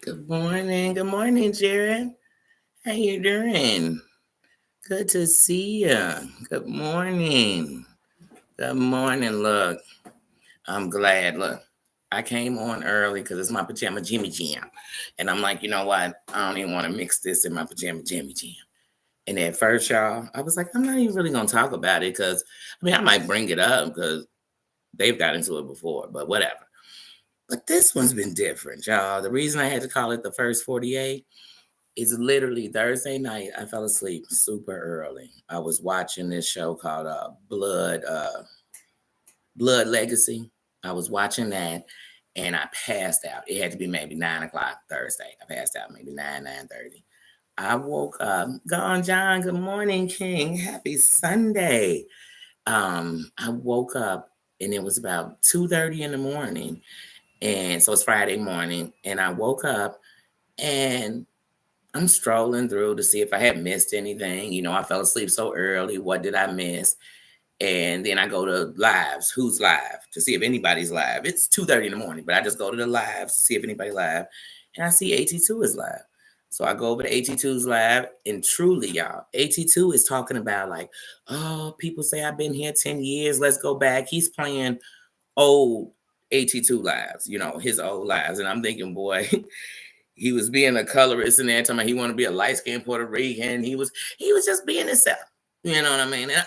Good morning. Good morning, Jared. How you doing? Good to see you. Good morning. Good morning. Look, I'm glad. Look, I came on early because it's my pajama Jimmy Jam. And I'm like, you know what? I don't even want to mix this in my pajama Jimmy Jam. And at first, y'all, I was like, I'm not even really going to talk about it because, I might bring it up because they've got into it before, but whatever. But this one's been different, y'all. The reason I had to call it the first 48 is literally Thursday night. I fell asleep super early. I was watching this show called Blood Legacy. I was watching that and I passed out. It had to be maybe 9 o'clock Thursday. I passed out maybe 9:30. I woke up. Gone John, good morning, King. Happy Sunday. I woke up and it was about 2:30 in the morning. And so it's Friday morning. And I woke up and I'm strolling through to see if I had missed anything. I fell asleep so early. What did I miss? And then I go to lives. Who's live? To see if anybody's live. It's 2:30 in the morning, but I just go to the lives to see if anybody's live. And I see AT2 is live. So I go over to AT2's live, and truly, y'all, AT2 is talking about like, oh, people say I've been here 10 years. Let's go back. He's playing old AT2 lives, his old lives. And I'm thinking, boy, he was being a colorist and that time he wanted to be a light-skinned Puerto Rican. He was just being himself. You know what I mean? And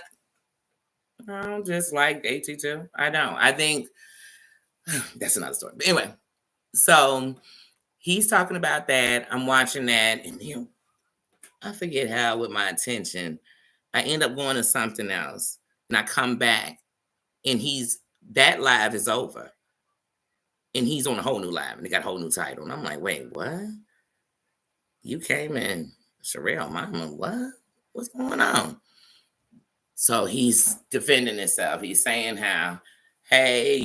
I don't just like AT2. I don't. I think that's another story. But anyway, so he's talking about that. I'm watching that, and I forget how with my attention, I end up going to something else, and I come back, and that live is over, and he's on a whole new live, and they got a whole new title, and I'm like, wait, what? You came in, Sherelle, mama, what? What's going on? So he's defending himself. He's saying how, hey,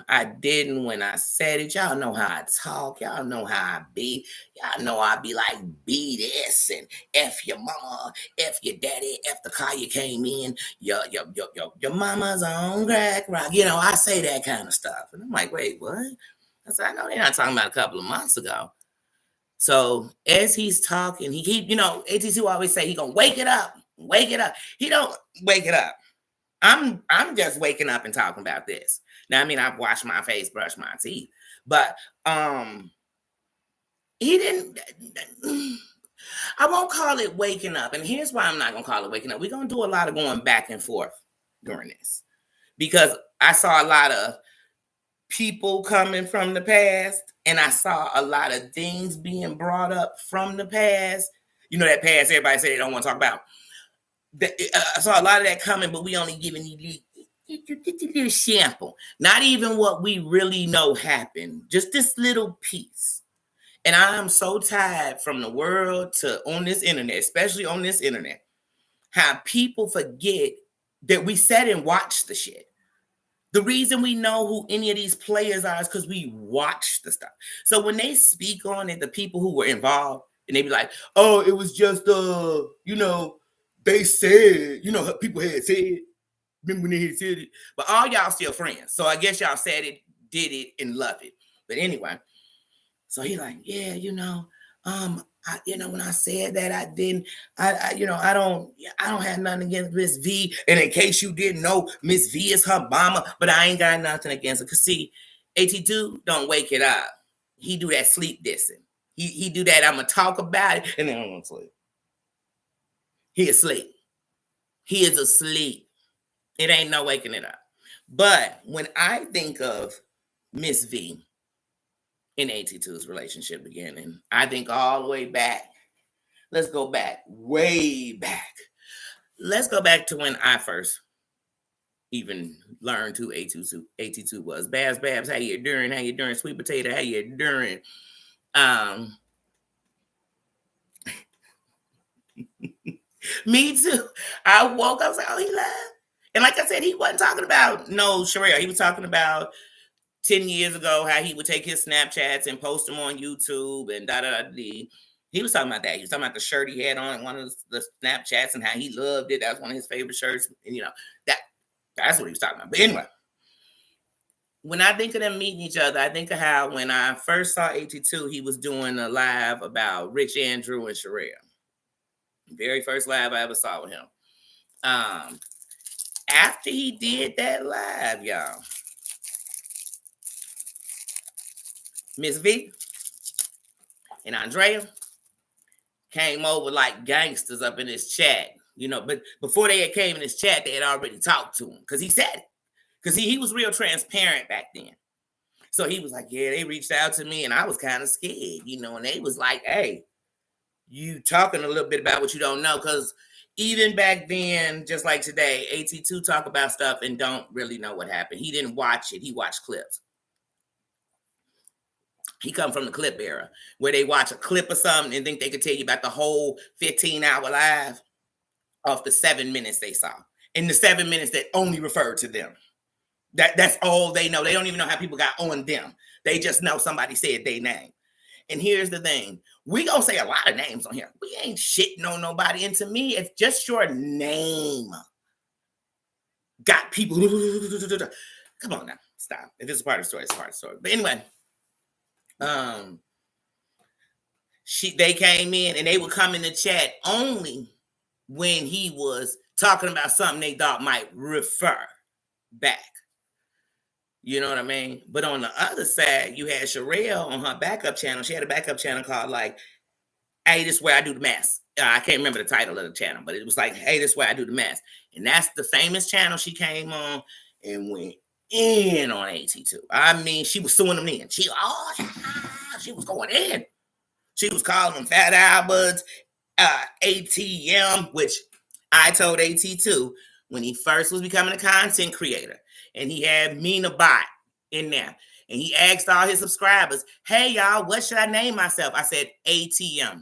I didn't when I said it. Y'all know how I talk. Y'all know how I be. Y'all know I be like, be this and F your mama, F your daddy, F the car you came in, your mama's on crack rock. I say that kind of stuff. And I'm like, wait, what? I said, I know they're not talking about a couple of months ago. So as he's talking, AT2 always say he gonna wake it up. Wake it up. He don't wake it up. I'm just waking up and talking about this. Now, I've washed my face, brushed my teeth, but he didn't. I won't call it waking up, and here's why I'm not gonna call it waking up. We're gonna do a lot of going back and forth during this because I saw a lot of people coming from the past, and I saw a lot of things being brought up from the past. That past everybody say they don't want to talk about. I saw a lot of that coming, but we only giving you little sample. Not even what we really know happened. Just this little piece. And I am so tired from the world to on this internet, especially on this internet, how people forget that we sat and watched the shit. The reason we know who any of these players are is because we watch the stuff. So when they speak on it, the people who were involved, and they be like, oh, it was just, they said, people had said, remember when they had said it? But all y'all still friends. So I guess y'all said it, did it, and love it. But anyway, so he like, yeah, when I said that, I didn't, I don't have nothing against Miss V. And in case you didn't know, Miss V is her mama, but I ain't got nothing against her. Cause see, AT2 don't wake it up. He do that sleep dissing. He do that. I'm gonna talk about it, and then I'm gonna sleep. He asleep. He is asleep. It ain't no waking it up. But when I think of Miss V in AT2's relationship beginning, I think all the way back. Let's go back, way back. Let's go back to when I first even learned who AT2 was. Babs, how you doing? How you doing? Sweet potato, how you doing? Me too. I woke up, I was like, oh, he lied. And like I said, he wasn't talking about no Sherelle. He was talking about 10 years ago how he would take his Snapchats and post them on YouTube and da-da-da-dee. He was talking about that. He was talking about the shirt he had on one of the Snapchats and how he loved it. That was one of his favorite shirts. And, that's what he was talking about. But anyway, when I think of them meeting each other, I think of how when I first saw 82, he was doing a live about Rich Andrew and Sherelle. Very first live I ever saw with him. After he did that live, y'all, Miss V and Andrea came over like gangsters up in his chat, you know. But before they had came in his chat, they had already talked to him because he said it. Because he was real transparent back then. So he was like, yeah, they reached out to me and I was kind of scared, you know, and they was like, hey, you talking a little bit about what you don't know. Because even back then, just like today, AT2 talk about stuff and don't really know what happened. He didn't watch it. He watched clips. He come from the clip era where they watch a clip or something and think they could tell you about the whole 15-hour live off the 7 minutes they saw. And the 7 minutes that only referred to them. That's all they know. They don't even know how people got on them. They just know somebody said their name. And here's the thing. We gonna say a lot of names on here. We ain't shitting on nobody. And to me, if just your name got people. Come on now. Stop. If it's a part of the story, it's a part of the story. But anyway, they came in and they would come in the chat only when he was talking about something they thought might refer back. You know what I mean? But on the other side, you had Sherelle on her backup channel. She had a backup channel called like, hey, this is where I do the math. I can't remember the title of the channel, but it was like, hey, this is where I do the math. And that's the famous channel she came on and went in on AT2. I mean, she was suing them in. She was going in. She was calling them Fat Alberts, ATM, which I told AT2 when he first was becoming a content creator. And he had Mina Bot in there. And he asked all his subscribers, hey, y'all, what should I name myself? I said, ATM.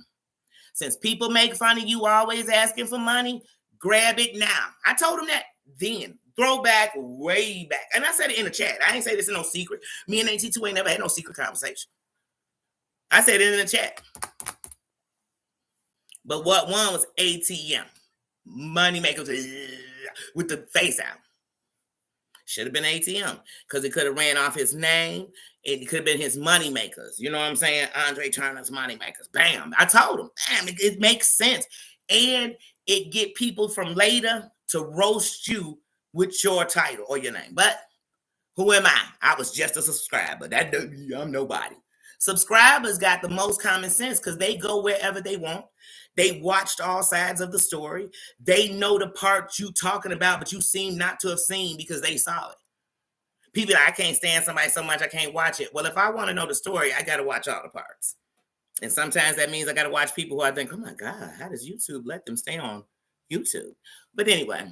Since people make fun of you always asking for money, grab it now. I told him that then. Throwback way back. And I said it in the chat. I ain't say this in no secret. Me and AT2 ain't never had no secret conversation. I said it in the chat. But what one was ATM. Money makers with the face out. Should have been ATM because it could have ran off his name. It could have been his money makers. You know what I'm saying? Andre Turner's money makers. Bam. I told him. Bam. It makes sense. And it get people from later to roast you with your title or your name. But who am I? I was just a subscriber. I'm nobody. Subscribers got the most common sense because they go wherever they want. They watched all sides of the story. They know the part you talking about, but you seem not to have seen because they saw it. People, I can't stand somebody so much I can't watch it. Well, if I want to know the story, I got to watch all the parts. And sometimes that means I got to watch people who I think, oh my God, how does YouTube let them stay on YouTube? But anyway,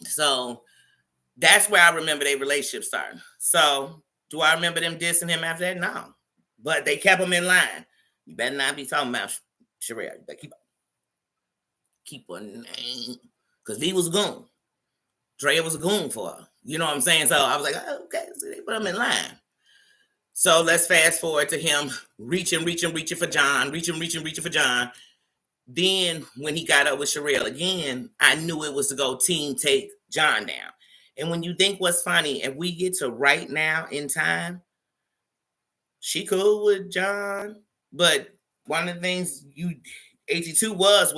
so that's where I remember their relationship starting. So do I remember them dissing him after that? No. But they kept him in line. You better not be talking about Sherelle. You better keep her name. Because he was a goon. Drea was a goon for her. You know what I'm saying? So I was like, oh, okay, so they put him in line. So let's fast forward to him reaching for John, reaching for John. Then when he got up with Sherelle again, I knew it was to go team take John down. And when you think what's funny, if we get to right now in time, she cool with John, but one of the things AT2 was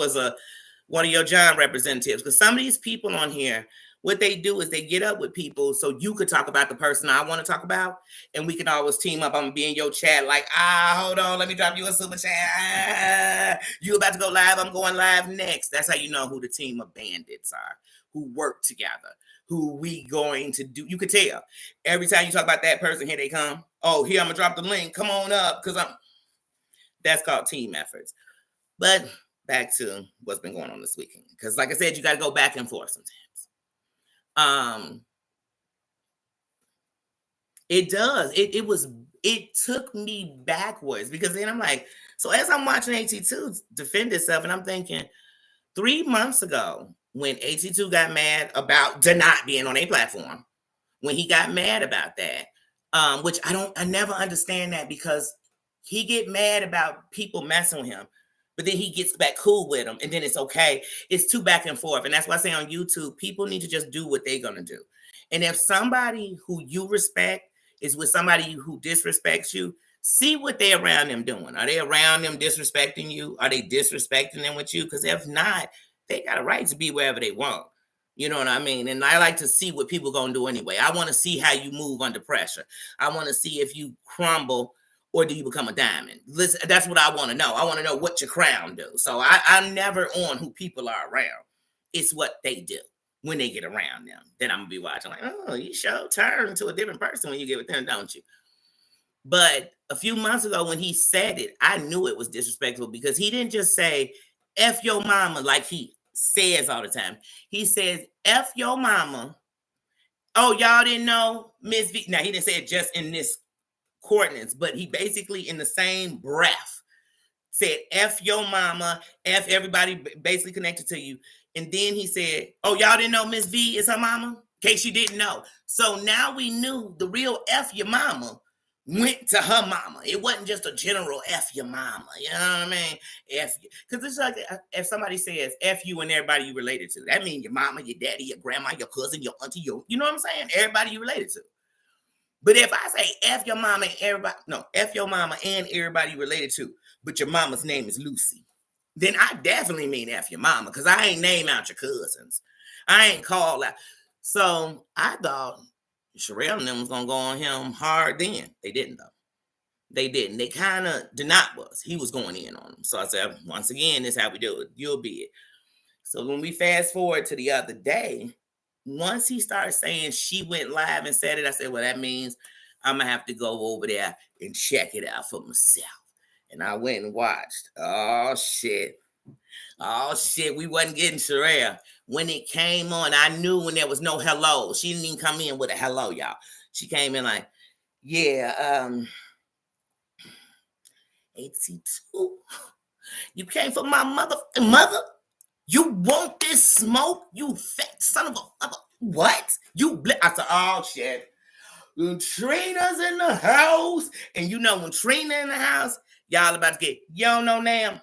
one of your John representatives. Because some of these people on here, what they do is they get up with people so you could talk about the person I want to talk about, and we can always team up. I'm gonna be in your chat like, hold on, let me drop you a super chat. You about to go live, I'm going live next. That's how you know who the team of bandits are, who work together, who we going to do. You could tell. Every time you talk about that person, here they come. Oh, here, I'm gonna drop the link. Come on up, because that's called team efforts. But back to what's been going on this weekend. Because like I said, you got to go back and forth sometimes. It does. It took me backwards because then I'm like, so as I'm watching AT2 defend itself, and I'm thinking 3 months ago when AT2 got mad about not being on a platform, when he got mad about that, which I never understand that because he get mad about people messing with him, but then he gets back cool with them, and then it's okay. It's too back and forth, and that's why I say on YouTube, people need to just do what they're gonna do. And if somebody who you respect is with somebody who disrespects you, see what they're around them doing. Are they around them disrespecting you? Are they disrespecting them with you? Because if not, they got a right to be wherever they want. You know what I mean? And I like to see what people going to do anyway. I want to see how you move under pressure. I want to see if you crumble or do you become a diamond. Listen, that's what I want to know. I want to know what your crown do. So I'm never on who people are around. It's what they do when they get around them. Then I'm going to be watching like, oh, you sure turn to a different person when you get with them, don't you? But a few months ago when he said it, I knew it was disrespectful because he didn't just say, F your mama like he says all the time. He says, F your mama. Oh, y'all didn't know Miss V. Now, he didn't say it just in this coordinates, but he basically in the same breath said, F your mama, F everybody basically connected to you. And then he said, oh, y'all didn't know Miss V is her mama? In case you didn't know. So now we knew the real F your mama went to her mama. It wasn't just a general F your mama. You know what I mean? F you. Because it's like if somebody says F you and everybody you related to, that means your mama, your daddy, your grandma, your cousin, your auntie, you know what I'm saying? Everybody you related to. But if I say F your mama and everybody, no, F your mama and everybody you related to, but your mama's name is Lucy, then I definitely mean F your mama because I ain't name out your cousins. I ain't call out. So I thought Sherelle and them was gonna go on him hard then. They didn't though. They didn't. They kind of did not was. He was going in on them. So I said, once again, this is how we do it. You'll be it. So when we fast forward to the other day, once he started saying she went live and said it, I said, well, that means I'm gonna have to go over there and check it out for myself. And I went and watched. Oh shit. We wasn't getting Sherelle. When it came on, I knew when there was no hello. She didn't even come in with a hello, y'all. She came in like, yeah, 82. You came for my mother. You want this smoke, you fat son of a what? I said, oh shit. When Trina's in the house, and you know when Trina in the house, y'all about to get, you don't know now?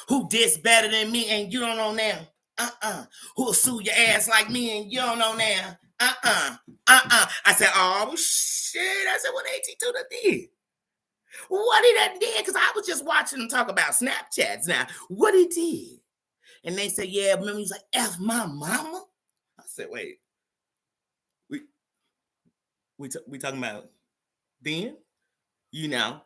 Who dis better than me and you don't know now? Who'll sue your ass like me and you don't know now? I said, oh shit. I said, what AT2 done did? What he done did? Because I was just watching him talk about Snapchats now. What he did? And they said, yeah, remember he's like, F my mama? I said, wait. We talking about then? You know?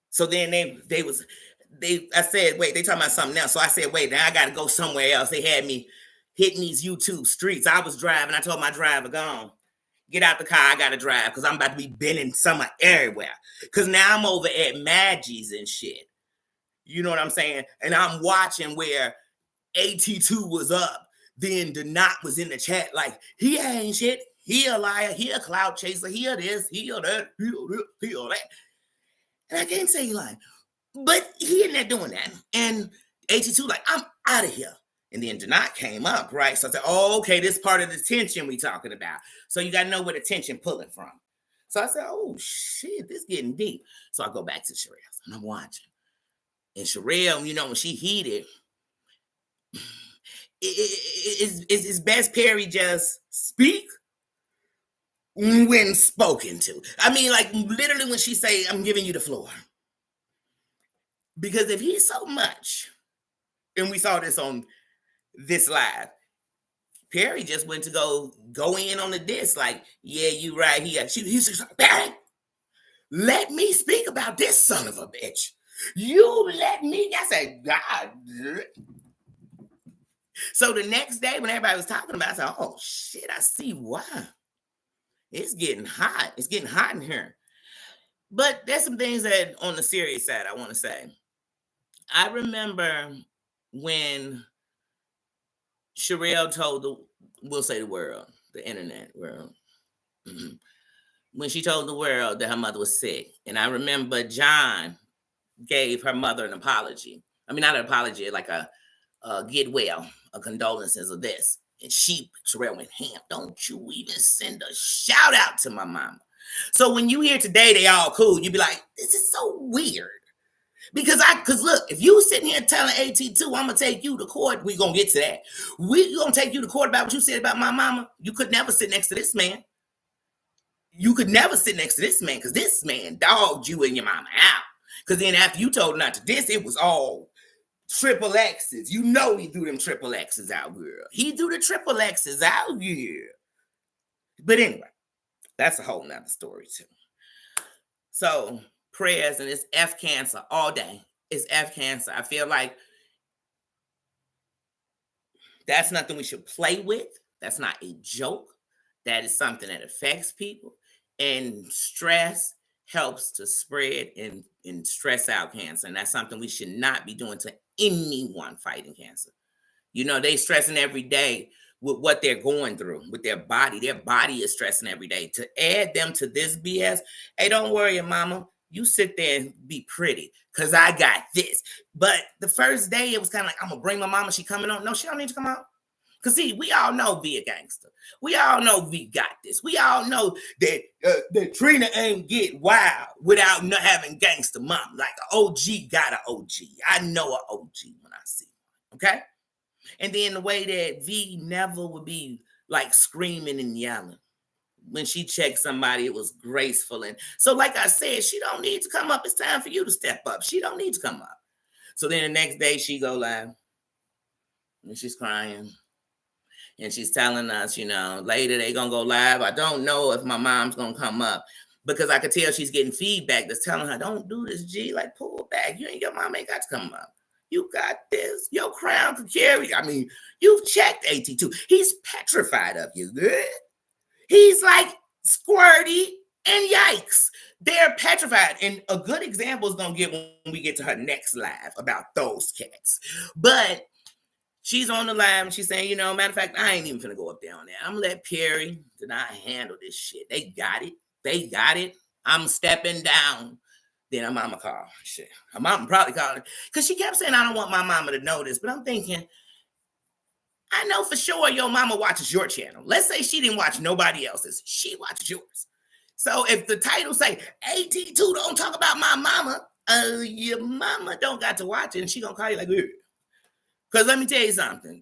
So then I said, wait, they talking about something else. So I said, wait, now I got to go somewhere else. They had me hitting these YouTube streets. I was driving. I told my driver, go on. Get out the car. I got to drive because I'm about to be bending summer everywhere. Because now I'm over at Maggie's and shit. You know what I'm saying? And I'm watching where AT2 was up. Then the knot was in the chat like, he ain't shit. He a liar. He a cloud chaser. He a this. He a that. He a this. He a that. And I can't say he lying. But he in there doing that. And AT2 like, I'm out of here. And then Denat came up, right? So I said, oh, okay, this part of the tension we talking about. So you got to know where the tension pulling from. So I said, oh, shit, this getting deep. So I go back to Sherelle and I'm watching. And Sherelle, you know, when she heated, it's best Perry just speak when spoken to. I mean, like literally when she say, I'm giving you the floor. Because if he's so much, and we saw this on this live, Perry just went to go in on the disc like, yeah, you right here. He's just like, Perry, let me speak about this son of a bitch. You let me. I said, God. So the next day when everybody was talking about it, I said, oh, shit, I see why. It's getting hot. It's getting hot in here. But there's some things that on the serious side I want to say. I remember when Sherelle told we'll say the world, the internet world, when she told the world that her mother was sick. And I remember John gave her mother an apology. I mean, not an apology, like a get well, a condolences of this. And Sherelle went ham. Don't you even send a shout out to my mama. So when you hear today they all cool, you be like, this is so weird. Because look, if you sitting here telling AT2, I'm gonna take you to court, we gonna get to that. We gonna take you to court about what you said about my mama. You could never sit next to this man. You could never sit next to this man because this man dogged you and your mama out. Because then after you told her not to diss, it was all triple X's. You know he threw them triple X's out, girl. He threw the triple X's out, yeah. But anyway, that's a whole nother story too. So prayers, and it's F cancer all day. It's F cancer. I feel like that's nothing we should play with. That's not a joke. That is something that affects people. And stress helps to spread and stress out cancer. And that's something we should not be doing to anyone fighting cancer. You know, they stressing every day with what they're going through with their body. Their body is stressing every day. To add them to this BS, hey, don't worry, mama. You sit there and be pretty because I got this. But the first day, it was kind of like, I'm going to bring my mama. She coming on. No, she don't need to come out. Because, see, we all know V a gangster. We all know V got this. We all know that Trina ain't get wild without not having gangster mom. Like an OG got an OG. I know an OG when I see one, okay? And then the way that V never would be like screaming and yelling. When she checked somebody, it was graceful. And so, like I said, she don't need to come up. It's time for you to step up. She don't need to come up. So then the next day she go live. And she's crying. And she's telling us, you know, later they going to go live. I don't know if my mom's going to come up. Because I could tell she's getting feedback that's telling her, don't do this, G. Like, pull back. You and your mom ain't got to come up. You got this. Your crown could carry. I mean, you've checked AT2. He's petrified of you, girl. He's like squirty and yikes. They're petrified. And a good example is going to get when we get to her next live about those cats. But she's on the live and she's saying, you know, matter of fact, I ain't even finna go up there on that. I'm gonna let Perry deny handle this shit. They got it. They got it. I'm stepping down. Then her mama called. Shit. Her mama probably called her. Because she kept saying, I don't want my mama to know this. But I'm thinking, I know for sure your mama watches your channel. Let's say she didn't watch nobody else's. She watched yours. So if the title say, AT2 don't talk about my mama, your mama don't got to watch it. And she gonna call you like, ugh. Because let me tell you something.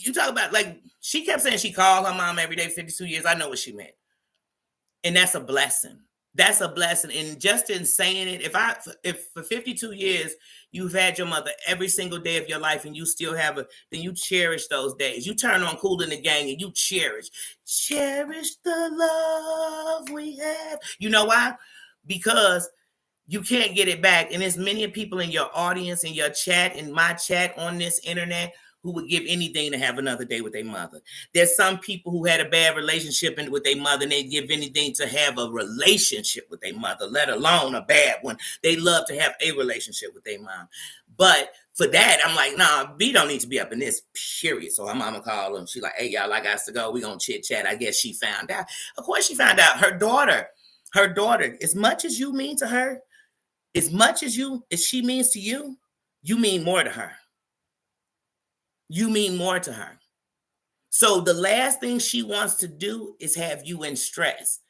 You talk about, like, she kept saying she called her mom every day, 52 years. I know what she meant. And that's a blessing. That's a blessing. And just in saying it, if for 52 years you've had your mother every single day of your life and you still have her, then you cherish those days. You turn on Kool in the Gang and you cherish the love we have. You know why? Because you can't get it back. And there's many people in your audience, in your chat, in my chat on this internet who would give anything to have another day with their mother. There's some people who had a bad relationship with their mother and they'd give anything to have a relationship with their mother, let alone a bad one. They love to have a relationship with their mom. But for that, I'm like, nah, B don't need to be up in this, period. So her mama called and she's like, hey, y'all, I got to go. We gonna chit chat. I guess she found out. Of course she found out. Her daughter, as much as you mean to her, as much as she means to you, you mean more to her. You mean more to her. So the last thing she wants to do is have you in stress,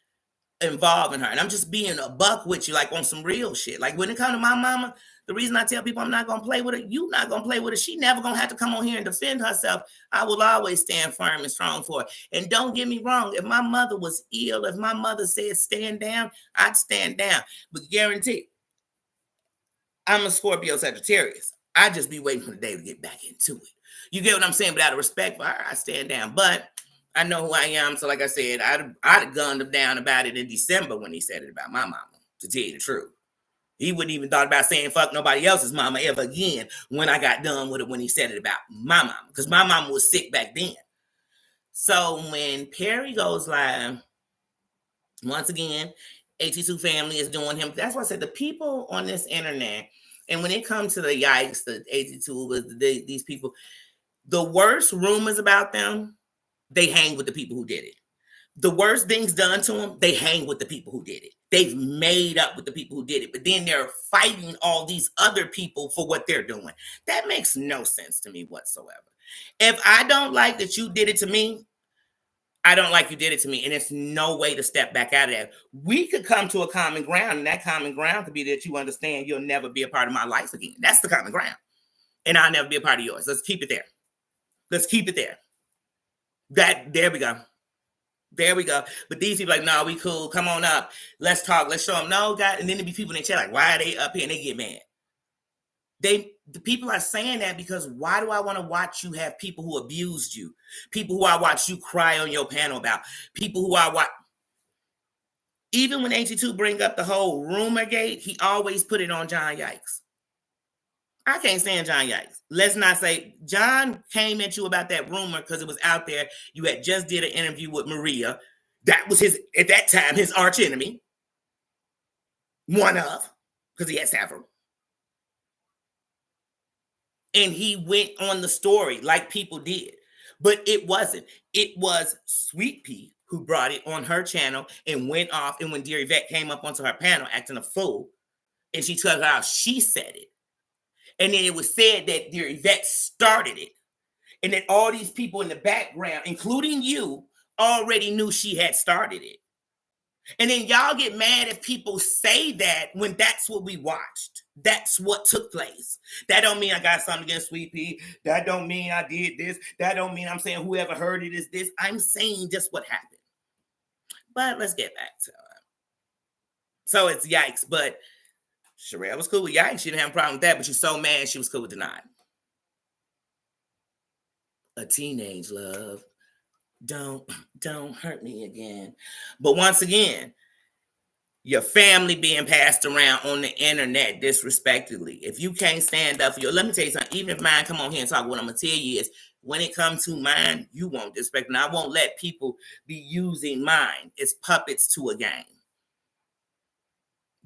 involving her. And I'm just being a buck with you, like on some real shit. Like when it comes to my mama, the reason I tell people I'm not going to play with her, you not going to play with her. She never going to have to come on here and defend herself. I will always stand firm and strong for her. And don't get me wrong. If my mother was ill, if my mother said stand down, I'd stand down. But guarantee, I'm a Scorpio Sagittarius. I just be waiting for the day to get back into it. You get what I'm saying? But out of respect for her, I stand down. But I know who I am. So like I said, I'd have gunned him down about it in December when he said it about my mama, to tell you the truth. He wouldn't even thought about saying fuck nobody else's mama ever again when I got done with it when he said it about my mama. Because my mama was sick back then. So when Perry goes live, once again, AT2 family is doing him. That's why I said the people on this internet, and when it comes to the yikes, the AT2, these people, the worst rumors about them, they hang with the people who did it. The worst things done to them, they hang with the people who did it. They've made up with the people who did it, but then they're fighting all these other people for what they're doing. That makes no sense to me whatsoever. If I don't like that you did it to me, I don't like you did it to me. And there's no way to step back out of that. We could come to a common ground, and that common ground could be that you understand you'll never be a part of my life again. That's the common ground. And I'll never be a part of yours. Let's keep it there. Let's keep it there. There we go. There we go. But these people like, no, we cool. Come on up. Let's talk. Let's show them. No, God. And then there be people in the chat like, why are they up here? And they get mad. The people are saying that because why do I want to watch you have people who abused you? People who I watch you cry on your panel about. People who I watch. Even when AT2 bring up the whole rumor gate, he always put it on John Yikes. I can't stand John Yikes. Let's not say John came at you about that rumor because it was out there. You had just did an interview with Maria. That was his, at that time, his arch enemy. One of, because he had several. And he went on the story like people did. But it wasn't. It was Sweet Pea who brought it on her channel and went off. And when Dear Yvette came up onto her panel acting a fool, and she told her out, she said it. And then it was said that Dear Yvette started it. And that all these people in the background, including you, already knew she had started it. And then y'all get mad if people say that when that's what we watched. That's what took place. That don't mean I got something against Sweet Pea. That don't mean I did this. That don't mean I'm saying whoever heard it is this. I'm saying just what happened. But let's get back to it. So it's Yikes. But Sherelle was cool with Yikes. She didn't have a problem with that. But she's so mad she was cool with Denied. A teenage love. Don't hurt me again. But once again, your family being passed around on the internet disrespectfully. If you can't stand up for your, let me tell you something, even if mine come on here and talk, what I'm going to tell you is when it comes to mine, you won't disrespect me. I won't let people be using mine as puppets to a game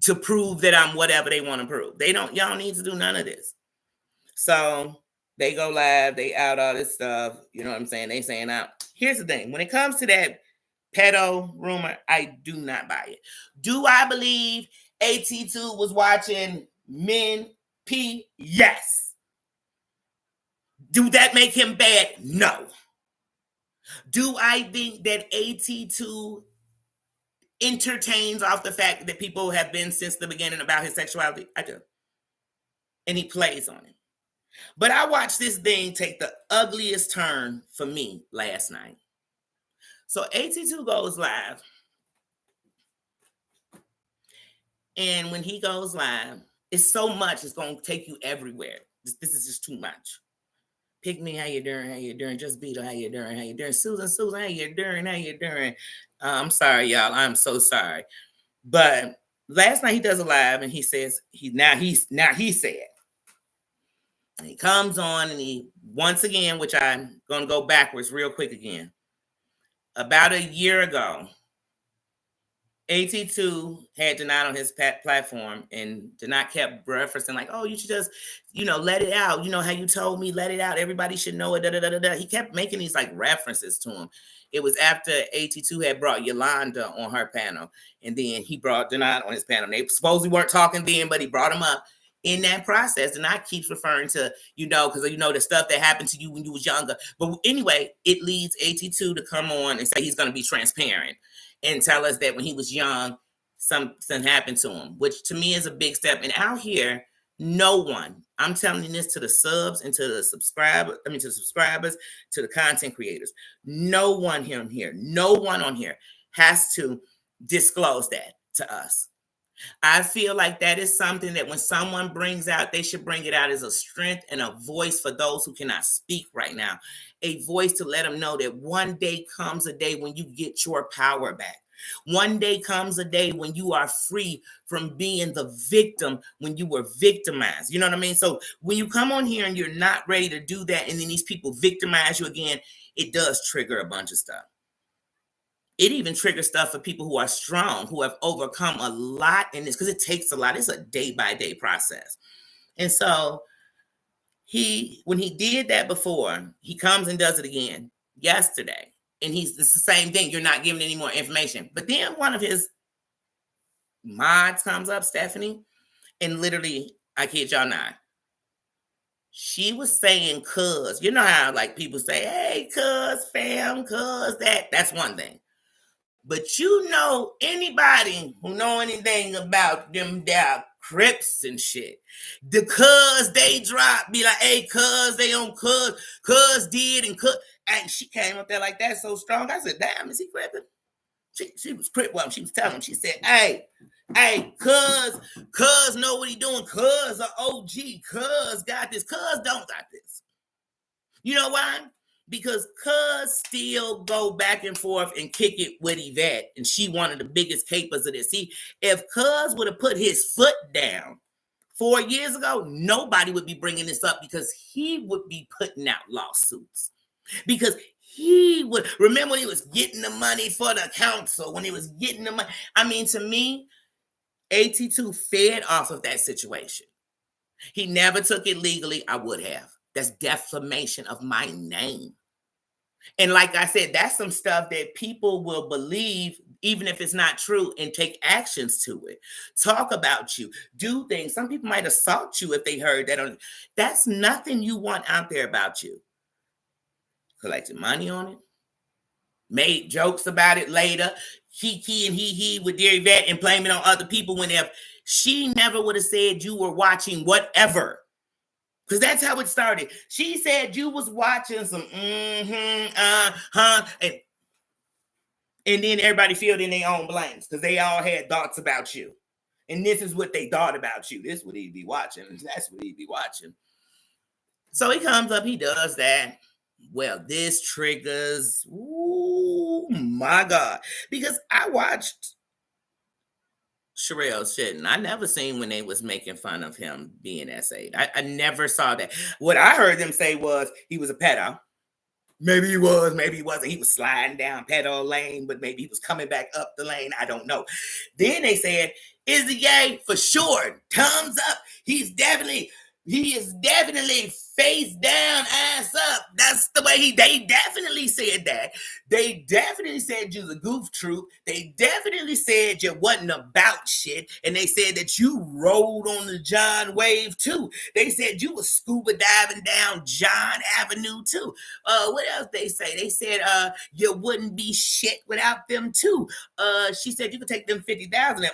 to prove that I'm whatever they want to prove. Y'all don't need to do none of this. So they go live, they out all this stuff. You know what I'm saying? They saying out. Here's the thing. When it comes to that pedo rumor, I do not buy it. Do I believe AT2 was watching Men P? Yes. Do that make him bad? No. Do I think that AT2 entertains off the fact that people have been since the beginning about his sexuality? I do. And he plays on it. But I watched this thing take the ugliest turn for me last night. So AT2 goes live. And when he goes live, it's so much, it's going to take you everywhere. This is just too much. Pick me, how you doing? How you doing? Just Beetle, how you doing? How you doing? Susan, how you doing? How you doing? I'm sorry, y'all. I'm so sorry. But last night he does a live and he says, he said, and he comes on and he, once again, which I'm going to go backwards real quick again. About a year ago, AT2 had Denat on his platform, and Denat kept referencing like, oh, you should just, let it out. You know how you told me, let it out. Everybody should know it. Da, da, da, da, da. He kept making these like references to him. It was after AT2 had brought Yolanda on her panel, and then he brought Denat on his panel. They supposedly weren't talking then, but he brought him up. In that process, Denat keeps referring to, because the stuff that happened to you when you was younger. But anyway, it leads AT2 to come on and say he's going to be transparent and tell us that when he was young, something happened to him, which to me is a big step. And out here, no one, I'm telling this to the subs and to the subscribers, to the content creators, no one on here has to disclose that to us. I feel like that is something that when someone brings out, they should bring it out as a strength and a voice for those who cannot speak right now. A voice to let them know that one day comes a day when you get your power back. One day comes a day when you are free from being the victim when you were victimized. You know what I mean? So when you come on here and you're not ready to do that, and then these people victimize you again, it does trigger a bunch of stuff. It even triggers stuff for people who are strong, who have overcome a lot in this, because it takes a lot. It's a day-by-day process. And so when he did that before, he comes and does it again yesterday. And it's the same thing. You're not giving any more information. But then one of his mods comes up, Stephanie, and literally, I kid y'all not, She was saying cuz. You know how like people say, hey, cuz, fam, cuz, that's one thing. But you know, anybody who know anything about them there Crips and shit, the cuz they drop, be like, hey, cuz, they on cuz did and cuz. And she came up there like that so strong. I said, damn, is he cripping? She was crip one. She was telling him, she said, hey, cuz know what he doing. Cuz a OG. Cuz got this. Cuz don't got this. You know why? Because Cuz still go back and forth and kick it with Yvette, and she one of the biggest capers of this. See, if Cuz would have put his foot down 4 years ago, nobody would be bringing this up because he would be putting out lawsuits. Because he would remember when he was getting the money for the council, when he was getting the money. I mean, to me, AT2 fed off of that situation. He never took it legally. I would have. That's defamation of my name. And like I said, that's some stuff that people will believe, even if it's not true, and take actions to it. Talk about you, do things. Some people might assault you if they heard that. That's nothing you want out there about you. Collected money on it, made jokes about it later, he and he with their Yvette and blame it on other people when if she never would have said you were watching whatever. Because that's how it started. She said you was watching some and then everybody filled in their own blanks because they all had thoughts about you. And this is what they thought about you. This is what he'd be watching. That's what he'd be watching. So he comes up, he does that. Well, this triggers, oh my God. Because I watched Sherelle shit, and I never seen when they was making fun of him being S8. I never saw that. What I heard them say was he was a pedo. Maybe he was, maybe he wasn't. He was sliding down pedo lane, but maybe he was coming back up the lane. I don't know. Then they said, is he gay? For sure. Thumbs up. He is definitely face down, ass up. That's the way they definitely said that. They definitely said you was a goof troop. They definitely said you wasn't about shit. And they said that you rode on the John wave too. They said you was scuba diving down John Avenue too. What else they say? They said you wouldn't be shit without them too. She said you could take them 50,000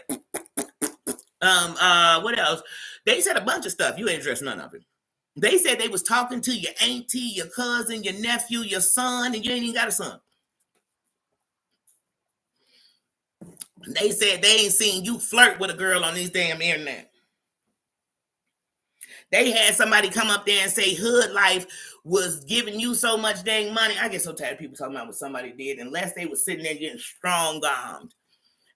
and what else? They said a bunch of stuff. You ain't addressed none of it. They said they was talking to your auntie, your cousin, your nephew, your son, and you ain't even got a son. They said they ain't seen you flirt with a girl on this damn internet. They had somebody come up there and say Hood Life was giving you so much dang money. I get so tired of people talking about what somebody did unless they was sitting there getting strong-armed.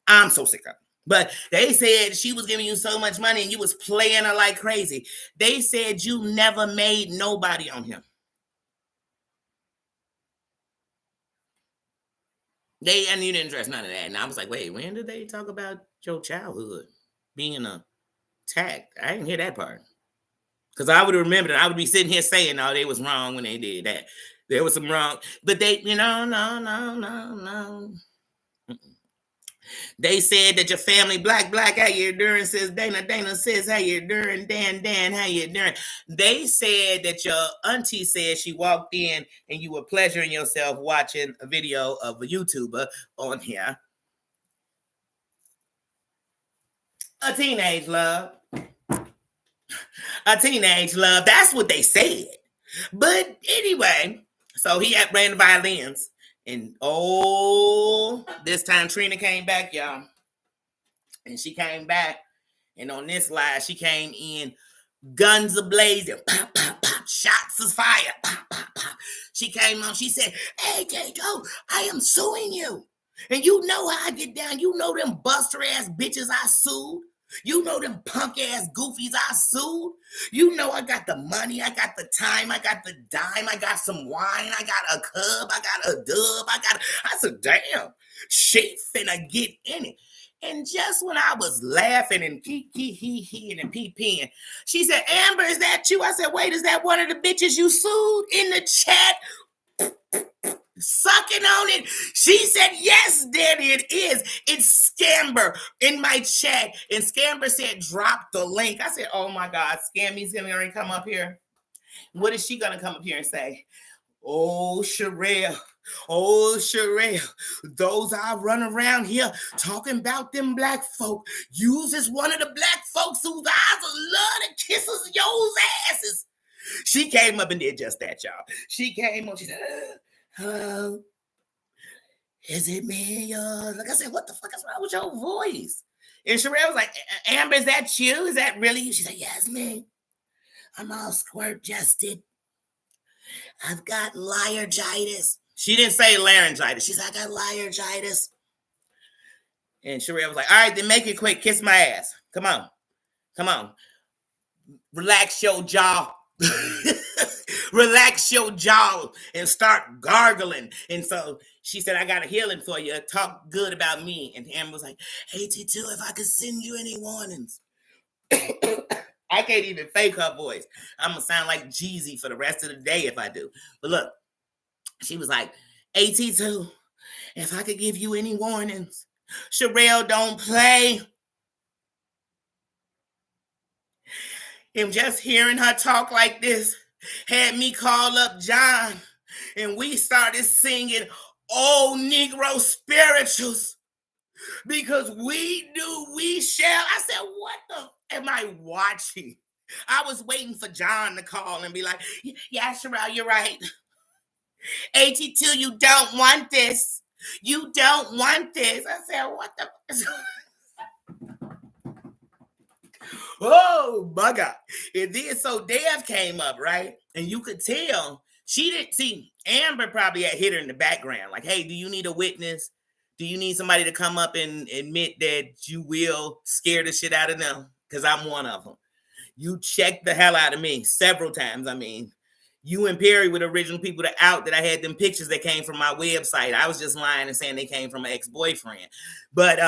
I'm so sick of it. But they said she was giving you so much money and you was playing her like crazy. They said you never made nobody on him. And you didn't address none of that. And I was like, wait, when did they talk about your childhood being attacked? I didn't hear that part. Because I would have remembered it. I would be sitting here saying, no, they was wrong when they did that. There was some wrong. But they, no. They said that your family black, how you doing? Says Dana says, how you doing? Dan, how you doing? They said that your auntie said she walked in and you were pleasuring yourself watching a video of a YouTuber on here. A teenage love. That's what they said. But anyway, so he had ran the violins. And this time Trina came back, y'all. And she came back. And on this live, she came in guns ablazing. Pop, pop, pop. Shots of fire. Pop, pop, pop. She came on. She said, hey, J-Joe, I am suing you. And you know how I get down. You know them buster ass bitches I sued. You know them punk ass goofies I sued. You know I got the money, I got the time, I got the dime, I got some wine, I got a cub, I got a dub, I said, damn, she finna get in it. And just when I was laughing and he and pee-peeing, she said, Amber, is that you? I said, wait, is that one of the bitches you sued in the chat? Sucking on it. She said, yes, Daddy, it is. It's Scamber in my chat. And Scamber said, drop the link. I said, oh my God, Scammy's going to come up here. What is she going to come up here and say? Oh, Sherelle, those I run around here talking about them black folk. You's is one of the black folks whose eyes are love to kisses yours asses. She came up and did just that, y'all. She came up, she said, hello, is it me? Like I said, what the fuck is wrong with your voice? And Sherelle was like, Amber, is that you? Is that really you? She said, yes, me. I'm all squirt-chested. I've got laryngitis. She didn't say laryngitis. She said, I got laryngitis. And Sherelle was like, all right, then make it quick. Kiss my ass. Come on. Come on. Relax your jaw. Relax your jaw and start gargling. And so she said, I got a healing for you. Talk good about me. And Amber was like, AT2, if I could send you any warnings. I can't even fake her voice. I'm going to sound like Jeezy for the rest of the day if I do. But look, she was like, AT2, if I could give you any warnings, Sherelle don't play. And just hearing her talk like this had me call up John, and we started singing old Negro spirituals because we do, we shall. I said, what the am I watching? I was waiting for John to call and be like, yeah, Sherelle, you're right. AT2, you don't want this. You don't want this. I said, what the? Oh, my God. And then so Dev came up, right? And you could tell she didn't see Amber probably had hit her in the background. Like, hey, do you need a witness? Do you need somebody to come up and admit that you will scare the shit out of them? Because I'm one of them. You checked the hell out of me several times. I mean, you and Perry were the original people that out that I had them pictures that came from my website. I was just lying and saying they came from an ex-boyfriend. But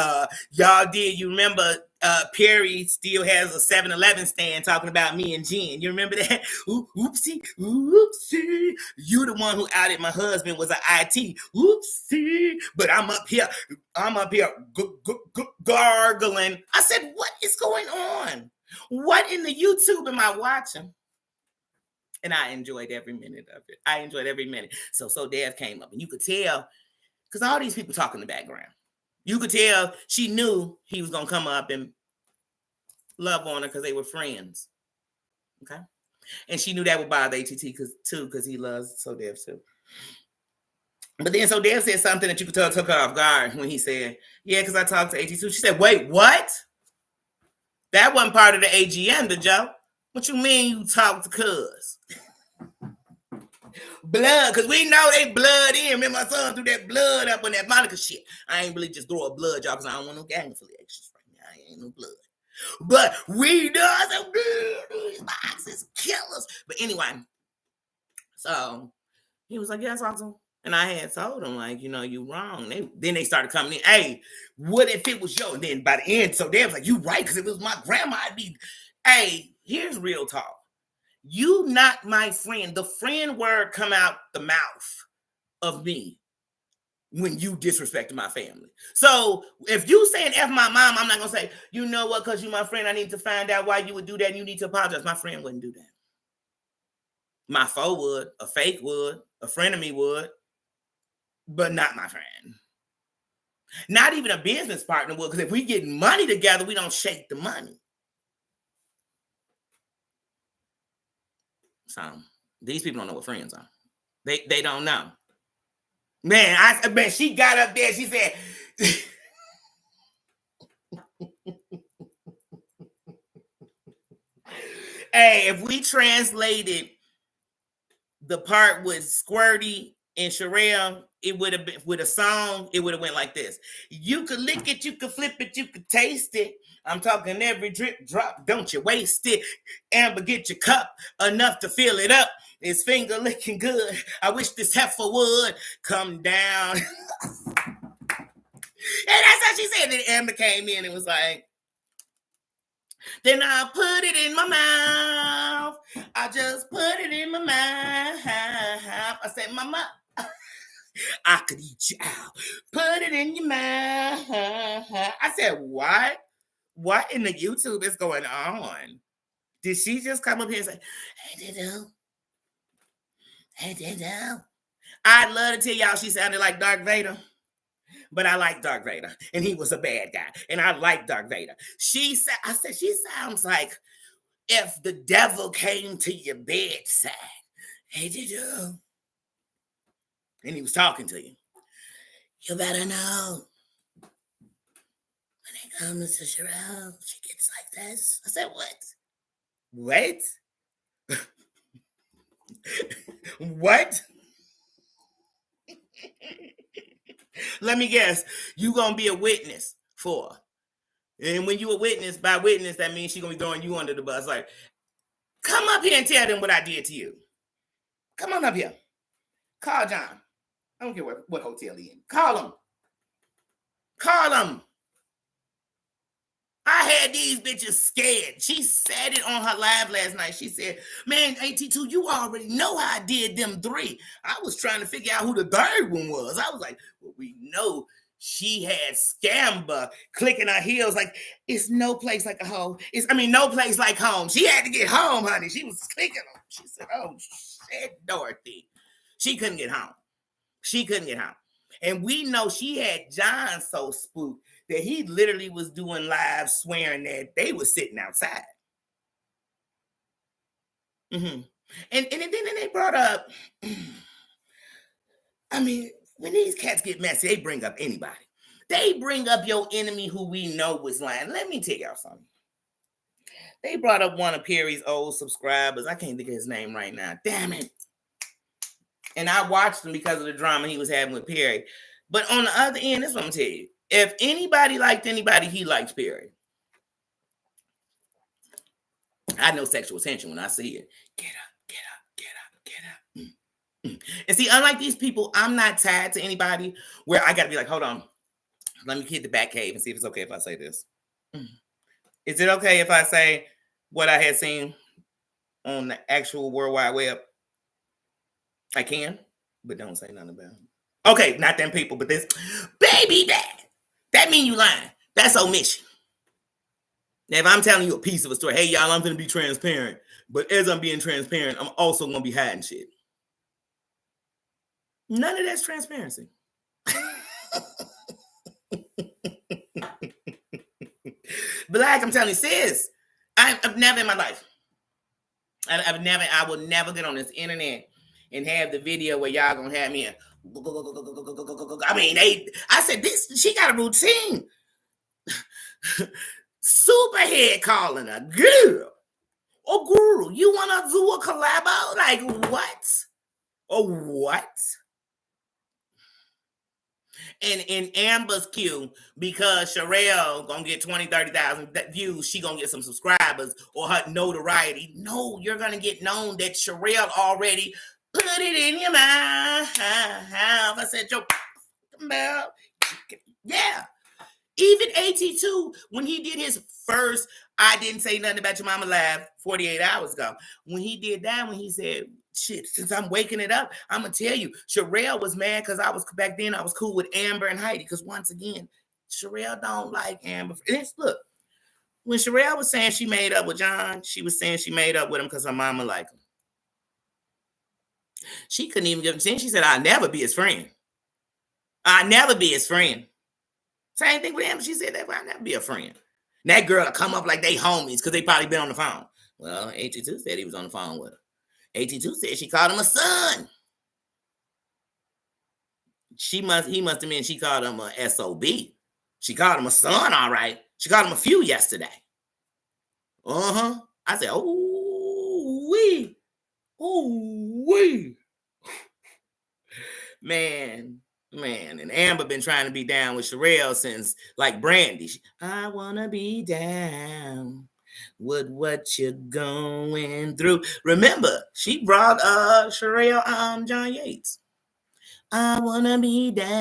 y'all did. You remember Perry still has a 7-Eleven stand talking about me and Jen. You remember that? Oopsie. You the one who outed my husband was an IT. Oopsie. But I'm up here gargling. I said, what is going on? What in the YouTube am I watching? And I enjoyed every minute of it. I enjoyed every minute. So Dev came up, and you could tell, because all these people talk in the background. You could tell she knew he was going to come up and love on her because they were friends. Okay? And she knew that would bother ATT because he loves So Dev too. But then So Dev said something that you could tell took her off guard when he said, yeah, because I talked to AT2. She said, wait, what? That wasn't part of the agenda, Joe. What you mean you talked to cuz? Blood, because we know they blood in. Remember my son threw that blood up on that Monica shit. I ain't really just throw a blood job because I don't want no gang affiliations right now. I ain't no blood. But we know some blood. These boxes killers. But anyway, so he was like, yeah, that's awesome. And I had told him, like, you know, you wrong. Then they started coming in. Hey, what if it was yo? And then by the end, So they was like, you right, because if it was my grandma, I'd be, hey, here's real talk. You not my friend. The friend word come out the mouth of me when you disrespect my family. So if you saying F my mom, I'm not going to say, you know what, because you my friend, I need to find out why you would do that and you need to apologize. My friend wouldn't do that. My foe would, a fake would, a friend of me would, but not my friend. Not even a business partner would, because if we get money together, we don't shake the money. So these people don't know what friends are. They don't know. Man, she got up there. She said, hey, if we translated the part with Squirty and Sherelle, it would have been with a song, it would have went like this. You could lick it, you could flip it, you could taste it. I'm talking every drip drop, don't you waste it. Amber, get your cup enough to fill it up. His finger licking good. I wish this heifer would come down. And that's how she said. Then Amber came in and was like, then I put it in my mouth. I just put it in my mouth. I said, Mama, I could eat you out. Put it in your mouth. I said, what? What in the YouTube is going on? Did she just come up here and say, hey, Dido, I'd love to tell y'all she sounded like Darth Vader, but I like Darth Vader, and he was a bad guy, and I like Darth Vader. I said she sounds like if the devil came to your bedside, and he was talking to you. You better know when it comes to Sherelle, she gets like this. I said, what? What? What? Let me guess. You gonna be a witness for her. And when you a witness, by witness, that means she gonna be throwing you under the bus. Like, come up here and tell them what I did to you. Come on up here. Call John. I don't care what hotel he in. Call him. Call him. I had these bitches scared. She said it on her live last night. She said, man, AT2, you already know how I did them 3. I was trying to figure out who the 3rd one was. I was like, well, we know she had Scamba clicking her heels like, it's no place like a home. No place like home. She had to get home, honey. She was clicking them. She said, oh, shit, Dorothy. She couldn't get home. She couldn't get home. And we know she had John so spooked that he literally was doing live swearing that they were sitting outside. Mm-hmm. And then they brought up, when these cats get messy, they bring up anybody. They bring up your enemy who we know was lying. Let me tell y'all something. They brought up one of Perry's old subscribers. I can't think of his name right now. Damn it. And I watched him because of the drama he was having with Perry. But on the other end, that's what I'm going to tell you. If anybody liked anybody, he likes Perry. I know sexual tension when I see it. Get up, get up, get up, get up. And see, unlike these people, I'm not tied to anybody where I got to be like, hold on. Let me hit the back cave and see if it's okay if I say this. Is it okay if I say what I had seen on the actual World Wide Web? I can, but don't say nothing about it. Okay, not them people, but this. Baby, that mean you lying. That's omission. Now, if I'm telling you a piece of a story, hey, y'all, I'm going to be transparent. But as I'm being transparent, I'm also going to be hiding shit. None of that's transparency. Black, I'm telling you, sis, I've never in my life. I will never get on this internet and have the video where y'all gonna have me. I said this. She got a routine. Superhead calling her girl. Oh, girl, you wanna do a collabo? Like what? Or what? And in Amber's queue, because Sherelle gonna get 20, 30,000 views, she gonna get some subscribers or her notoriety. No, you're gonna get known that Sherelle already put it in your mind. I said, Joe, yeah. Even AT2, when he did his first, I didn't say nothing about your mama live 48 hours ago. When he did that, when he said, shit, since I'm waking it up, I'm going to tell you, Sherelle was mad because back then I was cool with Amber and Heidi. Because once again, Sherelle don't like Amber. Look, when Sherelle was saying she made up with John, she was saying she made up with him because her mama liked him. She couldn't even give him 10. She said, I'll never be his friend. I'll never be his friend. Same thing with Amber. She said that I'll never be a friend. And that girl will come up like they homies because they probably been on the phone. Well, AT2 said he was on the phone with her. AT2 said she called him a son. He must have meant she called him a SOB. She called him a son, all right. She called him a few yesterday. I said, ooh wee. Ooh wee. Man, and Amber been trying to be down with Sherelle since like Brandy. I wanna be down with what you're going through. Remember, she brought Sherelle John Yates. I wanna be down.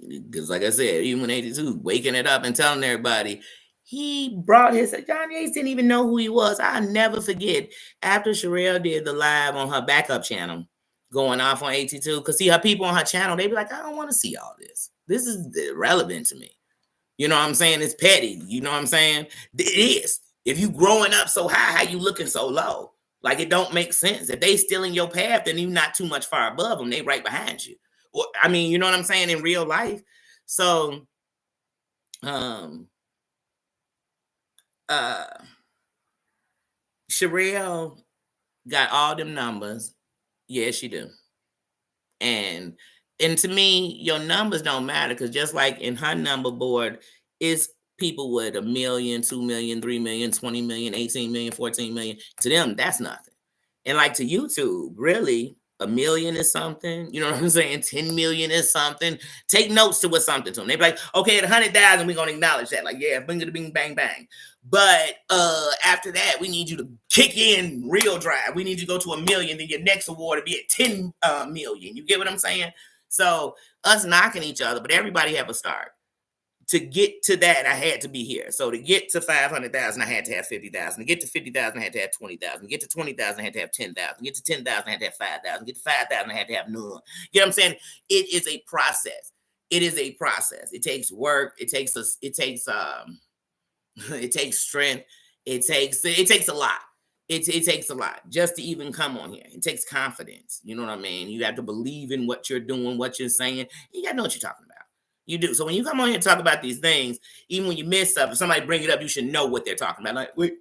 Because like I said, even when AT2 waking it up and telling everybody, he brought John Yates didn't even know who he was. I'll never forget after Sherelle did the live on her backup channel going off on AT2, because see her people on her channel, they be like, I don't want to see all this. This is irrelevant to me. You know what I'm saying? It's petty. You know what I'm saying? It is. If you growing up so high, how you looking so low? Like, it don't make sense. If they still in your path, then you're not too much far above them. They right behind you. Well, I mean, you know what I'm saying, in real life. So, uh, Sherelle got all them numbers. Yes, she do. And to me, your numbers don't matter, because just like in her number board, it's people with 1 million, 2 million, 3 million, 20 million, 18 million, 14 million. To them, that's nothing. And like to YouTube, really, 1 million is something. You know what I'm saying? 10 million is something. Take notes to what's something to them. They be like, okay, at 100,000, we're gonna acknowledge that. Like, yeah, bing, bing, bang, bang. But after that, we need you to kick in real drive. We need you to go to 1 million. Then your next award will be at 10 million. You get what I'm saying? So us knocking each other, but everybody have a start. To get to that, I had to be here. So to get to 500,000, I had to have 50,000. To get to 50,000, I had to have 20,000. To get to 20,000, I had to have 10,000. To get to 10,000, I had to have 5,000. Get to 5,000, I had to have none. You know what I'm saying? It is a process. It is a process. It takes work. It takes it takes strength. It takes a lot. It takes a lot just to even come on here. It takes confidence. You know what I mean? You have to believe in what you're doing, what you're saying. You got to know what you're talking about. You do. So when you come on here and talk about these things, even when you miss stuff, if somebody bring it up, you should know what they're talking about. Like, wait,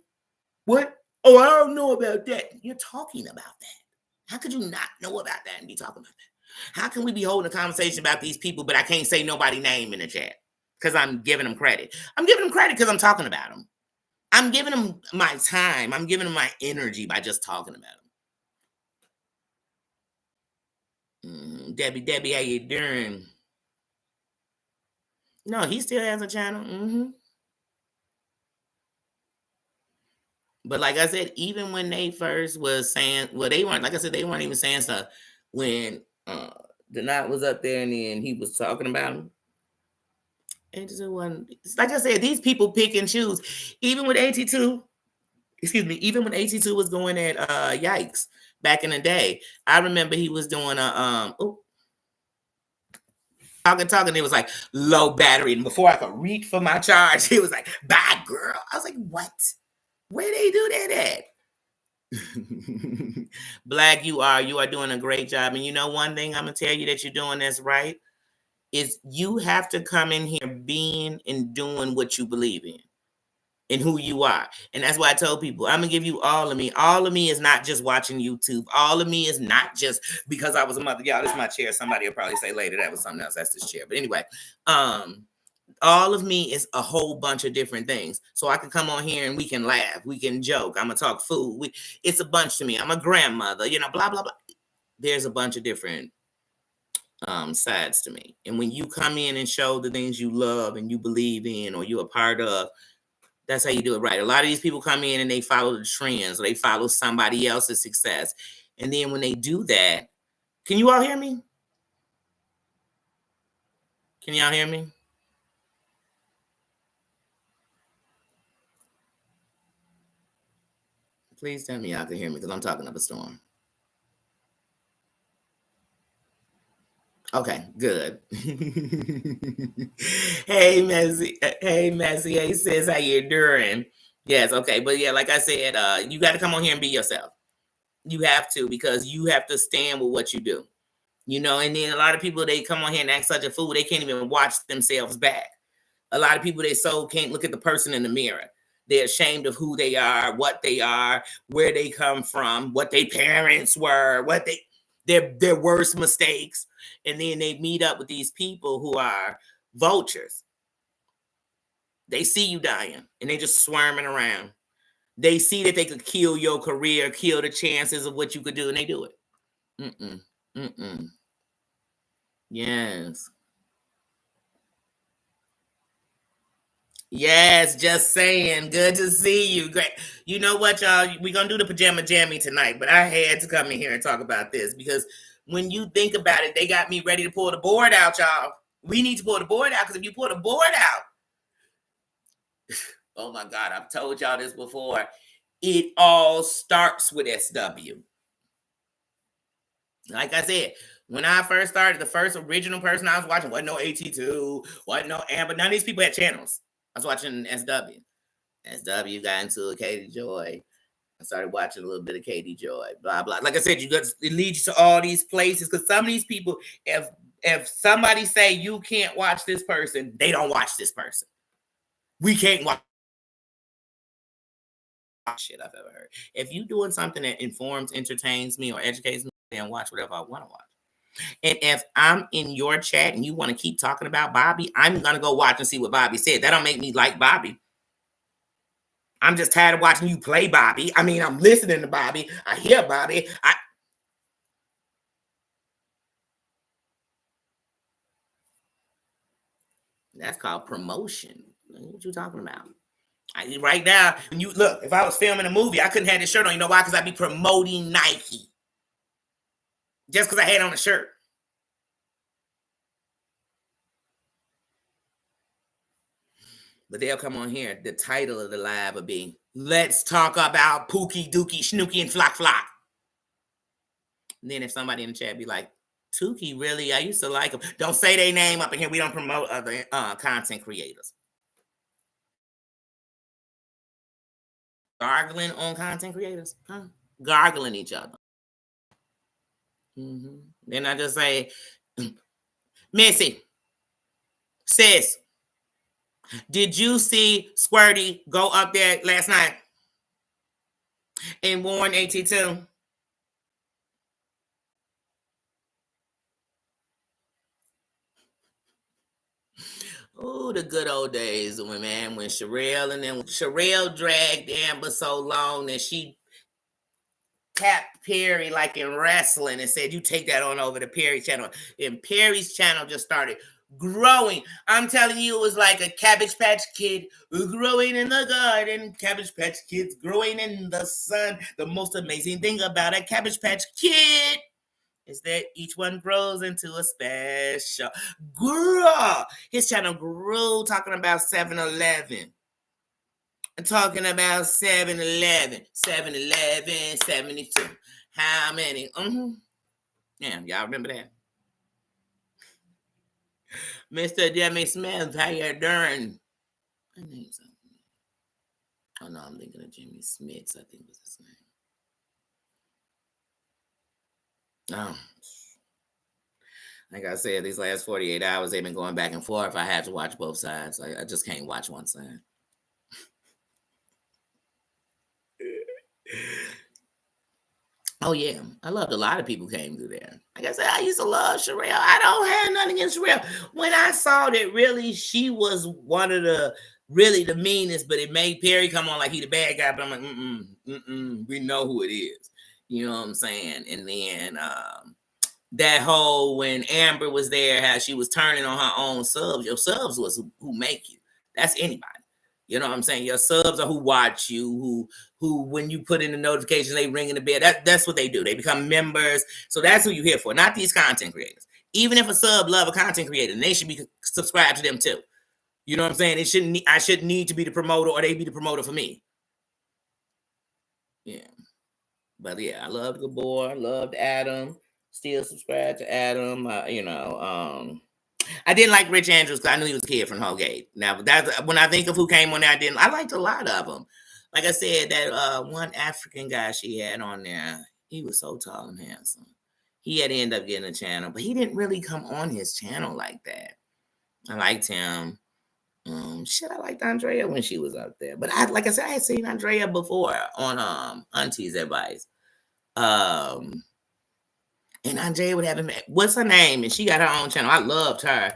what? Oh, I don't know about that. You're talking about that. How could you not know about that and be talking about that? How can we be holding a conversation about these people, but I can't say nobody's name in the chat because I'm giving them credit? I'm giving them credit because I'm talking about them. I'm giving them my time. I'm giving them my energy by just talking about them. Debbie, how you doing? No, he still has a channel. But like I said, even when they first was saying, well, they weren't, like I said, they weren't even saying stuff when Denat was up there and then he was talking about him. And just one, like I said, these people pick and choose. Even with AT2, excuse me, even when AT2 was going at Yikes back in the day, I remember he was doing a talking. It was like low battery, and before I could reach for my charge, he was like, "Bye, girl." I was like, "What? Where they do that at?" Black, you are doing a great job. And you know, one thing I'm gonna tell you that you're doing that's right is you have to come in here being and doing what you believe in and who you are. And that's why I told people, I'm gonna give you all of me. All of me is not just watching YouTube. All of me is not just because I was a mother. Y'all, this is my chair. Somebody will probably say later that was something else. That's this chair. But anyway, all of me is a whole bunch of different things. So I can come on here and we can laugh, we can joke. I'm gonna talk food. It's a bunch to me. I'm a grandmother, you know, blah blah blah. There's a bunch of different sides to me. And when you come in and show the things you love and you believe in or you're a part of, that's how you do it right. A lot of these people come in and they follow the trends or they follow somebody else's success. And then when they do that, can you all hear me? Can y'all hear me? Please tell me y'all can hear me because I'm talking up a storm. Okay, good. Hey, Messi. Hey, Messi. Hey, sis, how you doing? Yes, okay. But yeah, like I said, you got to come on here and be yourself. You have to, because you have to stand with what you do. You know, and then a lot of people, they come on here and act such a fool, they can't even watch themselves back. A lot of people, they so can't look at the person in the mirror. They're ashamed of who they are, what they are, where they come from, what their parents were, what their worst mistakes. And then they meet up with these people who are vultures. They see you dying and they just swarming around. They see that they could kill your career, kill the chances of what you could do, and they do it. Mm-mm. Mm-mm. Yes. Yes, just saying. Good to see you. Great. You know what, y'all? We're going to do the pajama jammy tonight, but I had to come in here and talk about this because when you think about it, they got me ready to pull the board out, y'all. We need to pull the board out because if you pull the board out, oh my God, I've told y'all this before. It all starts with SW. Like I said, when I first started, the first original person I was watching wasn't no AT2, wasn't no Amber. None of these people had channels. I was watching SW. SW got into a Katie Joy. I started watching a little bit of Katie Joy, blah blah. Like I said, it leads you to all these places because some of these people, if somebody say you can't watch this person, they don't watch this person. We can't watch shit I've ever heard. If you doing something that informs, entertains me, or educates me, then watch whatever I want to watch. And if I'm in your chat and you want to keep talking about Bobby, I'm gonna go watch and see what Bobby said. That don't make me like Bobby. I'm just tired of watching you play Bobby. I mean, I'm listening to Bobby. I hear Bobby. That's called promotion. What you talking about? Right now, when you look, if I was filming a movie, I couldn't have this shirt on. You know why? Because I'd be promoting Nike. Just because I had on a shirt. But they'll come on here. The title of the live will be, let's talk about Pookie, Dookie, Snookie, and Flock Flock. And then if somebody in the chat be like, Tookie, really? I used to like him. Don't say their name up in here. We don't promote other content creators. Gargling on content creators? Huh? Gargling each other. Mm-hmm. Then I just say, Missy, sis, did you see Squirty go up there last night and warn AT2? Oh, the good old days when Sherelle dragged Amber so long that she tapped Perry like in wrestling and said, you take that on over to Perry's channel. And Perry's channel just started growing. I'm telling you, it was like a Cabbage Patch Kid growing in the garden. Cabbage Patch Kids growing in the sun. The most amazing thing about a Cabbage Patch Kid is that each one grows into a special. Girl, his channel grew talking about 7-Eleven. Talking about 7-Eleven, 7-Eleven, 72. How many? Yeah, y'all remember that? Mr. Demi Smith, how you doing? I name something. Oh no, I'm thinking of Jimmy Smith. I think was his name. Oh, like I said, these last 48 hours, they've been going back and forth. I had to watch both sides. I just can't watch one side. Oh yeah, I loved a lot of people came through there. Like I said, I used to love Sherelle. I don't have nothing against Sherelle. When I saw that, really, she was one of the really the meanest, but it made Perry come on like he the bad guy. But I'm like, we know who it is. You know what I'm saying? And then that whole when Amber was there, how she was turning on her own subs. Your subs was who make you. That's anybody. You know what I'm saying? Your subs are who watch you, who when you put in the notifications, they ring in the bell. That's what they do. They become members. So that's who you're here for, not these content creators. Even if a sub love a content creator, they should be subscribed to them too. You know what I'm saying? I shouldn't need to be the promoter or they be the promoter for me. Yeah. But yeah, I loved Gabor, loved Adam, still subscribed to Adam. I didn't like Rich Andrews because I knew he was a kid from Holgate. Now, that's when I think of who came on there, I liked a lot of them. Like I said, that one African guy she had on there, he was so tall and handsome. He had to end up getting a channel, but he didn't really come on his channel like that. I liked him. I liked Andrea when she was up there. But like I said, I had seen Andrea before on Auntie's Advice. And Andrea would have him. What's her name? And she got her own channel. I loved her.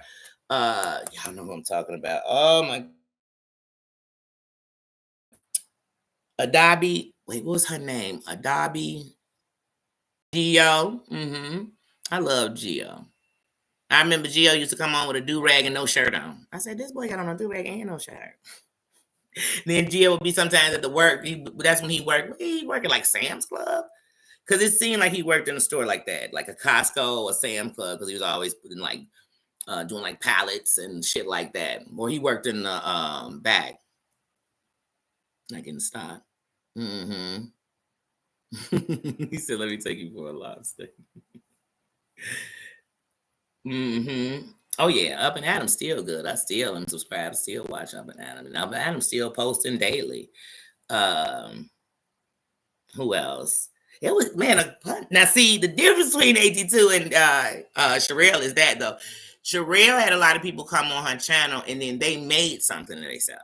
Y'all know who I'm talking about. Oh my, Adabi. Wait, what was her name? Adabi. Gio. I love Gio. I remember Gio used to come on with a do rag and no shirt on. I said, this boy got on a do rag and no shirt. Then Gio would be sometimes at the work. That's when he worked. He worked at like Sam's Club. Because it seemed like he worked in a store like that, like a Costco or Sam's Club, because he was always putting like doing like pallets and shit like that. Or he worked in the bag, like in the stock. He said, "Let me take you for a lobster." Oh yeah, Up and Adam's still good. I still am subscribed, still watch Up and Adam. And Up and Adam's still posting daily. Um, who else? It was man. Now see the difference between 82 and Sherelle is that though. Sherelle had a lot of people come on her channel and then they made something of themselves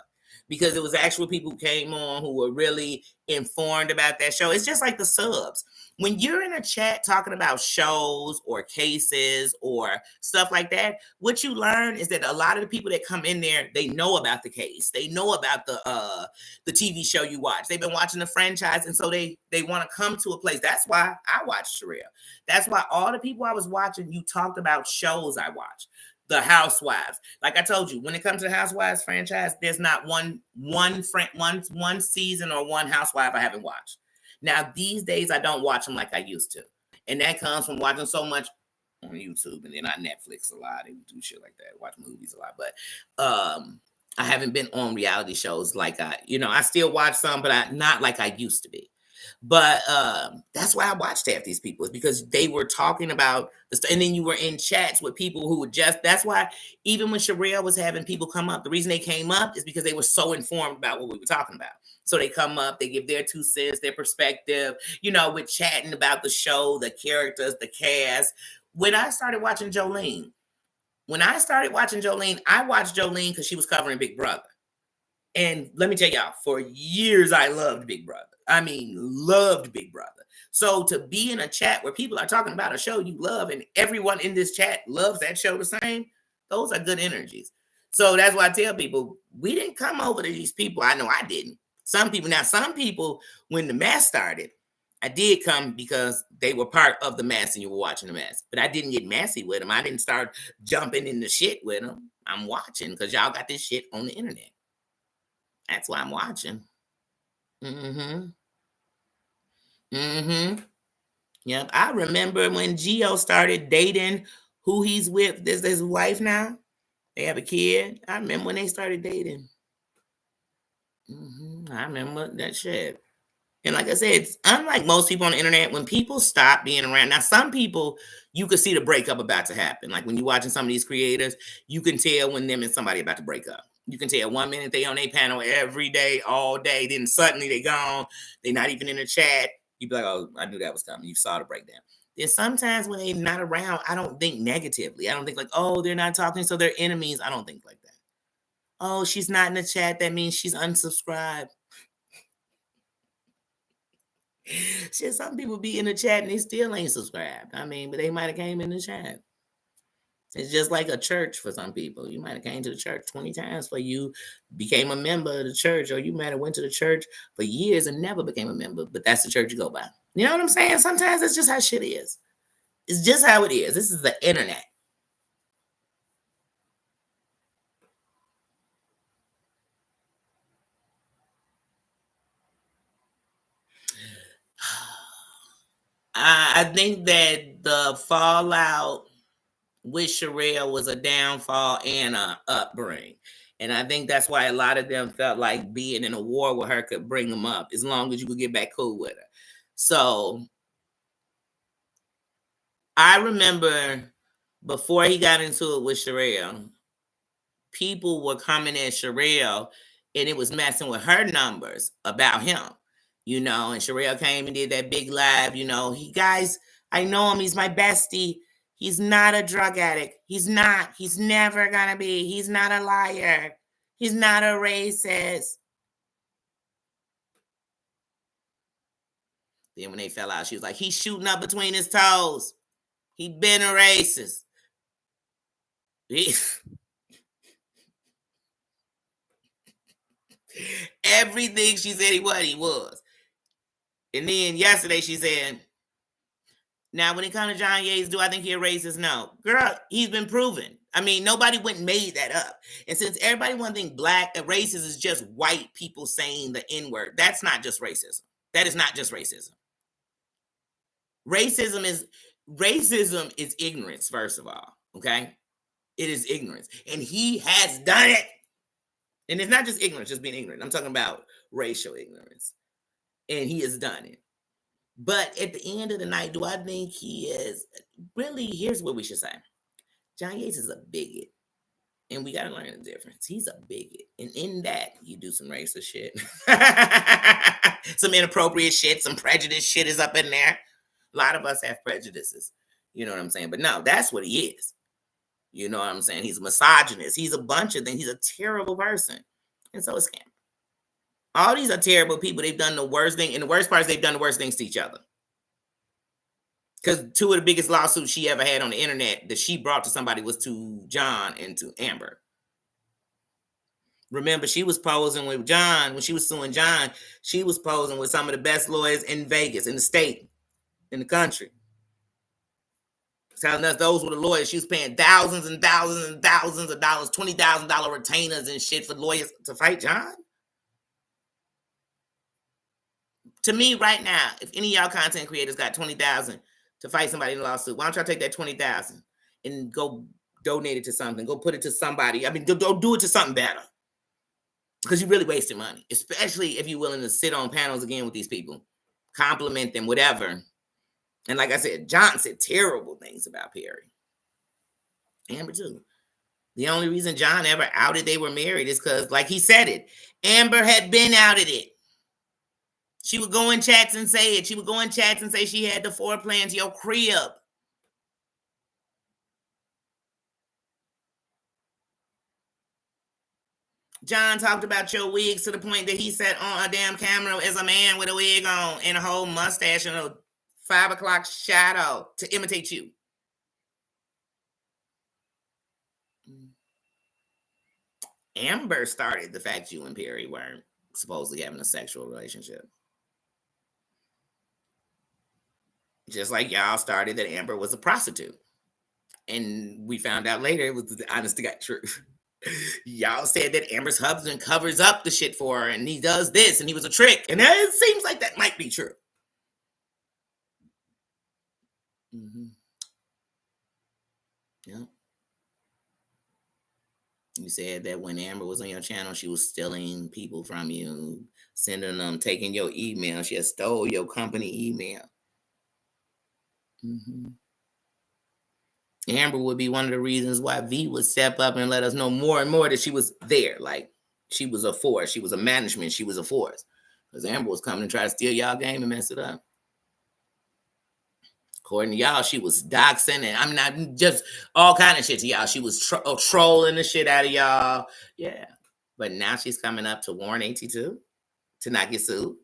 because it was actual people who came on who were really informed about that show. It's just like the subs. When you're in a chat talking about shows or cases or stuff like that, what you learn is that a lot of the people that come in there, they know about the case. They know about the TV show you watch. They've been watching the franchise, and so they want to come to a place. That's why I watched Sherelle. That's why all the people I was watching, you talked about shows I watched. The Housewives. Like I told you, when it comes to the Housewives franchise, there's not one season or one Housewife I haven't watched. Now, these days, I don't watch them like I used to. And that comes from watching so much on YouTube and then I Netflix a lot and do shit like that, watch movies a lot. But I haven't been on reality shows like I still watch some, but not like I used to be. But that's why I watched half these people, is because they were talking about the stuff. And then you were in chats with people who would that's why even when Sherelle was having people come up, the reason they came up is because they were so informed about what we were talking about. So they come up, they give their 2 cents, their perspective, with chatting about the show, the characters, the cast. When I started watching Jolene, I watched Jolene because she was covering Big Brother. And let me tell y'all, for years, I loved Big Brother. I mean, loved Big Brother. So to be in a chat where people are talking about a show you love and everyone in this chat loves that show the same, those are good energies. So that's why I tell people, we didn't come over to these people. I know I didn't. Some people, when the mass started, I did come because they were part of the mass and you were watching the mass. But I didn't get messy with them. I didn't start jumping in the shit with them. I'm watching because y'all got this shit on the internet. That's why I'm watching. Mm-hmm. Mm-hmm. Yep. I remember when Gio started dating who he's with. This is his wife now. They have a kid. I remember when they started dating. I remember that shit. And like I said, it's unlike most people on the internet, when people stop being around. Now, some people, you could see the breakup about to happen. Like when you're watching some of these creators, you can tell when them and somebody about to break up. You can tell 1 minute they on their panel every day, all day. Then suddenly they gone. They're not even in the chat. You be like, oh, I knew that was coming. You saw the breakdown. Then sometimes when they're not around, I don't think negatively. I don't think like, oh, they're not talking, so they're enemies. I don't think like that. Oh, she's not in the chat. That means she's unsubscribed. Shit, some people be in the chat and they still ain't subscribed. I mean, but they might have came in the chat. It's just like a church for some people. You might have came to the church 20 times for you became a member of the church, or you might have went to the church for years and never became a member, but that's the church you go by. You know what I'm saying? Sometimes it's just how shit is. It's just how it is. This is the internet. I think that the fallout with Sherelle was a downfall and a upbringing. And I think that's why a lot of them felt like being in a war with her could bring them up as long as you could get back cool with her. So I remember before he got into it with Sherelle, people were coming at Sherelle and it was messing with her numbers about him, and Sherelle came and did that big live, I know him, he's my bestie. He's not a drug addict. He's not. He's never gonna be. He's not a liar. He's not a racist. Then when they fell out, she was like, he's shooting up between his toes. He been a racist. Everything she said he was. And then yesterday she said, now when it comes to John Yates, do I think he a racist? No. Girl, he's been proven. I mean, nobody went and made that up. And since everybody want to think black and racist is just white people saying the N-word, that's not just racism. That is not just racism. Racism is ignorance, first of all. Okay? It is ignorance. And he has done it. And it's not just ignorance, just being ignorant. I'm talking about racial ignorance. And he has done it. But at the end of the night, do I think he is? Really, here's what we should say. John Yates is a bigot. And we got to learn the difference. He's a bigot. And in that, you do some racist shit. Some inappropriate shit. Some prejudice shit is up in there. A lot of us have prejudices. You know what I'm saying? But no, that's what he is. You know what I'm saying? He's a misogynist. He's a bunch of things. He's a terrible person. And so is Cam. All these are terrible people. They've done the worst thing. And the worst part is they've done the worst things to each other. Because two of the biggest lawsuits she ever had on the internet that she brought to somebody was to John and to Amber. Remember, she was posing with John. When she was suing John, she was posing with some of the best lawyers in Vegas, in the state, in the country. Telling us those were the lawyers. She was paying thousands and thousands and thousands of dollars, $20,000 retainers and shit for lawyers to fight John. To me, right now, if any of y'all content creators got $20,000 to fight somebody in a lawsuit, why don't y'all take that $20,000 and go donate it to something? Go put it to somebody. I mean, go do it to something better. Because you're really wasting money, especially if you're willing to sit on panels again with these people, compliment them, whatever. And like I said, John said terrible things about Perry. Amber too. The only reason John ever outed they were married is because, like he said it, Amber had been outed it. She would go in chats and say it. She would go in chats and say she had the floor plan to your crib. John talked about your wigs to the point that he sat on a damn camera as a man with a wig on and a whole mustache and a 5 o'clock shadow to imitate you. Amber started the fact you and Perry weren't supposedly having a sexual relationship. Just like y'all started that Amber was a prostitute. And we found out later it was the honest to God truth. Y'all said that Amber's husband covers up the shit for her and he does this and he was a trick. And it seems like that might be true. Mm-hmm. Yeah. You said that when Amber was on your channel, she was stealing people from you, sending them, taking your email. She had stole your company email. Mm-hmm. Amber would be one of the reasons why V would step up and let us know more and more that she was there. Like she was a force. She was a management. She was a force. Because Amber was coming to try to steal y'all game and mess it up. According to y'all, she was doxing and I'm not just all kind of shit to y'all. She was trolling the shit out of y'all. Yeah. But now she's coming up to warn AT2 to not get sued.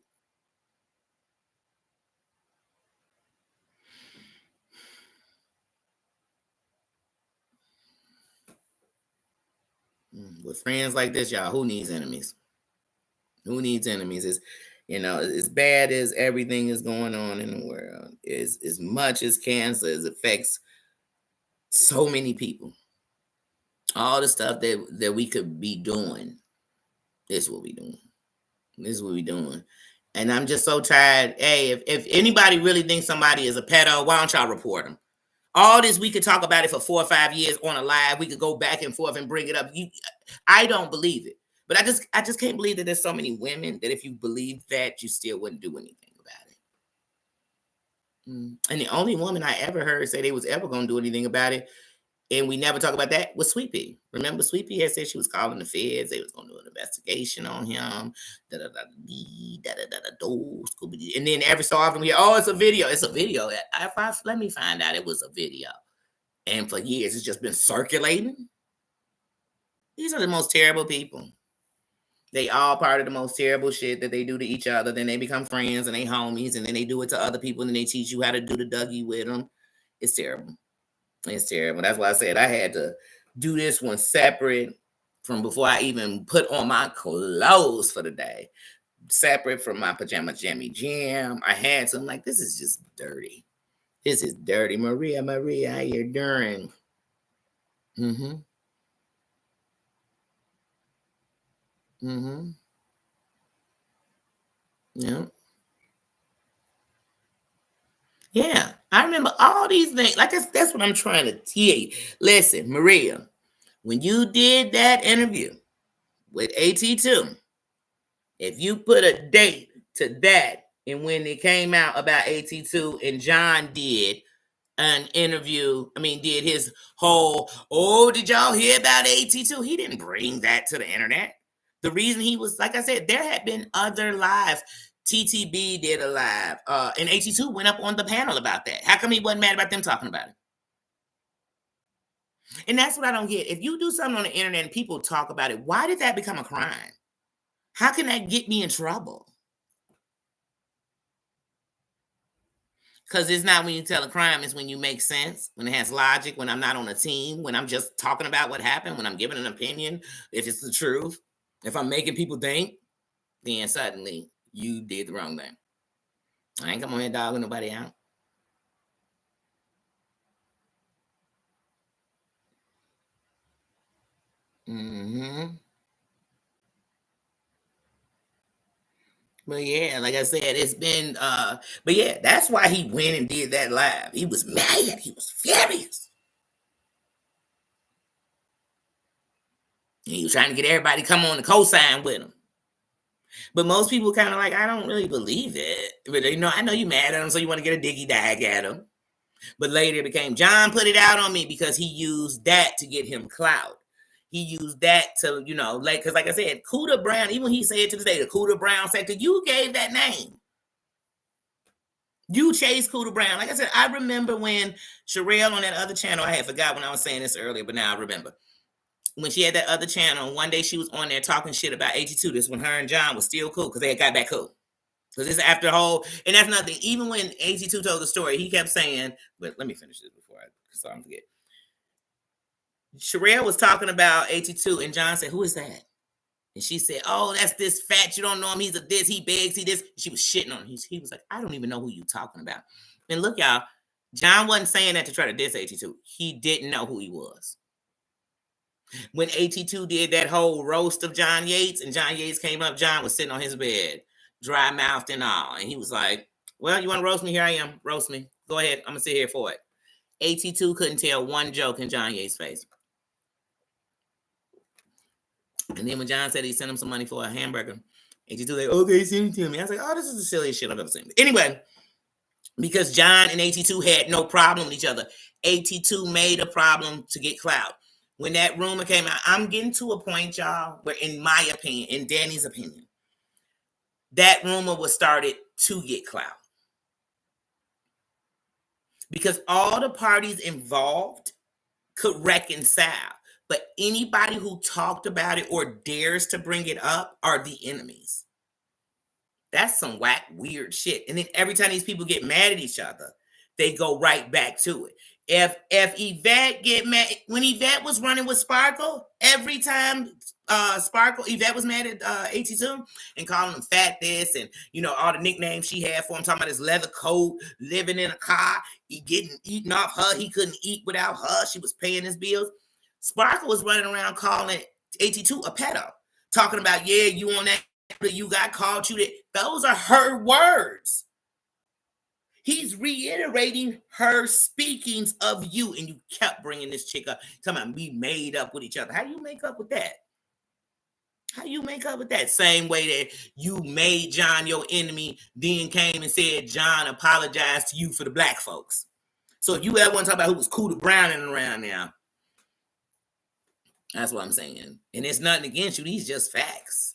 With friends like this, y'all, who needs enemies? Who needs enemies? Is as bad as everything is going on in the world, is as much as cancer affects so many people. All the stuff that we could be doing, this is what we doing. This is what we doing. And I'm just so tired. Hey, if anybody really thinks somebody is a pedo, why don't y'all report them? All this, we could talk about it for 4 or 5 years on a live. We could go back and forth and bring it up. I don't believe it. But I just can't believe that there's so many women that if you believe that, you still wouldn't do anything about it. And the only woman I ever heard say they was ever going to do anything about it, and we never talk about that, was Sweet Pea. Remember, Sweet Pea had said she was calling the feds. They was going to do an investigation on him. And then every so often we hear, oh, it's a video. It's a video. Let me find out it was a video. And for years, it's just been circulating. These are the most terrible people. They all part of the most terrible shit that they do to each other. Then they become friends and they homies, and then they do it to other people, and then they teach you how to do the Dougie with them. It's terrible. It's terrible. That's why I said I had to do this one separate from before I even put on my clothes for the day. Separate from my pajama jammy jam. I had to. I'm like, this is just dirty. This is dirty. Maria, how you doing? Mm-hmm. Mm-hmm. Yeah. Yeah. I remember all these things. Like that's what I'm trying to tell you. Listen, Maria, when you did that interview with AT2, if you put a date to that and when it came out about AT2 and John did, an interview. I mean, did his whole, oh, did y'all hear about AT2? He didn't bring that to the internet. The reason he was, like I said, there had been other lives. TTB did a live, and AT2 went up on the panel about that. How come he wasn't mad about them talking about it? And that's what I don't get. If you do something on the internet and people talk about it, why did that become a crime? How can that get me in trouble? Because it's not when you tell a crime, it's when you make sense, when it has logic, when I'm not on a team, when I'm just talking about what happened, when I'm giving an opinion, if it's the truth, if I'm making people think, then suddenly you did the wrong thing. I ain't come on here dogging nobody out. Mm-hmm. But yeah, like I said, it's been but yeah, that's why he went and did that live. He was mad, he was furious. He was trying to get everybody to come on the co-sign with him. But most people kind of like, I don't really believe it. But I know you mad at him, so you want to get a diggy dag at him. But later it became John put it out on me because he used that to get him clout. He used that to, because like I said, Cuda Brown, even he said to this day, the Cuda Brown sector, you gave that name. You chased Cuda Brown. Like I said, I remember when Sherelle on that other channel, I had forgot when I was saying this earlier, but now I remember. When she had that other channel, one day she was on there talking shit about AT2. This when her and John was still cool because they had got back cool. Because it's after the whole, and that's nothing. Even when AT2 told the story, he kept saying, but let me finish this before so I don't forget. Sherelle was talking about AT2, and John said, who is that? And she said, oh, that's this fat. You don't know him. He's a this. He begs. He this. She was shitting on him. He was like, I don't even know who you talking about. And look, y'all, John wasn't saying that to try to diss AT2. He didn't know who he was. When AT2 did that whole roast of John Yates, and John Yates came up, John was sitting on his bed, dry mouthed and all. And he was like, well, you want to roast me? Here I am. Roast me. Go ahead. I'm going to sit here for it. AT2 couldn't tell one joke in John Yates' face. And then when John said he sent him some money for a hamburger, AT2 like, okay, send it to me. I was like, oh, this is the silliest shit I've ever seen. Anyway, because John and AT2 had no problem with each other, AT2 made a problem to get clout. When that rumor came out, I'm getting to a point, y'all, where in my opinion, in Danny's opinion, that rumor was started to get clout. Because all the parties involved could reconcile. But anybody who talked about it or dares to bring it up are the enemies. That's some whack, weird shit. And then every time these people get mad at each other, they go right back to it. If Yvette get mad, when Yvette was running with Sparkle, every time Yvette was mad at AT2 and calling him fat this and, all the nicknames she had for him, talking about his leather coat, living in a car, eating off her. He couldn't eat without her. She was paying his bills. Sparkle was running around calling AT2 a pedo, talking about, yeah, you on that, you got called, you did. Those are her words. He's reiterating her speakings of you, and you kept bringing this chick up, talking about we made up with each other. How do you make up with that? How do you make up with that? Same way that you made John your enemy, then came and said John apologized to you for the black folks. So if you ever want to talk about who was Cuda Brown and around now, that's what I'm saying. And it's nothing against you. These just facts.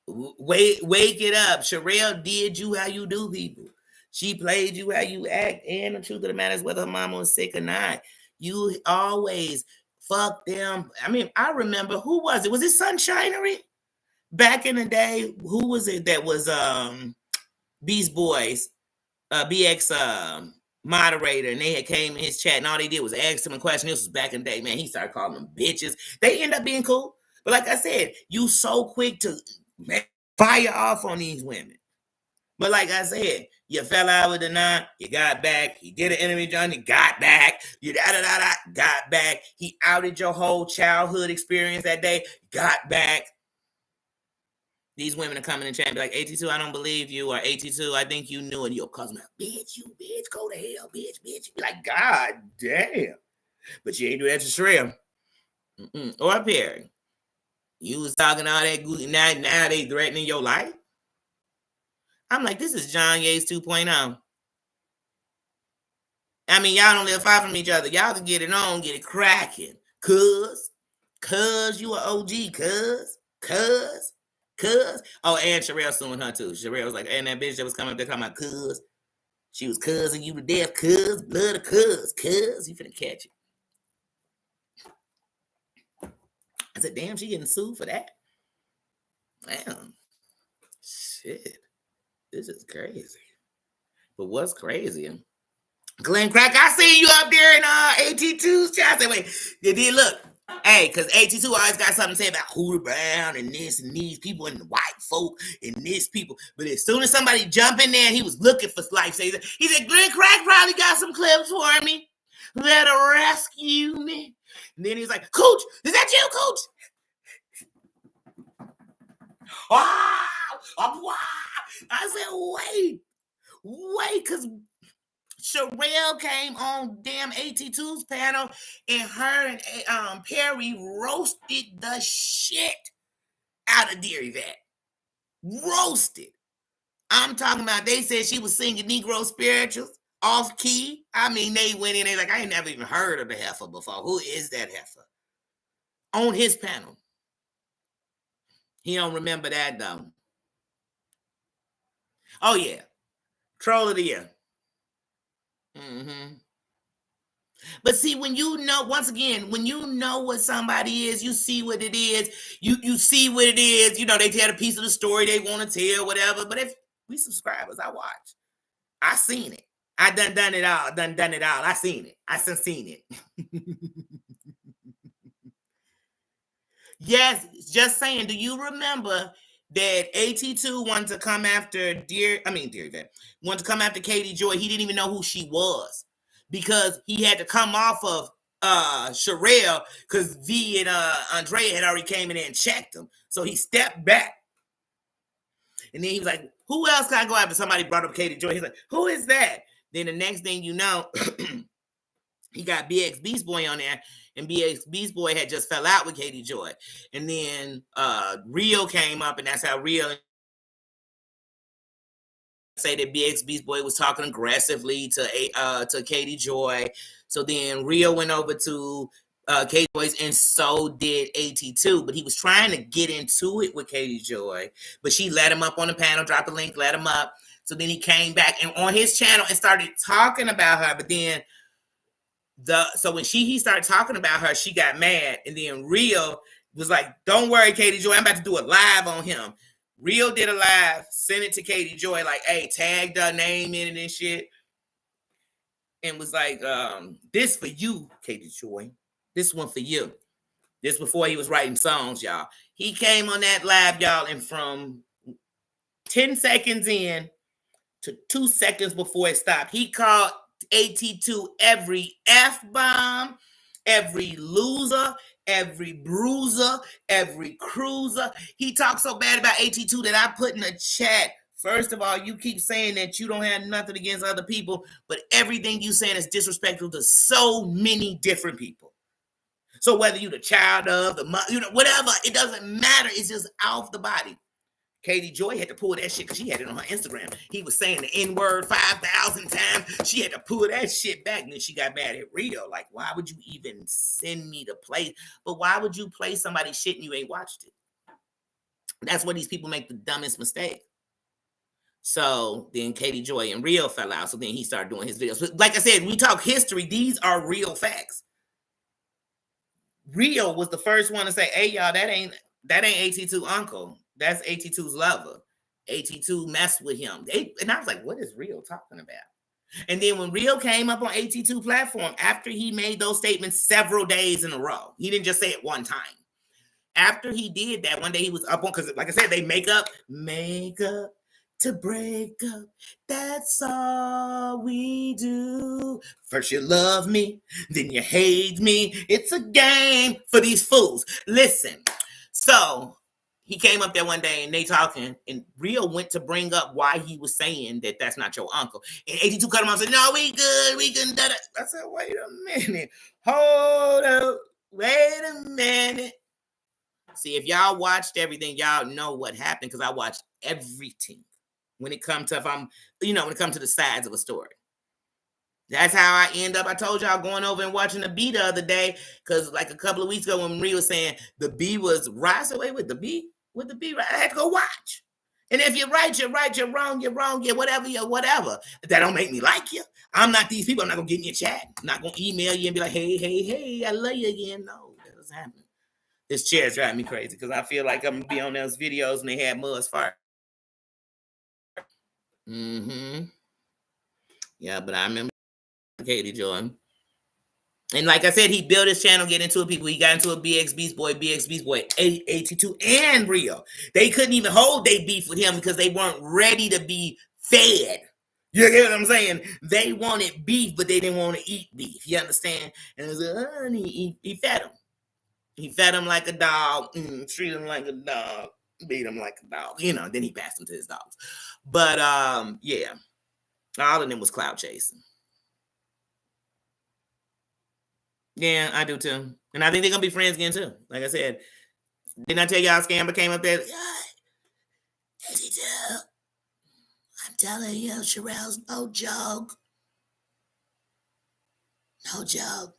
Wake it up. Sherelle did you how you do people. She played you how you act. And the truth of the matter is whether her mama was sick or not. You always fuck them. I mean, I remember, who was it? Was it Sunshinery? Back in the day, who was it that was Beast Boys, BX moderator, and they had came in his chat, and all they did was ask him a question. This was back in the day, man. He started calling them bitches. They end up being cool. But like I said, you so quick to fire off on these women. But like I said, you fell out with the nine, you got back. He did an interview, John, you got back. You got back. He outed your whole childhood experience that day, got back. These women are coming in chat and be like, AT2, I don't believe you, or AT2, I think you knew, and you'll cause me, bitch, you bitch, go to hell, bitch. You be like, God damn. But you ain't do that to Sherelle. Or Perry. You was talking all that good, now they threatening your life. I'm like, this is John Yates 2.0. I mean, y'all don't live far from each other. Y'all can get it on, get it cracking. Cuz you a OG, cuz. Oh, and Sherelle suing her too. Sherelle was like, and that bitch that was coming up there talking about cuz. She was cussing you to death, cuz, blood of cuz. You finna catch it. I said, damn, she getting sued for that? Damn. Shit. This is crazy. But what's crazy? Glenn Crack, I see you up there in AT2's chat. I said, wait, you did look. Hey, because AT2 always got something to say about Hooter Brown and this and these people and the white folk and this people. But as soon as somebody jump in there, he was looking for life. He said, Glenn Crack probably got some clips for me that'll rescue me. And then he's like, Coach, is that you, Coach? Wow. I said, wait, because Sherelle came on damn AT2's panel and her and Perry roasted the shit out of Deary Vet. Roasted. I'm talking about, they said she was singing Negro spirituals off key. I mean, they went in, they like, I ain't never even heard of the heifer before. Who is that heifer? On his panel. He don't remember that though. Oh yeah. Troll of the year. But see, when you know, once again, when you know what somebody is, you see what it is. You see what it is. You know, they tell a piece of the story they want to tell, whatever. But if we subscribers, I watch. I seen it. I done it all. Done it all. I seen it. I seen it. Yes, just saying. Do you remember that AT2 wanted to come after wanted to come after Katie Joy? He didn't even know who she was because he had to come off of Sherelle because V and Andrea had already came in there and checked him. So he stepped back. And then he was like, who else can I go after? Somebody brought up Katie Joy. He's like, who is that? Then the next thing you know, he got BX Beast Boy on there, and BX Beast Boy had just fell out with Katie Joy. And then Rio came up, and that's how Rio say that BX Beast Boy was talking aggressively to Katie Joy. So then Rio went over to Katie Joy, and so did AT2. But he was trying to get into it with Katie Joy, but she let him up on the panel, dropped a link, let him up. So then he came back and on his channel and started talking about her. But then so when he started talking about her, she got mad. And then Rio was like, don't worry, Katie Joy, I'm about to do a live on him. Rio did a live, sent it to Katie Joy, like, hey, tagged her name in it and shit. And was like, this for you, Katie Joy. This one for you. This before he was writing songs, y'all. He came on that live, y'all, and from 10 seconds in to 2 seconds before it stopped, he called AT2 every F-bomb, every loser, every bruiser, every cruiser. He talked so bad about AT2 that I put in the chat, first of all, you keep saying that you don't have nothing against other people, but everything you saying is disrespectful to so many different people. So whether you're the child of, whatever, it doesn't matter. It's just off the body. Katie Joy had to pull that shit because she had it on her Instagram. He was saying the N-word 5,000 times. She had to pull that shit back. And then she got mad at Rio. Like, why would you even send me to play? But why would you play somebody's shit and you ain't watched it? That's where these people make the dumbest mistake. So then Katie Joy and Rio fell out. So then he started doing his videos. But like I said, we talk history. These are real facts. Rio was the first one to say, hey, y'all, that ain't AT2 uncle. That's AT2's lover. AT2 messed with him. And I was like, what is Rio talking about? And then when Rio came up on AT2 platform, after he made those statements several days in a row, he didn't just say it one time. After he did that, one day he was up on, because like I said, they make up to break up. That's all we do. First you love me, then you hate me. It's a game for these fools. Listen, so he came up there one day and they talking, and Rio went to bring up why he was saying that that's not your uncle. And AT2 cut him off and said, no, we good. I said, wait a minute. Hold up. Wait a minute. See, if y'all watched everything, y'all know what happened because I watched everything when it comes to when it comes to the sides of a story. That's how I end up. I told y'all going over and watching the B the other day, because like a couple of weeks ago when Marie was saying the B was right. So wait, with the B, right? I had to go watch. And if you're right, you're right. You're wrong, you're whatever, you're whatever. That don't make me like you. I'm not these people. I'm not gonna get in your chat. I'm not gonna email you and be like, hey, I love you again. No, that doesn't happen. This chair's driving me crazy because I feel like I'm gonna be on those videos and they had Mud's fart. Yeah, but I remember Katie Jordan. And like I said, he built his channel, get into it. People, he got into a BX Beast Boy, 82, and Rio. They couldn't even hold their beef with him because they weren't ready to be fed. You get what I'm saying? They wanted beef, but they didn't want to eat beef. You understand? And it was like, he fed him. He fed him like a dog, treated him like a dog, beat him like a dog. You know, then he passed him to his dogs. But yeah, all of them was cloud chasing. Yeah, I do too. And I think they're going to be friends again too. Like I said, didn't I tell y'all Scamber came up there? I'm telling you, Sherelle's no joke. No joke.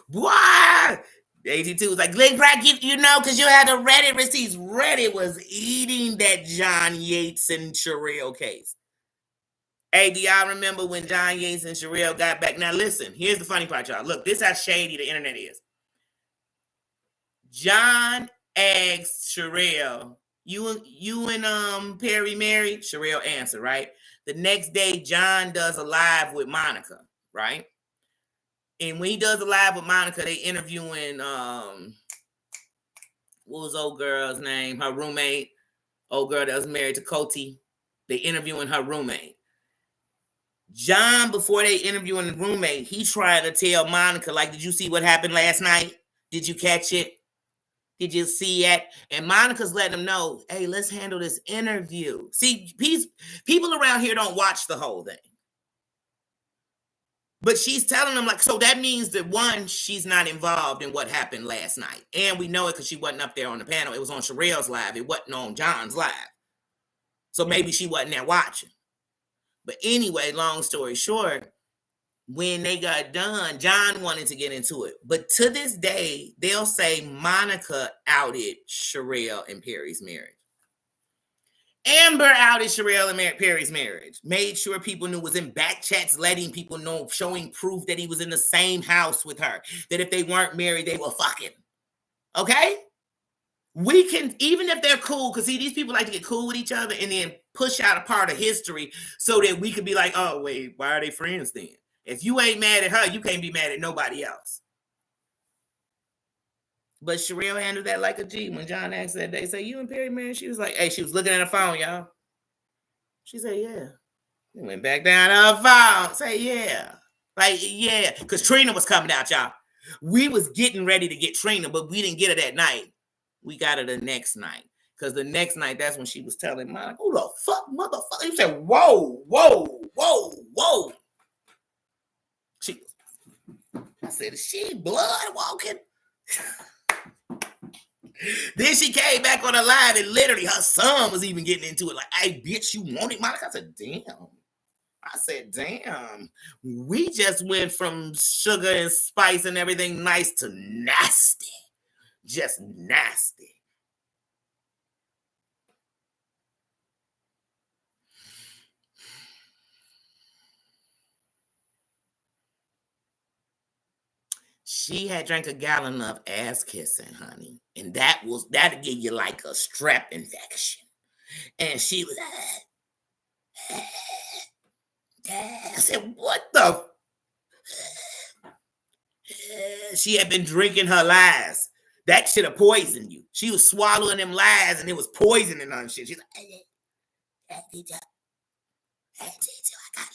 What? 82 was like, Glenn Crack, you know, because you had the Reddit receipts. Reddit was eating that John Yates and Sherelle case. Hey, do y'all remember when John Yates and Sherelle got back? Now, listen, here's the funny part, y'all. Look, this is how shady the internet is. John asked Sherelle, you and Perry married? Sherelle answered, right? The next day, John does a live with Monica, right? And when he does a live with Monica, they interviewing, what was old girl's name? Her roommate, old girl that was married to Coty. They interviewing her roommate. John, before they interviewing the roommate, he tried to tell Monica, like, did you see what happened last night? Did you catch it? Did you see it? And Monica's letting him know, hey, let's handle this interview. See, people around here don't watch the whole thing. But she's telling them, like, so that means that, one, she's not involved in what happened last night. And we know it because she wasn't up there on the panel. It was on Sherelle's live. It wasn't on John's live. So maybe she wasn't there watching. But anyway, long story short, when they got done, John wanted to get into it. But to this day, they'll say Monica outed Sherelle and Perry's marriage. Amber outed Sherelle and Perry's marriage. Made sure people knew, was in back chats, letting people know, showing proof that he was in the same house with her. That if they weren't married, they were fucking. Okay? We can, even if they're cool, because see, these people like to get cool with each other and then push out a part of history so that we could be like, oh, wait, why are they friends then? If you ain't mad at her, you can't be mad at nobody else. But Sherelle handled that like a G. When John asked that day, say, you and Perry married? She was like, hey, she was looking at her phone, y'all. She said, yeah. She went back down to her phone. Say, yeah. Like, yeah. Because Trina was coming out, y'all. We was getting ready to get Trina, but we didn't get her that night. We got her the next night. Because the next night, that's when she was telling Monica, who the fuck, motherfucker? You said, whoa. I said, is she blood walking? Then she came back on the line and literally her son was even getting into it. Like, hey, bitch, you want it, Monica? I said, damn. We just went from sugar and spice and everything nice to nasty. Just nasty. She had drank a gallon of ass kissing, honey. And that'll give you like a strep infection. And she was I said, what the? She had been drinking her lies. That should have poisoned you. She was swallowing them lies and it was poisoning her and shit. She's like, I got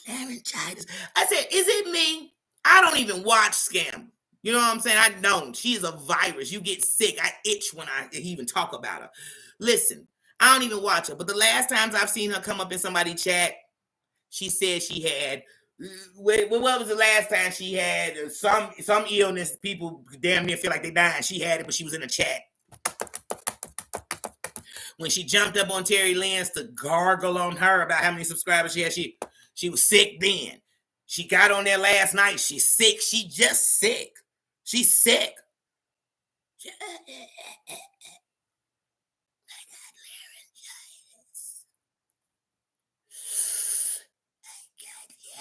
laryngitis. I said, is it me? I don't even watch Scam. You know what I'm saying? I don't. She's a virus. You get sick. I itch when I even talk about her. Listen, I don't even watch her. But the last times I've seen her come up in somebody's chat, she said she had, what was the last time she had some illness? People damn near feel like they died. She had it, but she was in a chat. when she jumped up on Terry Lenz to gargle on her about how many subscribers she had. She was sick then. She got on there last night. She's sick. She just sick. She's sick.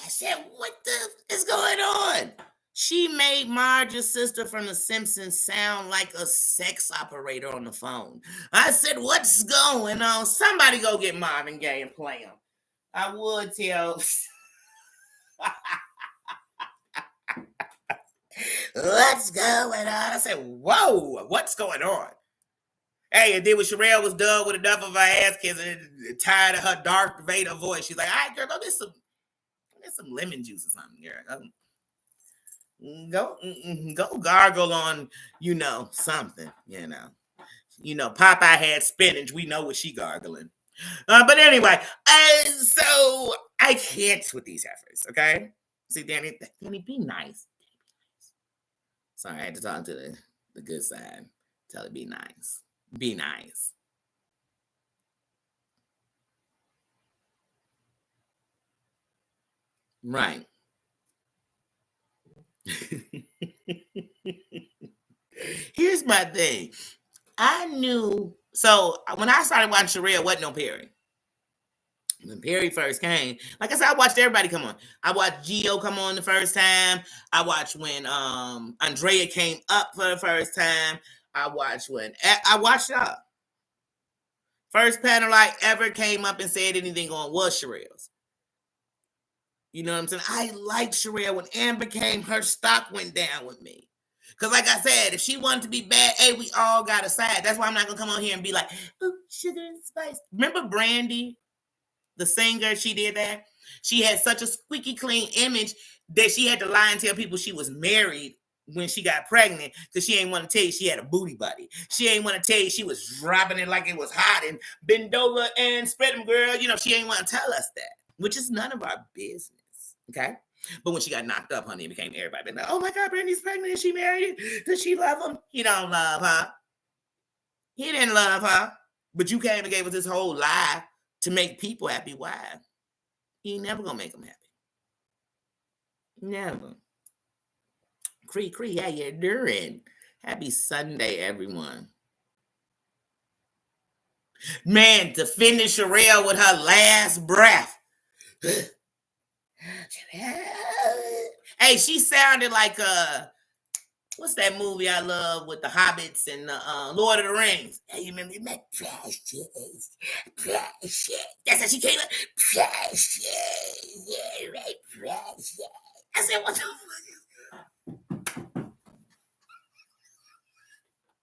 I said, what the is going on? She made Marge's sister from The Simpsons sound like a sex operator on the phone. I said, what's going on? Somebody go get Marvin Gaye and play him. I would tell. What's going on? I said, whoa, what's going on? Hey, and then when Sherelle was done with enough of her ass kids and tired of her Darth Vader voice, she's like, all right, girl, go get some lemon juice or something, girl. Go gargle on, something, Popeye had spinach. We know what she gargling. But anyway, so I can't with these efforts, okay? See, Danny, be nice. Sorry, I had to talk to the good side. Tell her be nice. Be nice. Right. Here's my thing. I knew, so when I started watching Sherelle, wasn't no Perry. When Perry first came, like I said, I watched everybody come on. I watched Gio come on the first time. I watched when Andrea came up for the first time. I watched y'all. First panel I ever came up and said anything on was Sherelle's. You know what I'm saying? I liked Sherelle. When Amber came, her stock went down with me. Because like I said, if she wanted to be bad, hey, we all got a side. That's why I'm not going to come on here and be like, oh, sugar and spice. Remember Brandy, the singer? She did that. She had such a squeaky clean image that she had to lie and tell people she was married when she got pregnant because she ain't want to tell you she had a booty buddy. She ain't want to tell you she was dropping it like it was hot and bend over and spread them, girl. She ain't want to tell us that, which is none of our business. Okay? But when she got knocked up, honey, it became everybody. Like, oh my God, Brandy's pregnant. Is she married? Does she love him? He don't love her. He didn't love her. But you came and gave us this whole lie to make people happy. Why? You ain't never gonna make them happy. Never. Cree, how you doing? Happy Sunday, everyone. Man, to finish Sherelle with her last breath. Hey, she sounded like what's that movie I love with the hobbits and the Lord of the Rings? Hey, you remember that? Precious. That's how she came up. Precious. Yeah, right, precious. I said, what the fuck?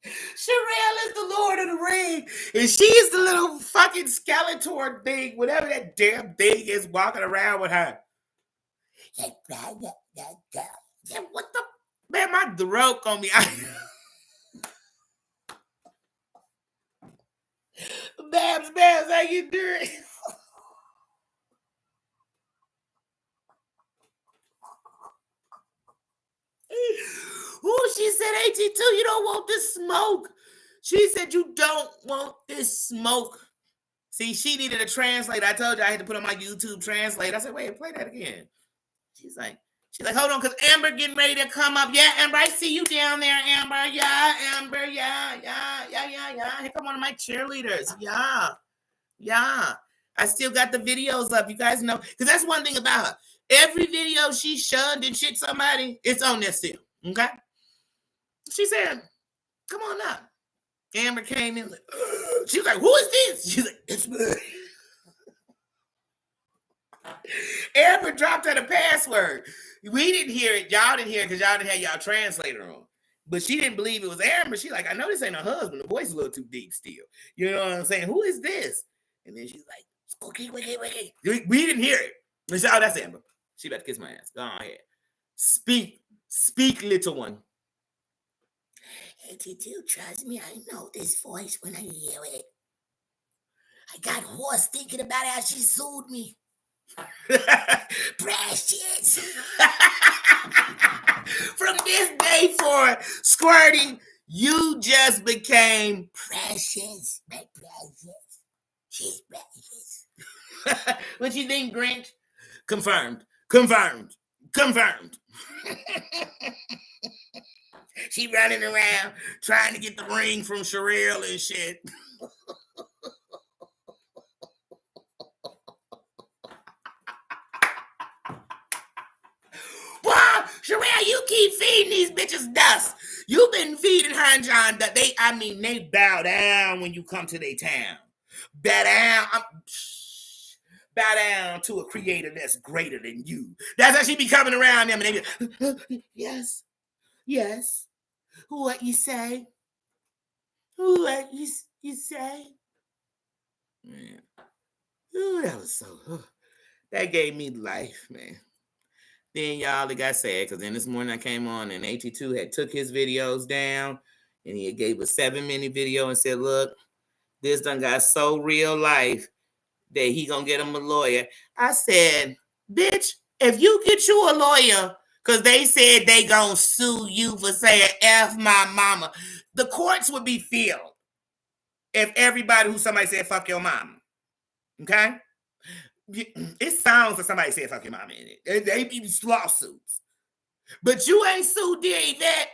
Sherelle is the Lord of the Rings, and she's the little fucking Skeletor thing, whatever that damn thing is walking around with her. Yeah, what the man? My throat on me. Babs, how you doing? Ooh, she said, AT2, you don't want this smoke. She said, you don't want this smoke. See, she needed a translator. I told you I had to put on my YouTube translate. I said, wait, play that again. She's like, hold on, because Amber getting ready to come up. Yeah, Amber, I see you down there, Amber. Yeah, Amber. Yeah. Here come one of my cheerleaders. Yeah. I still got the videos up. You guys know, because that's one thing about her. Every video she shunned and shit somebody, it's on there still. Okay? She said, come on up. Amber came in. Like, she was like, who is this? She's like, it's me. Amber dropped her the password. We didn't hear it. Y'all didn't hear it because y'all didn't have y'all translator on. But she didn't believe it was Amber. She like, I know this ain't her husband. The voice is a little too deep still. You know what I'm saying? Who is this? And then she's like, okay. We didn't hear it. And she said, oh, that's Amber. She about to kiss my ass. Go ahead. Speak, little one. Hey, did you trust me? I know this voice when I hear it. I got horse thinking about how she sued me. Precious. From this day forward, Squirty, you just became precious. My precious. She's precious. What you think, Grinch? Confirmed. Confirmed. Confirmed. She running around trying to get the ring from Sherelle and shit. Boy, Sherelle, you keep feeding these bitches dust. You've been feeding her and John that they bow down when you come to their town. Bow down. Bow down to a creator that's greater than you. That's how she be coming around them and they be, yes, yes. What you say? What you say? Man. Ooh, that was that gave me life, man. Then y'all, it got sad because then this morning I came on and AT2 had took his videos down and he gave a 7-minute video and said, look, this done got so real life that he gonna get him a lawyer. I said, bitch, if you get you a lawyer, because they said they gonna sue you for saying F my mama, the courts would be filled if everybody who somebody said fuck your mama. Okay? It sounds like somebody said fuck your mama in it. They be lawsuits. But you ain't sued dear Yvette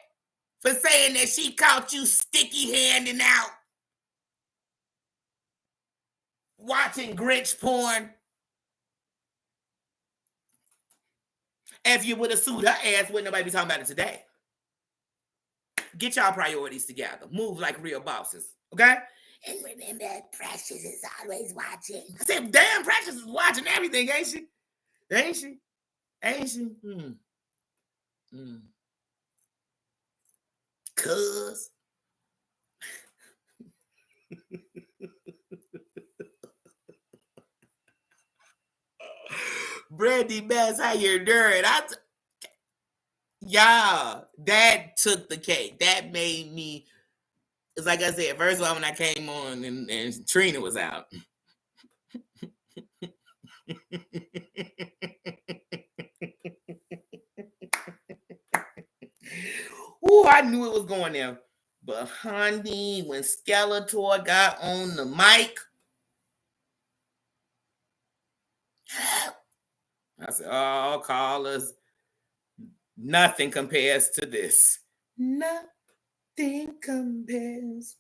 for saying that she caught you sticky handing out watching Grinch porn. If you would have sued her ass, wouldn't nobody be talking about it today. Get y'all priorities together. Move like real bosses, okay? And remember, Precious is always watching. I said, damn, Precious is watching everything, ain't she? Ain't she? Ain't she? Cuz. Brandy Bass, how you doing? Y'all, that took the cake. That made me, it's like I said, first of all, when I came on and Trina was out. Ooh, I knew it was going there. But honey, when Skeletor got on the mic, I said, oh, callers, nothing compares to this. Nothing compares.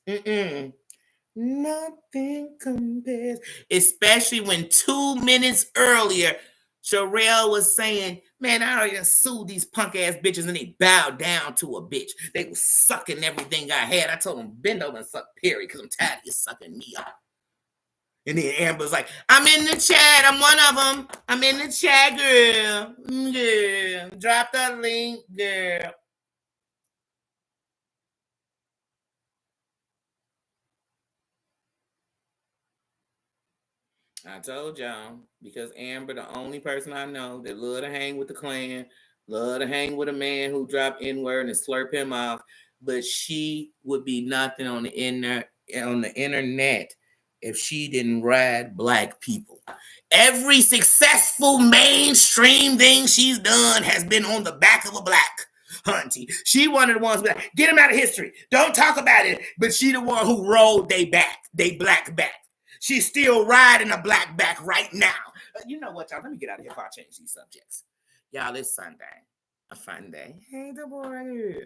Nothing compares. Especially when 2 minutes earlier, Sherelle was saying, man, I already sued these punk ass bitches and they bowed down to a bitch. They was sucking everything I had. I told them, bend over and suck Perry because I'm tired of you sucking me up. And then Amber's like, I'm in the chat. I'm one of them. I'm in the chat, girl. Girl. Drop the link, girl. I told y'all, because Amber, the only person I know that love to hang with the clan, love to hang with a man who drop N-word and slurp him off, but she would be nothing on the internet if she didn't ride black people. Every successful mainstream thing she's done has been on the back of a black hunty. She one of the ones that get him out of history. Don't talk about it, but she the one who rolled they black back. She's still riding a black back right now. You know what, y'all? Let me get out of here before I change these subjects. Y'all, it's Sunday. A fun day. Hey, the boy.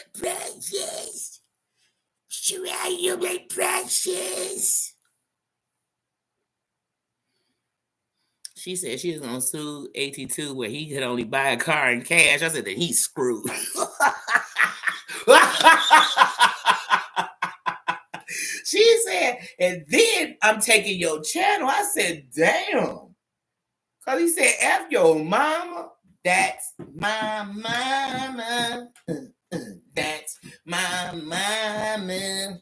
Precious. Sure, you make Precious. She said she was going to sue AT2 where he could only buy a car in cash. I said that he's screwed. She said, and then I'm taking your channel. I said, damn. Because he said, F your mama. That's my mama. That's my mama.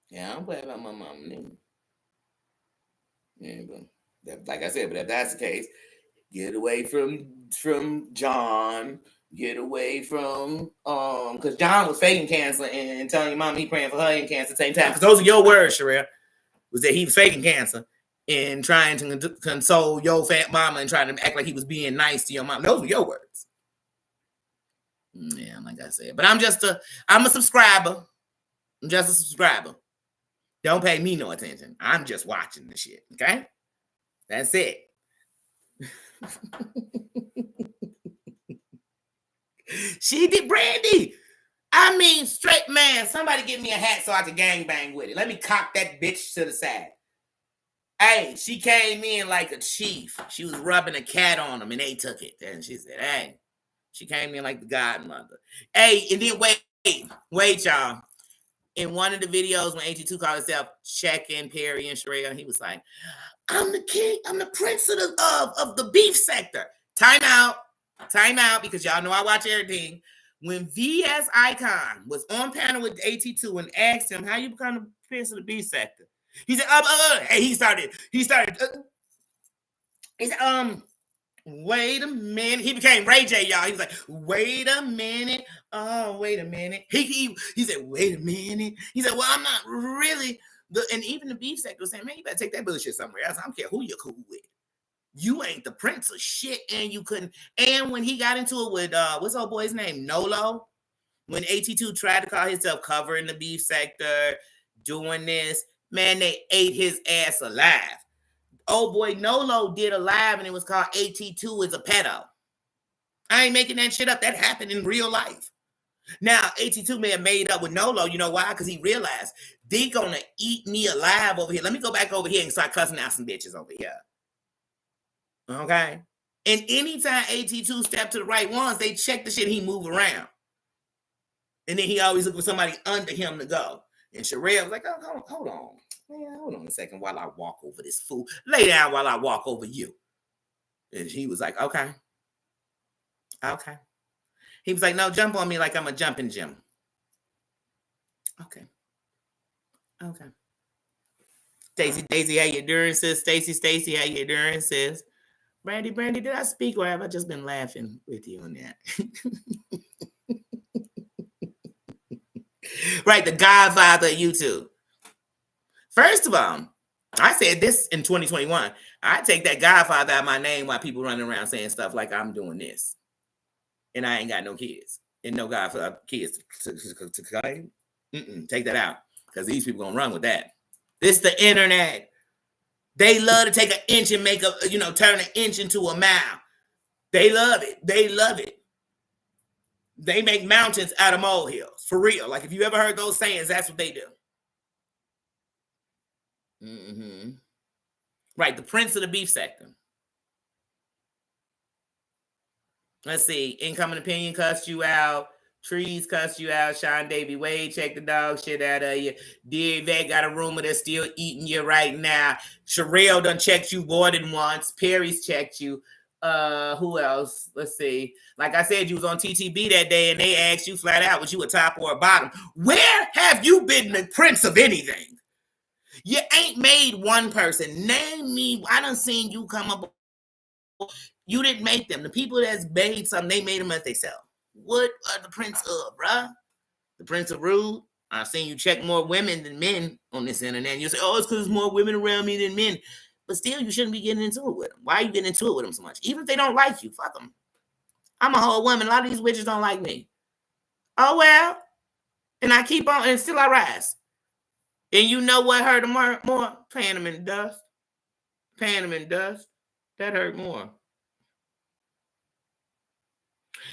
Yeah, I don't play about my mama, nigga. Yeah, but like I said, but if that's the case, get away from John. Get away from because John was faking cancer and telling your mom he praying for her in cancer at the same time. Because those are your words, Sherelle, was that he was faking cancer and trying to console your fat mama and trying to act like he was being nice to your mom. Those were your words. Yeah, like I said. But I'm a subscriber. I'm just a subscriber. Don't pay me no attention. I'm just watching the shit. Okay? That's it. She did, Brandy. I mean, straight man, somebody give me a hat so I can gangbang with it. Let me cock that bitch to the side. Hey, she came in like a chief. She was rubbing a cat on them and they took it. And she said, hey, she came in like the godmother. Hey, and then wait, y'all. In one of the videos when AT2 called himself Checking Perry and Sherelle, he was like, I'm the king, I'm the prince of the beef sector. Time out, because y'all know I watch everything. When VS Icon was on panel with AT2 and asked him, how you become the prince of the beef sector? He said, and he started, he said, wait a minute. He became Ray J, y'all. He was like, wait a minute. Oh, wait a minute. He said, wait a minute. He said, well, I'm not really. And even the beef sector was saying, man, you better take that bullshit somewhere else. I don't care who you're cool with. You ain't the prince of shit, and you couldn't. And when he got into it with, what's old boy's name? Nolo. When AT2 tried to call himself covering the beef sector, doing this, man, they ate his ass alive. Oh boy, Nolo did a live and it was called AT2 is a pedo. I ain't making that shit up. That happened in real life. Now, AT2 may have made up with Nolo. You know why? Because he realized they gonna eat me alive over here. Let me go back over here and start cussing out some bitches over here. Okay? And anytime AT2 stepped to the right ones, they check the shit, he move around. And then he always look for somebody under him to go. And Sherelle was like, oh, hold on. Man, hold on a second while I walk over this fool. Lay down while I walk over you. And he was like, okay. Okay. He was like, no, jump on me like I'm a jumping gym. Okay. Okay. Daisy, how you doing, sis? Stacy, how you doing, sis? Brandy, did I speak or have I just been laughing with you on that? Right, the godfather of YouTube. First of all, I said this in 2021. I take that godfather out of my name while people running around saying stuff like I'm doing this. And I ain't got no kids. And no godfather kids to claim. Take that out. Because these people gonna run with that. This is the internet. They love to take an inch and make turn an inch into a mile. They love it. They love it. They make mountains out of molehills. For real. Like if you ever heard those sayings, that's what they do. Right, the prince of the beef sector. Let's see. Incoming opinion cussed you out. Trees cussed you out. Sean Davy Wade checked the dog shit out of you. Dear Vet got a rumor that's still eating you right now. Sherelle done checked you more than once. Perry's checked you. Who else? Let's see. Like I said, you was on TTB that day and they asked you flat out, was you a top or a bottom? Where have you been the prince of anything? You ain't made one person. Name me. I done seen you come up. You didn't make them. The people that's made something, they made them as they sell. What are the prince of, bruh? The prince of rude? I've seen you check more women than men on this internet. And you say, oh, it's because there's more women around me than men. But still, you shouldn't be getting into it with them. Why are you getting into it with them so much? Even if they don't like you, fuck them. I'm a whole woman. A lot of these witches don't like me. Oh, well. And I keep on, and still I rise. And you know what hurt them more? Paying them in the dust. Paying them in the dust. That hurt more.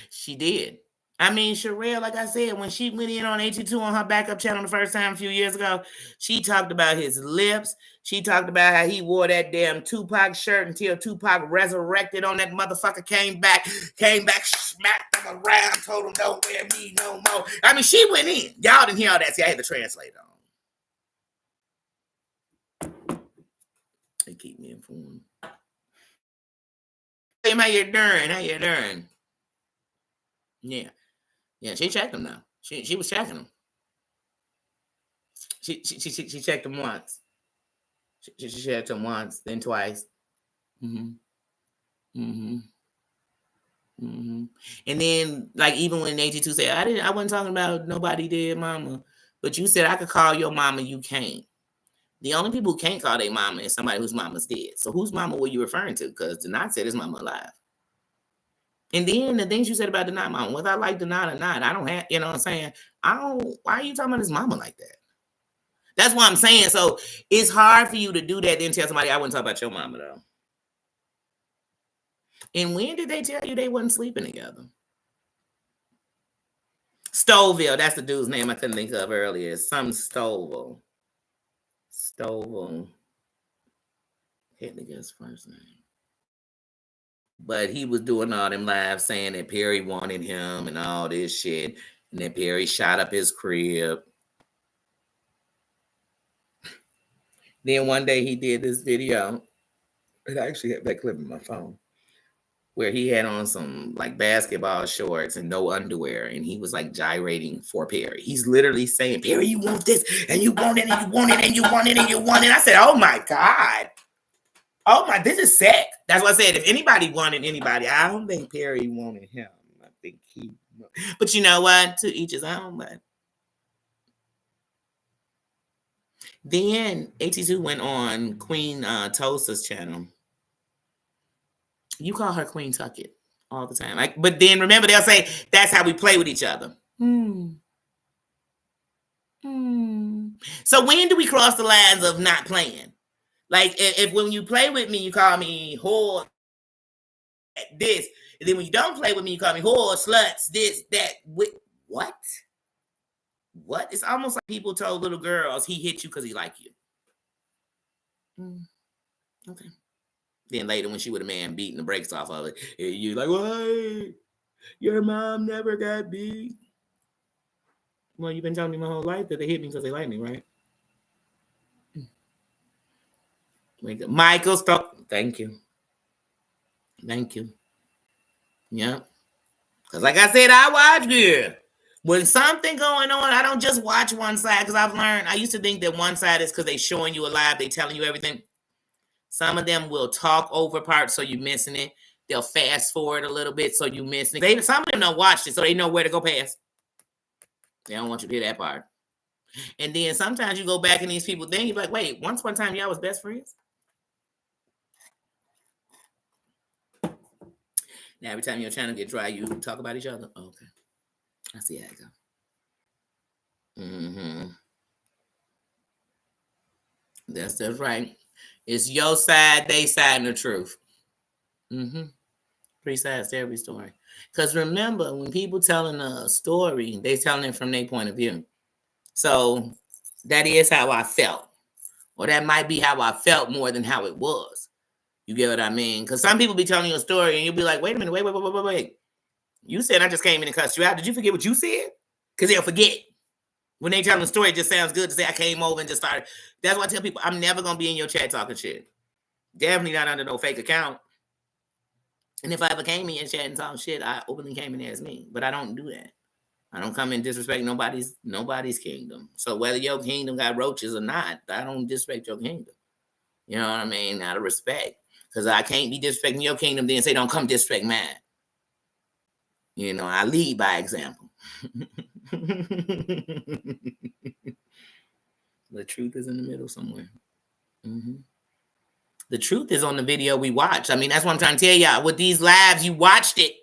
She did. I mean, Sherelle, like I said, when she went in on AT2 on her backup channel the first time a few years ago, she talked about his lips. She talked about how he wore that damn Tupac shirt until Tupac resurrected on that motherfucker, came back, smacked him around, told him don't wear me no more. I mean, she went in. Y'all didn't hear all that. See, I had to translate on. They keep me informed. How you doing? Yeah, she checked him now. She was checking him. She checked him once. She checked him once, then twice. And then, like, even when AT2 said, I wasn't talking about nobody did, mama. But you said I could call your mama, you can't. The only people who can't call their mama is somebody whose mama's dead. So whose mama were you referring to? Because Denat said his mama alive. And then the things you said about Denat mama, whether I like Denat or not, I don't have, you know what I'm saying? Why are you talking about his mama like that? That's what I'm saying. So it's hard for you to do that, then tell somebody I wouldn't talk about your mama though. And when did they tell you they wasn't sleeping together? Stoville, that's the dude's name I couldn't think of earlier. Some Stoville. Stoville. Can't think of his first name. But he was doing all them lives saying that Perry wanted him and all this shit. And then Perry shot up his crib. Then one day he did this video. I actually have that clip in my phone where he had on some like basketball shorts and no underwear. And he was like gyrating for Perry. He's literally saying, Perry, you want this and you want it and you want it and you want it and you want it. I said, oh my God. Oh my, this is sick. That's what I said. If anybody wanted anybody, I don't think Perry wanted him. I think he, but you know what? To each his own. But then AT2 went on Queen Tulsa's channel. You call her Queen Tucket all the time. Like, but then remember, they'll say that's how we play with each other. So when do we cross the lines of not playing? Like if when you play with me, you call me whore, this, and then when you don't play with me, you call me whore, sluts, this, that. What? What? It's almost like people told little girls he hit you because he like you. Okay. Then later, when she with a man beating the brakes off of it, you like, why? Your mom never got beat. Well, you've been telling me my whole life that they hit me because they like me, right? Michael, stop. Thank you. Thank you. Yeah. Because like I said, I watch good. When something going on, I don't just watch one side because I've learned. I used to think that one side is because they showing you a live, they telling you everything. Some of them will talk over parts so you're missing it. They'll fast forward a little bit so you missing it. Some of them don't watch it so they know where to go past. They don't want you to hear that part. And then sometimes you go back and these people think you're like, wait, once upon a time y'all was best friends? Now every time your channel get dry, you talk about each other? Oh, okay. I see how it go. That's right. It's your side, they side, and the truth. Three sides to every story. Because remember, when people telling a story, they telling it from their point of view. So that is how I felt. Or that might be how I felt more than how it was. You get what I mean? Because some people be telling you a story and you'll be like, wait a minute, wait. You said I just came in and cussed you out. Did you forget what you said? Because they'll forget. When they tell them a story, it just sounds good to say I came over and just started. That's why I tell people I'm never going to be in your chat talking shit. Definitely not under no fake account. And if I ever came in your chat and talk shit, I openly came in there as me. But I don't do that. I don't come and disrespect nobody's kingdom. So whether your kingdom got roaches or not, I don't disrespect your kingdom. You know what I mean? Out of respect. Because I can't be disrespecting your kingdom then say don't come disrespect mine. You know, I lead by example. The truth is in the middle somewhere. The truth is on the video we watch. I mean, that's what I'm trying to tell y'all. With these lives, you watched it.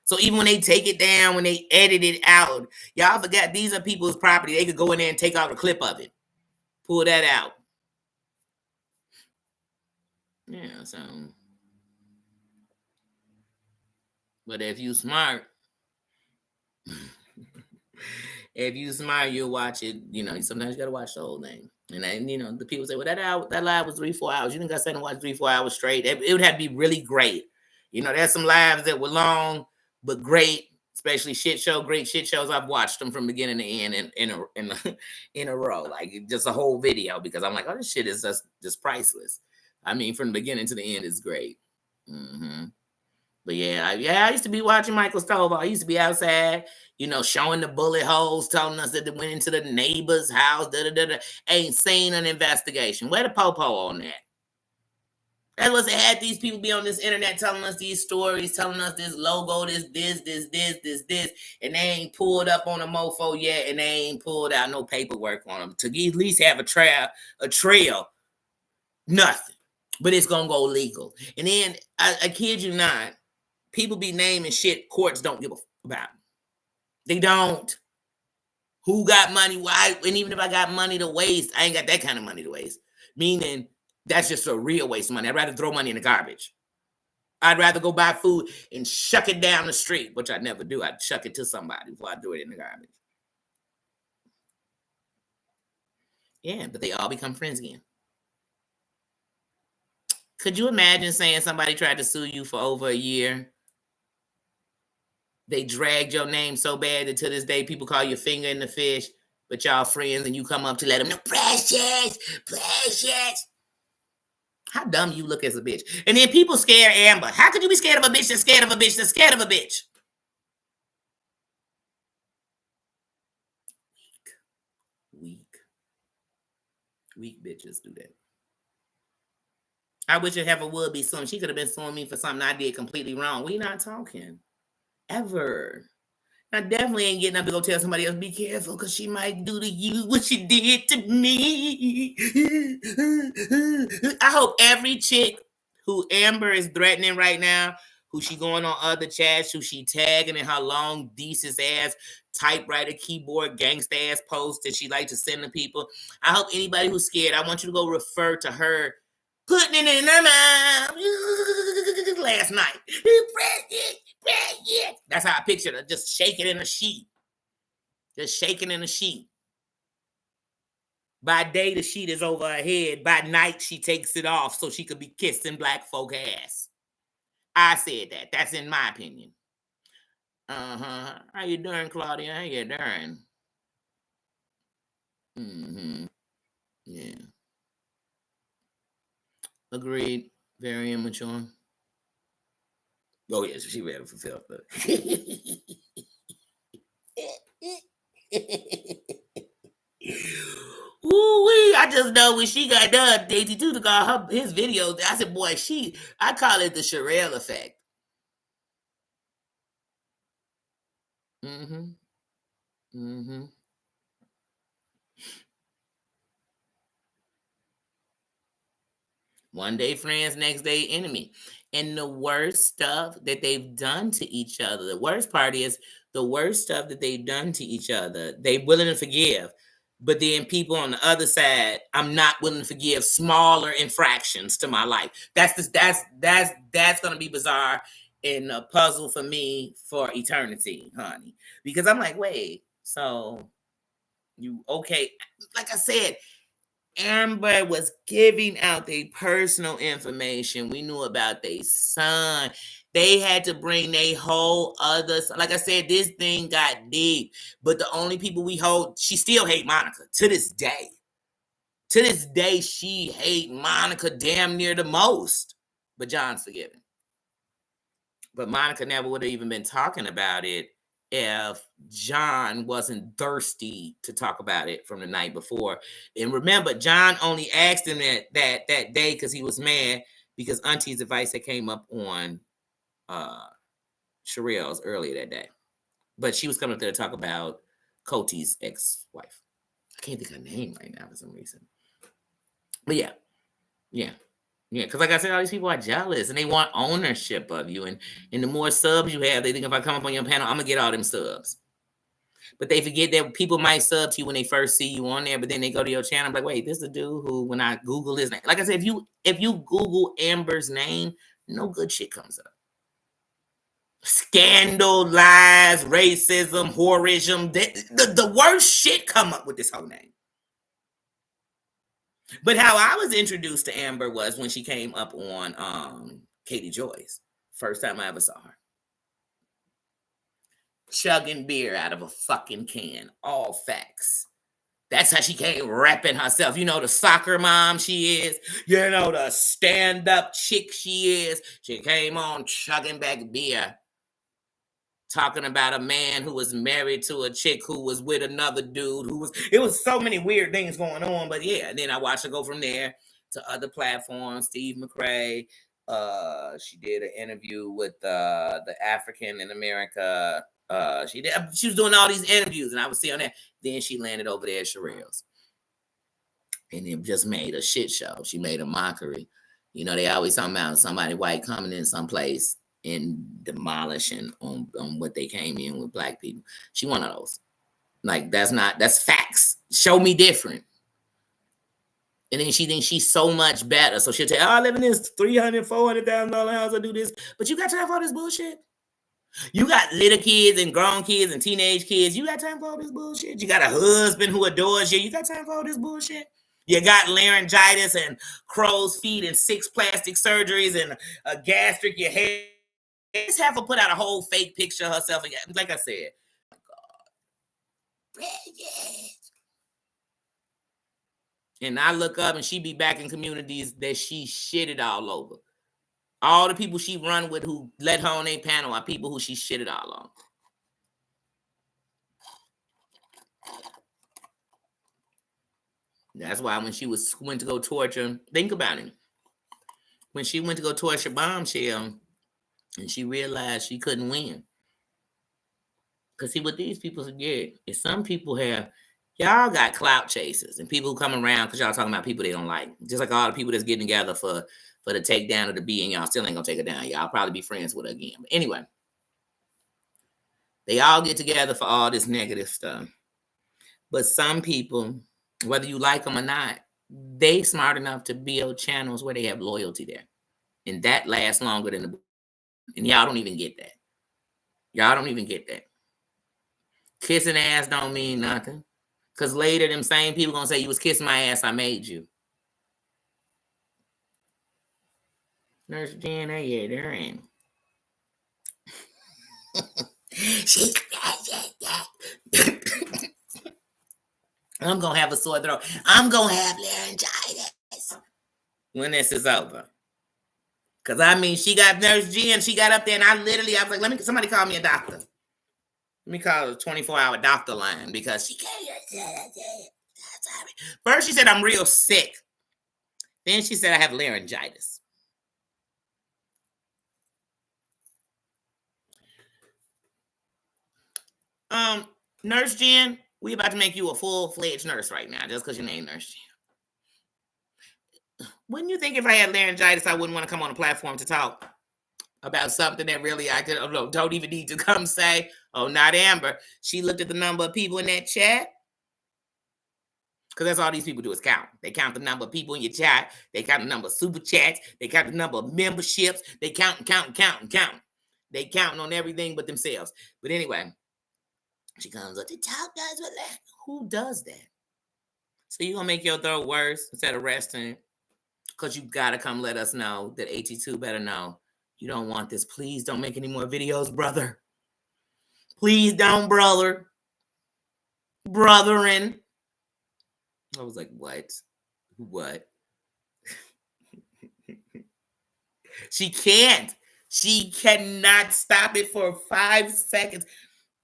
So even when they take it down, when they edit it out, y'all forgot these are people's property. They could go in there and take out a clip of it. Pull that out. Yeah, so. But if you smart, you'll watch it. You know, sometimes you got to watch the whole thing. And then, you know, the people say, well, that live was 3-4 hours. You didn't got to sit and watch 3-4 hours straight. It would have to be really great. You know, there's some lives that were long, but great, especially great shit shows. I've watched them from beginning to end in a row, like just a whole video, because I'm like, oh, this shit is just priceless. I mean, from the beginning to the end is great. But I used to be watching Michael Stovall. I used to be outside, you know, showing the bullet holes, telling us that they went into the neighbor's house, Ain't seen an investigation. Where the popo on that? That's what they had these people be on this internet telling us these stories, telling us this logo, this, and they ain't pulled up on a mofo yet, and they ain't pulled out no paperwork on them to at least have a trail, nothing. But it's gonna go legal. And then I kid you not, people be naming shit courts don't give a about. They don't. Who got money? Why? And even if I got money to waste, I ain't got that kind of money to waste. Meaning that's just a real waste of money. I'd rather throw money in the garbage. I'd rather go buy food and shuck it down the street, which I never do. I'd shuck it to somebody before I threw it in the garbage. Yeah, but they all become friends again. Could you imagine saying somebody tried to sue you for over a year? They dragged your name so bad that to this day people call you finger in the fish, but y'all friends and you come up to let them know, precious. How dumb you look as a bitch. And then people scare Amber. How could you be scared of a bitch that's scared of a bitch that's scared of a bitch? Weak bitches do that. I wish Heifer would be suing. She could have been suing me for something I did completely wrong. We not talking. Ever. I definitely ain't getting up to go tell somebody else, be careful, because she might do to you what she did to me. I hope every chick who Amber is threatening right now, who she going on other chats, who she tagging in her long, decent ass typewriter, keyboard, gangsta ass posts that she like to send to people. I hope anybody who's scared, I want you to go refer to her putting it in her mouth last night. That's how I pictured her, just shaking in a sheet. Just shaking in a sheet. By day, the sheet is over her head. By night, she takes it off so she could be kissing black folk ass. I said that. That's in my opinion. How you doing, Claudia? How you doing? Yeah. Agreed. Very immature. Oh, yes, she ready for filth. Ooh-wee, I just know when she got done, Daisy Tutor called his videos. I said, boy, I call it the Sherelle effect. One day friends, next day enemy. And the worst stuff that they've done to each other, the worst part is the worst stuff that they've done to each other, they willing to forgive. But then people on the other side, I'm not willing to forgive smaller infractions to my life. That's gonna be bizarre and a puzzle for me for eternity, honey. Because I'm like, wait, so you okay? Like I said, Amber was giving out their personal information. We knew about their son. They had to bring their whole other, like I said, this thing got deep. But the only people we hold, she still hate Monica to this day. To this day, she hate Monica damn near the most. But John's forgiven. But Monica never would have even been talking about it if John wasn't thirsty to talk about it from the night before. And remember, John only asked him that day because he was mad because Auntie's advice that came up on Sherelle's earlier that day. But she was coming up there to talk about Coty's ex-wife. I can't think of her name right now for some reason. But yeah. Because like I said, all these people are jealous and they want ownership of you. And the more subs you have, they think if I come up on your panel, I'm gonna get all them subs. But they forget that people might sub to you when they first see you on there, but then they go to your channel, I'm like, wait, this is a dude who, when I Google his name, like I said, if you Google Amber's name, no good shit comes up. Scandal, lies, racism, whorism, the worst shit come up with this whole name. But how I was introduced to Amber was when she came up on Katie Joy's. First time I ever saw her. Chugging beer out of a fucking can. All facts. That's how she came rapping herself. You know, the soccer mom she is. You know, the stand-up chick she is. She came on chugging back beer. Talking about a man who was married to a chick who was with another dude it was so many weird things going on. But yeah, then I watched her go from there to other platforms. Steve McRae. She did an interview with the African in America. She was doing all these interviews, and I was seeing that. Then she landed over there at Sherelle's, and it just made a shit show. She made a mockery. You know, they always talking about somebody white coming in someplace and demolishing on what they came in with black people. She one of those. Like, that's facts. Show me different. And then she thinks she's so much better. So she'll tell, I live in this $300,000, $400,000 house, I do this. But you got time for all this bullshit? You got little kids and grown kids and teenage kids. You got time for all this bullshit? You got a husband who adores you. You got time for all this bullshit? You got laryngitis and crow's feet and 6 plastic surgeries and a gastric. Your hair. Just have to put out a whole fake picture of herself again. Like I said. And I look up and she be back in communities that she shitted all over. All the people she run with who let her on their panel are people who she shitted all on. That's why when she went to go torture, think about it. When she went to go torture Bombshell and she realized she couldn't win. Because see, what these people forget is some people have, y'all got clout chasers and people who come around because y'all talking about people they don't like. Just like all the people that's getting together for the takedown of the B, and y'all still ain't gonna take it down. Y'all probably be friends with her again. But anyway, they all get together for all this negative stuff. But some people, whether you like them or not, they smart enough to build channels where they have loyalty there. And that lasts longer than the, and y'all don't even get that. Y'all don't even get that. Kissing ass don't mean nothing. Because later, them same people going to say, you was kissing my ass, I made you. Nurse Jen, yeah, there ain't. I'm going to have a sore throat. I'm going to have laryngitis when this is over. Because, I mean, she got Nurse Jen, she got up there, and I was like, somebody call me a doctor. Let me call it a 24-hour doctor line because she can't. First, she said, I'm real sick. Then she said, I have laryngitis. Nurse Jen, we about to make you a full-fledged nurse right now just because your name Nurse Jen. Wouldn't you think if I had laryngitis, I wouldn't want to come on a platform to talk about something that really I don't even need to come say, oh, not Amber. She looked at the number of people in that chat. Because that's all these people do is count. They count the number of people in your chat. They count the number of super chats. They count the number of memberships. They count and count and count and count. They counting on everything but themselves. But anyway, she comes up, the top does what that. Who does that? So you're going to make your throat worse instead of resting? Because you got to come let us know that AT2 better know. You don't want this. Please don't make any more videos, brother. Please don't, brother. Brotherin. I was like, what? What? She can't. She cannot stop it for 5 seconds.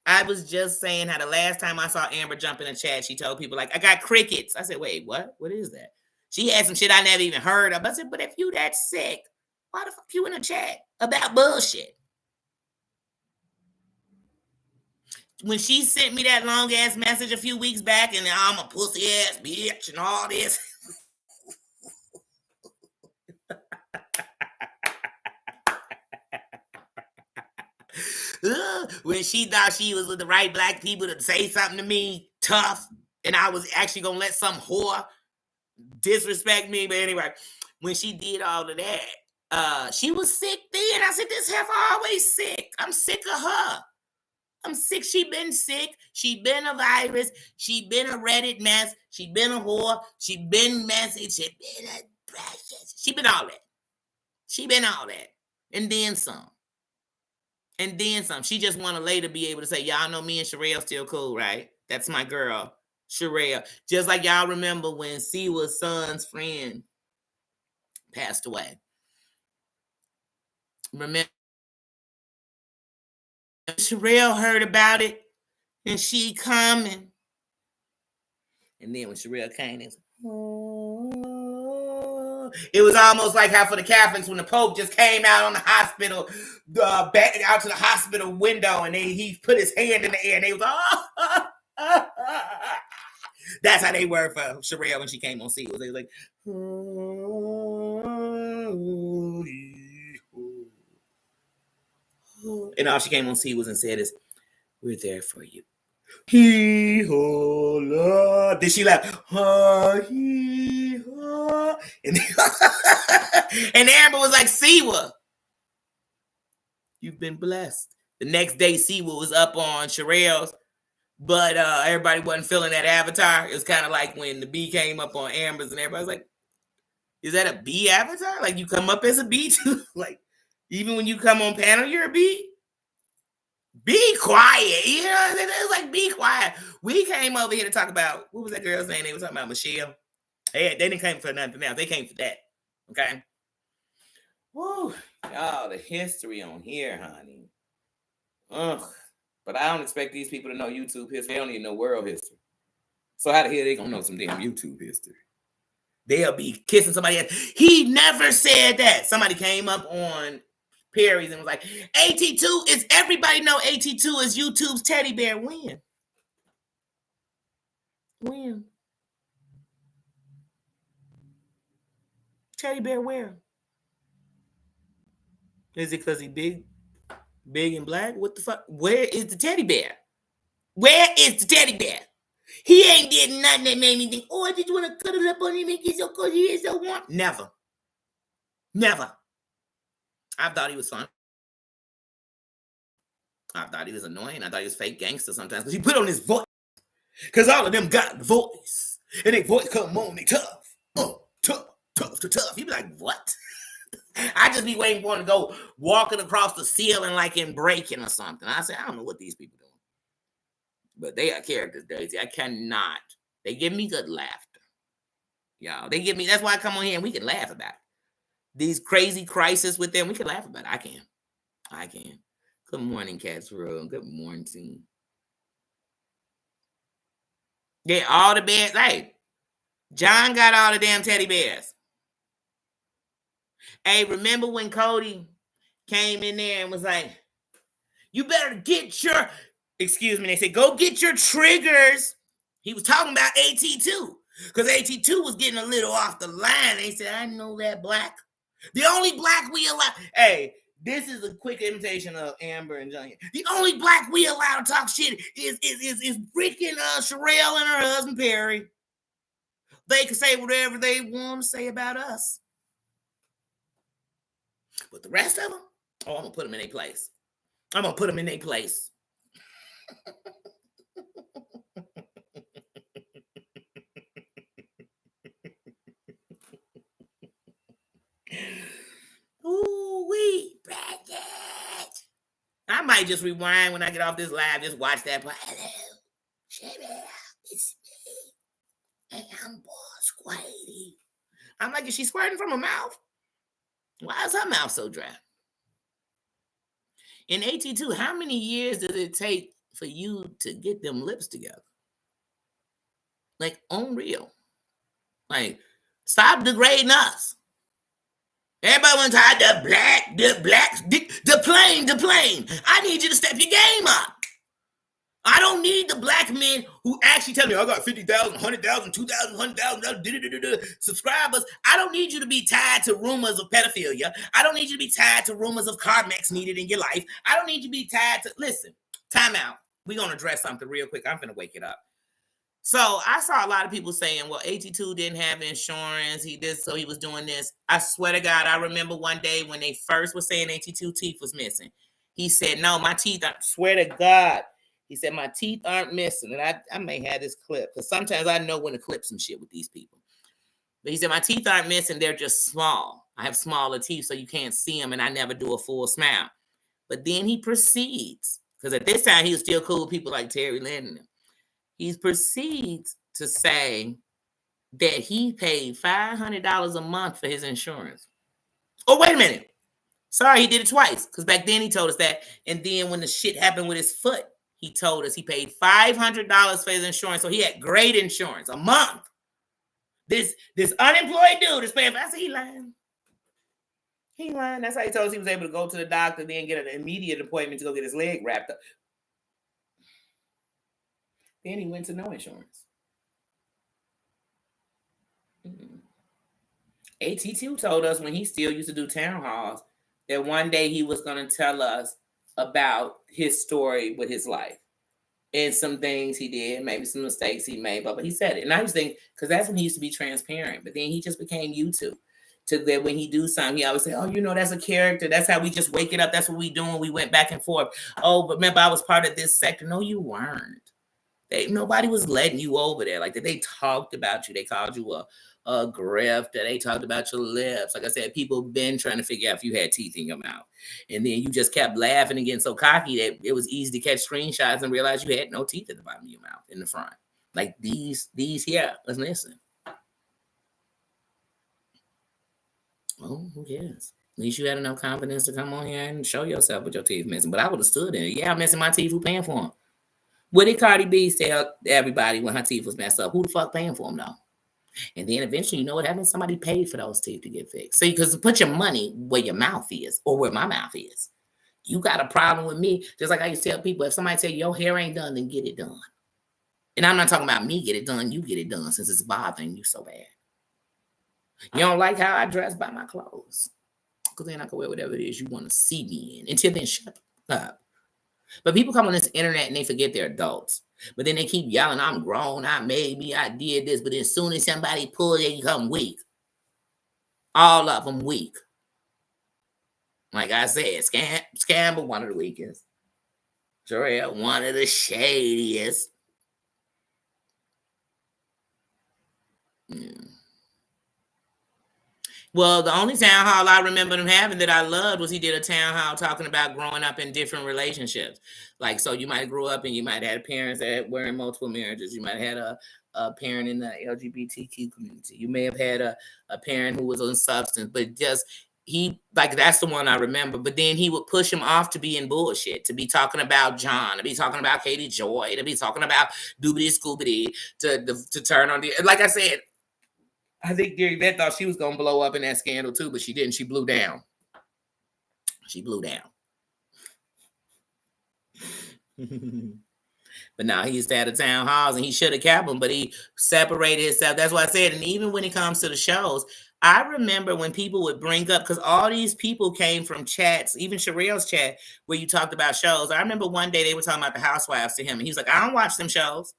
I was just saying how the last time I saw Amber jump in the chat, she told people, like, I got crickets. I said, wait, what? What is that? She had some shit I never even heard of. I said, but if you that sick, why the fuck you in the chat about bullshit? When she sent me that long ass message a few weeks back and I'm a pussy ass bitch and all this. When she thought she was with the right black people to say something to me tough and I was actually going to let some whore disrespect me. But anyway, when she did all of that, she was sick then. I said, this heifer always sick. I'm sick of her. I'm sick. She been sick. She been a virus. She been a Reddit mess. She been a whore. She been messy. She been a precious. She been all that. She been all that. And then some. And then some. She just want to later be able to say, y'all know me and Sherelle still cool, right? That's my girl, Sherelle. Just like y'all remember when Siwa's son's friend passed away. Remember? Sherelle heard about it and she coming. And then when Sherelle came in, oh, It was almost like how for the Catholics when the Pope just came out on the hospital, back out to the hospital window, and he put his hand in the air, and they was That's how they were for Sherelle when she came on Seals. They was like, and all she came on Seals and said is, "We're there for you." Hee ho la. Then she laughed. Ha hee ha. And, and Amber was like, Siwa, you've been blessed. The next day, Siwa was up on Sherelle's, but everybody wasn't feeling that avatar. It was kind of like when the bee came up on Amber's, and everybody was like, is that a bee avatar? Like you come up as a bee too? Like even when you come on panel, you're a bee? Be quiet. You know, it was like, be quiet. We came over here to talk about, what was that girl's name? They were talking about Michelle. They didn't come for nothing else. They came for that. Okay? Woo. Y'all, the history on here, honey. Ugh. But I don't expect these people to know YouTube history. They don't even know world history. So how the hell they gonna know some damn YouTube history? They'll be kissing somebody else. He never said that. Somebody came up on Perry's and was like, AT2 is, everybody know AT2 is YouTube's teddy bear. When? Teddy bear where? Is it because he big and black? What the fuck? Where is the teddy bear? Where is the teddy bear? He ain't did nothing that made me think, oh, I just want to cuddle up on him and get so cozy and so warm. Never. I thought he was fun. I thought he was annoying. I thought he was fake gangster sometimes because he put on his voice. Because all of them got the voice. And they voice come on, they tough. Tough. You be like, what? I just be waiting for him to go walking across the ceiling like in Breaking or something. I say, I don't know what these people doing. But they are characters, Daisy. I cannot. They give me good laughter. Y'all, they give me, that's why I come on here and we can laugh about it. These crazy crises with them, we can laugh about it. I can. Good morning, Casserole. Good morning. Yeah, all the bears. Hey, John got all the damn teddy bears. Hey, remember when Cody came in there and was like, you better get your, excuse me, they said, go get your triggers. He was talking about AT2 because AT2 was getting a little off the line. They said, I know that black. The only black we allow. Hey, this is a quick imitation of Amber and John. The only black we allow to talk shit is freaking Sherelle and her husband Perry. They can say whatever they want to say about us. But the rest of them, oh, I'm going to put them in their place. Ooh, we bracket. I might just rewind when I get off this live, just watch that part. Hello, Sherelle, it's me. And I'm Boss Squirty. I'm like, is she squirting from her mouth? Why is her mouth so dry? In AT2, how many years does it take for you to get them lips together? Like, unreal. Like, stop degrading us. Everybody wants to hide the plane. I need you to step your game up. I don't need the black men who actually tell me, I got 50,000, 100,000, 2,000, 100,000 subscribers. I don't need you to be tied to rumors of pedophilia. I don't need you to be tied to rumors of CarMax needed in your life. I don't need you to be tied to, listen, time out. We're going to address something real quick. I'm going to wake it up. So I saw a lot of people saying, well, AT2 didn't have insurance. He did, so he was doing this. I swear to God, I remember one day when they first were saying AT2 teeth was missing. He said, no, my teeth, I swear to God. He said, my teeth aren't missing. And I may have this clip because sometimes I know when to clip some shit with these people. But he said, my teeth aren't missing. They're just small. I have smaller teeth, so you can't see them. And I never do a full smile. But then he proceeds, because at this time, he was still cool with people like Terry Lynn. He proceeds to say that he paid $500 a month for his insurance. Oh, wait a minute. Sorry, he did it twice. Because back then he told us that. And then when the shit happened with his foot, he told us he paid $500 for his insurance. So he had great insurance a month. This unemployed dude is paying for. I said, he lying. He lying. That's how he told us he was able to go to the doctor, then get an immediate appointment to go get his leg wrapped up. Then he went to no insurance. AT2 told us when he still used to do town halls that one day he was going to tell us about his story with his life and some things he did, maybe some mistakes he made, but he said it. And I used to think, because that's when he used to be transparent, but then he just became YouTube. To that when he do something, he always say, oh, that's a character. That's how we just wake it up. That's what we doing. We went back and forth. Oh, but remember, I was part of this sector. No, you weren't. Nobody was letting you over there. Like, they talked about you. They called you a grifter. They talked about your lips. Like I said, people been trying to figure out if you had teeth in your mouth. And then you just kept laughing and getting so cocky that it was easy to catch screenshots and realize you had no teeth at the bottom of your mouth in the front. Like these here. Let's listen. Oh, who cares? At least you had enough confidence to come on here and show yourself with your teeth missing. But I would have stood in it. Yeah, I'm missing my teeth. Who paying for them? What did Cardi B tell everybody when her teeth was messed up? Who the fuck paying for them, though? And then eventually, you know what happens? Somebody paid for those teeth to get fixed. See, because put your money where your mouth is or where my mouth is. You got a problem with me. Just like I used to tell people, if somebody tell you your hair ain't done, then get it done. And I'm not talking about me get it done. You get it done since it's bothering you so bad. You don't like how I dress? Buy my clothes. Because then I can wear whatever it is you want to see me in. Until then, shut up. But people come on this internet and they forget they're adults. But then they keep yelling, I'm grown, I made me, I did this. But then as soon as somebody pulls, they become weak. All of them weak. Like I said, Scamble, one of the weakest. Jarrell, one of the shadiest. Well, the only town hall I remember him having that I loved was he did a town hall talking about growing up in different relationships. Like, so you might grow up and you might have had parents that were in multiple marriages. You might have had a parent in the LGBTQ community. You may have had a parent who was on substance, but just that's the one I remember. But then he would push him off to be in bullshit, to be talking about John, to be talking about Katie Joy, to be talking about Doobity Scoobity, to turn on the, like I said, I think Gary Beth thought she was going to blow up in that scandal too, but she didn't. She blew down. But now he used to have the town halls and he should have kept them, but he separated himself. That's what I said. And even when it comes to the shows, I remember when people would bring up, because all these people came from chats, even Sherelle's chat, where you talked about shows. I remember one day they were talking about the Housewives to him, and he was like, I don't watch them shows.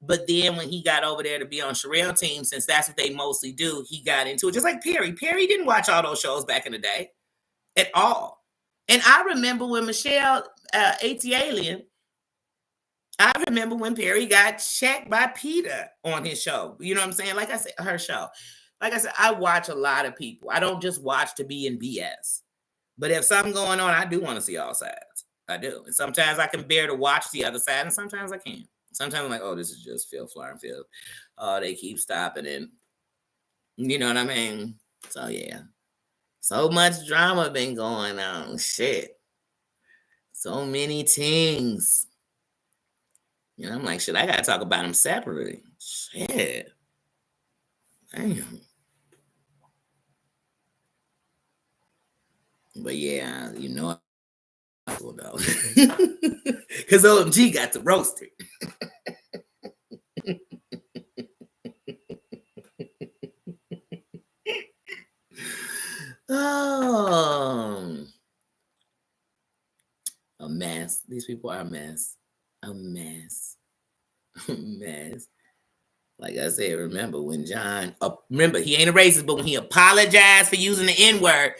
But then when he got over there to be on Sherelle's team, since that's what they mostly do, he got into it. Just like Perry. Perry didn't watch all those shows back in the day at all. And I remember when Michelle, Alien, I remember when Perry got checked by Peter on his show. You know what I'm saying? Like I said, her show. Like I said, I watch a lot of people. I don't just watch to be in BS. But if something going on, I do want to see all sides. I do. And sometimes I can bear to watch the other side, and sometimes I can't. Sometimes I'm like, oh, this is just Phil Flarfield. Oh, they keep stopping and you know what I mean? So yeah. So much drama been going on. Shit. So many things. You know, I'm like, shit, I gotta talk about them separately. Shit. Damn. But yeah, you know, though. Because OMG got the roaster. Oh, a mess. These people are a mess. A mess. A mess. Like I said, remember when John, remember, he ain't a racist, but when he apologized for using the N-word,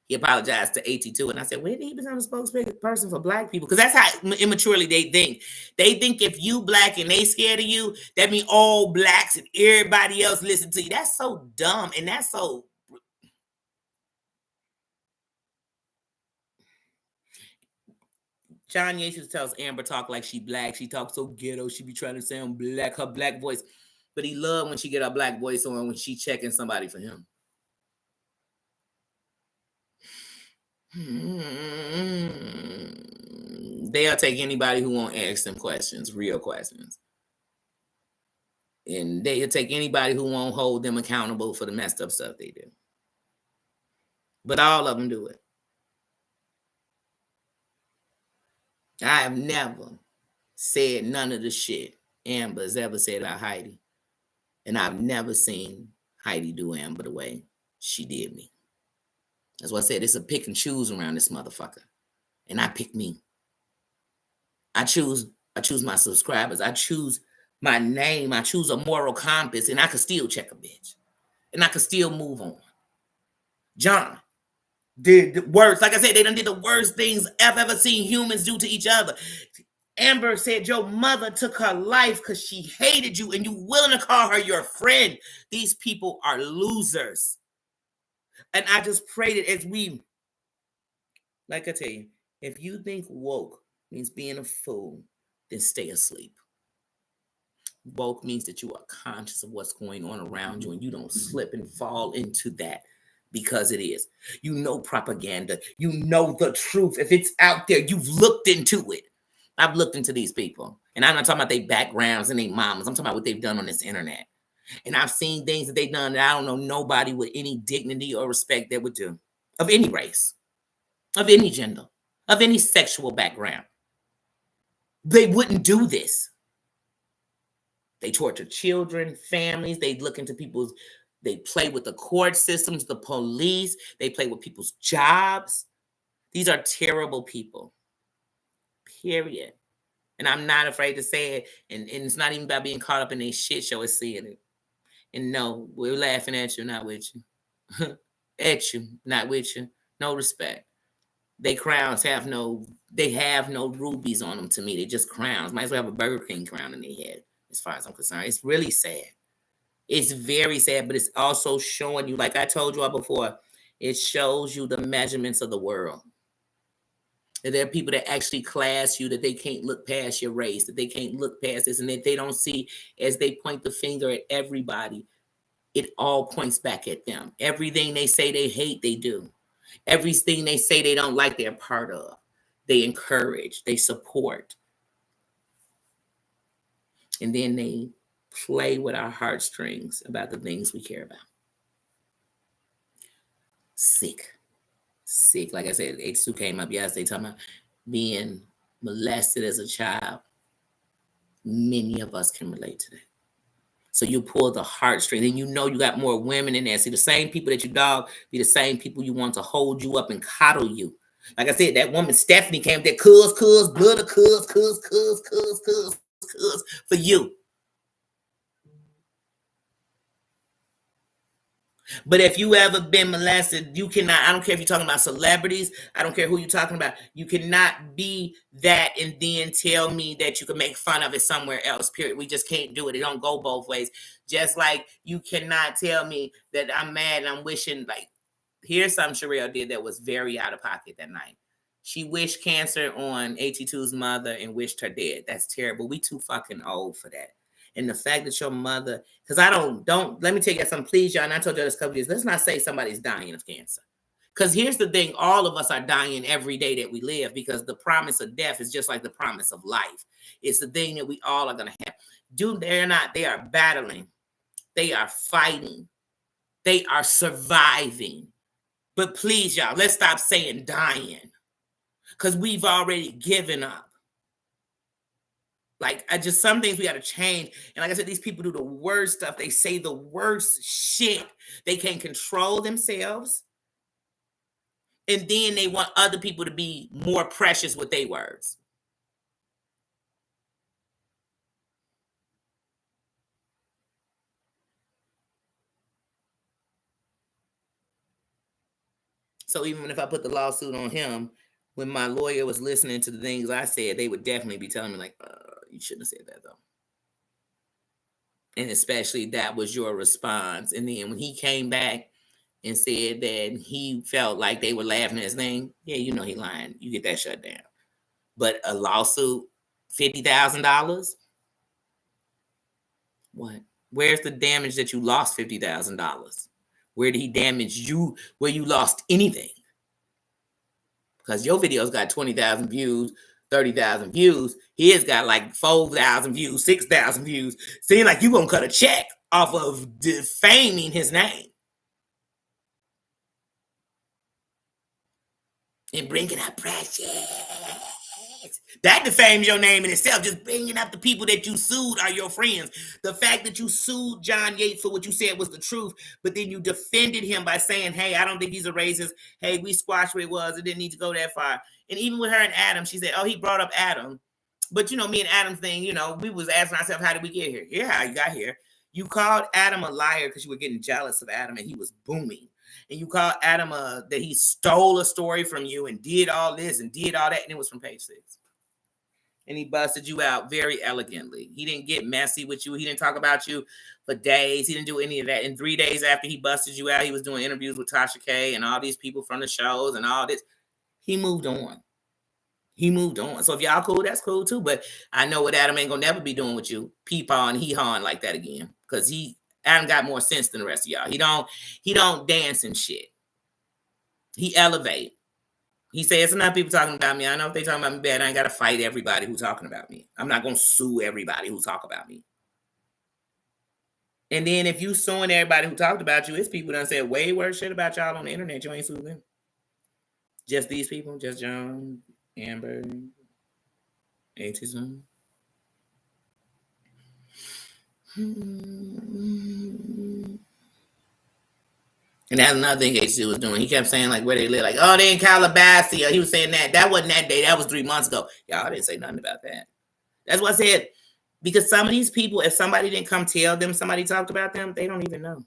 he apologized to AT2. And I said, where did he become a spokesperson for black people? Because that's how immaturely they think. They think if you black and they scared of you, that means all blacks and everybody else listen to you. That's so dumb. And that's so... John Yates tells Amber talk like she black. She talks so ghetto. She be trying to sound black, her black voice. But he love when she get her black voice on when she checking somebody for him. They'll take anybody who won't ask them questions, real questions. And they'll take anybody who won't hold them accountable for the messed up stuff they do. But all of them do it. I have never said none of the shit Amber has ever said about Heidi. And I've never seen Heidi do Amber the way she did me. That's why I said it's a pick and choose around this motherfucker. And I pick me. I choose my subscribers. I choose my name. I choose a moral compass, and I could still check a bitch. And I could still move on. John did the worst. Like I said, they done did the worst things I've ever seen humans do to each other. Amber said your mother took her life because she hated you and you willing to call her your friend. These people are losers. And I just pray that as we, like I tell you, if you think woke means being a fool, then stay asleep. Woke means that you are conscious of what's going on around you and you don't slip and fall into that because it is. You know propaganda. You know the truth. If it's out there, you've looked into it. I've looked into these people. And I'm not talking about their backgrounds and their mamas. I'm talking about what they've done on this internet. And I've seen things that they've done that I don't know nobody with any dignity or respect that would do. Of any race. Of any gender. Of any sexual background. They wouldn't do this. They torture children, families. They look into people's, they play with the court systems, the police. They play with people's jobs. These are terrible people. Period. And I'm not afraid to say it. And it's not even about being caught up in a shit show. It's seeing it. And no, we're laughing at you, not with you. At you, not with you. No respect. They crowns have no rubies on them to me. They just crowns. Might as well have a Burger King crown in their head, as far as I'm concerned. It's really sad. It's very sad, but it's also showing you, like I told you all before, it shows you the measurements of the world. That there are people that actually class you, that they can't look past your race, that they can't look past this, and that they don't see, as they point the finger at everybody, it all points back at them. Everything they say they hate, they do. Everything they say they don't like, they're part of. They encourage, they support. And then they play with our heartstrings about the things we care about. Sick. Like I said, H2 came up yesterday talking about being molested as a child. Many of us can relate to that. So you pull the heartstring, and you know you got more women in there. See, the same people that you dog be the same people you want to hold you up and coddle you. Like I said, that woman Stephanie came with that cuz, blood of cuz for you. But if you ever been molested, you cannot, I don't care if you're talking about celebrities, I don't care who you're talking about, you cannot be that and then tell me that you can make fun of it somewhere else, period. We just can't do it. It don't go both ways. Just like you cannot tell me that I'm mad and I'm wishing, like, here's something Sherelle did that was very out of pocket that night. She wished cancer on AT2's mother and wished her dead. That's terrible. We too fucking old for that. And the fact that your mother, because I don't, let me tell you something, please, y'all, and I told you this a couple years, let's not say somebody's dying of cancer. Because here's the thing, all of us are dying every day that we live, because the promise of death is just like the promise of life. It's the thing that we all are going to have. They are battling. They are fighting. They are surviving. But please, y'all, let's stop saying dying. Because we've already given up. Like, some things we got to change. And like I said, these people do the worst stuff. They say the worst shit. They can't control themselves. And then they want other people to be more precious with their words. So even if I put the lawsuit on him, when my lawyer was listening to the things I said, they would definitely be telling me, like, you shouldn't have said that, though. And especially that was your response. And then when he came back and said that he felt like they were laughing at his name, yeah, you know he lying. You get that shut down. But a lawsuit, $50,000? What? Where's the damage that you lost $50,000? Where did he damage you where you lost anything? Because your videos got 20,000 views. 30,000 views. His got like 4,000 views, 6,000 views. Seems like you gonna cut a check off of defaming his name and bringing up Precious. That defames your name in itself. Just bringing up the people that you sued are your friends. The fact that you sued John Yates for what you said was the truth, but then you defended him by saying, hey, I don't think he's a racist. Hey, we squashed what it was. It didn't need to go that far. And even with her and Adam, she said, oh, he brought up Adam. But, me and Adam thing, we was asking ourselves, how did we get here? Yeah, how you got here. You called Adam a liar because you were getting jealous of Adam and he was booming. And you called Adam that he stole a story from you and did all this and did all that, and it was from Page Six. And he busted you out very elegantly. He didn't get messy with you. He didn't talk about you for days. He didn't do any of that. And 3 days after he busted you out, he was doing interviews with Tasha K and all these people from the shows and all this. He moved on. So if y'all cool, that's cool too. But I know what Adam ain't gonna never be doing with you, peepaw and hee-hawing like that again. Because Adam got more sense than the rest of y'all. He don't dance and shit. He elevate. He said, it's enough people talking about me. I know if they talking about me bad, I ain't got to fight everybody who's talking about me. I'm not going to sue everybody who talk about me. And then if you suing everybody who talked about you, it's people that said way worse shit about y'all on the internet. You ain't suing them. Just these people, just John, Amber, Atism. And that's another thing HC was doing. He kept saying, like, where they live. Like, oh, they in Calabasas. He was saying that. That wasn't that day. That was 3 months ago. Y'all didn't say nothing about that. That's what I said. Because some of these people, if somebody didn't come tell them somebody talked about them, they don't even know.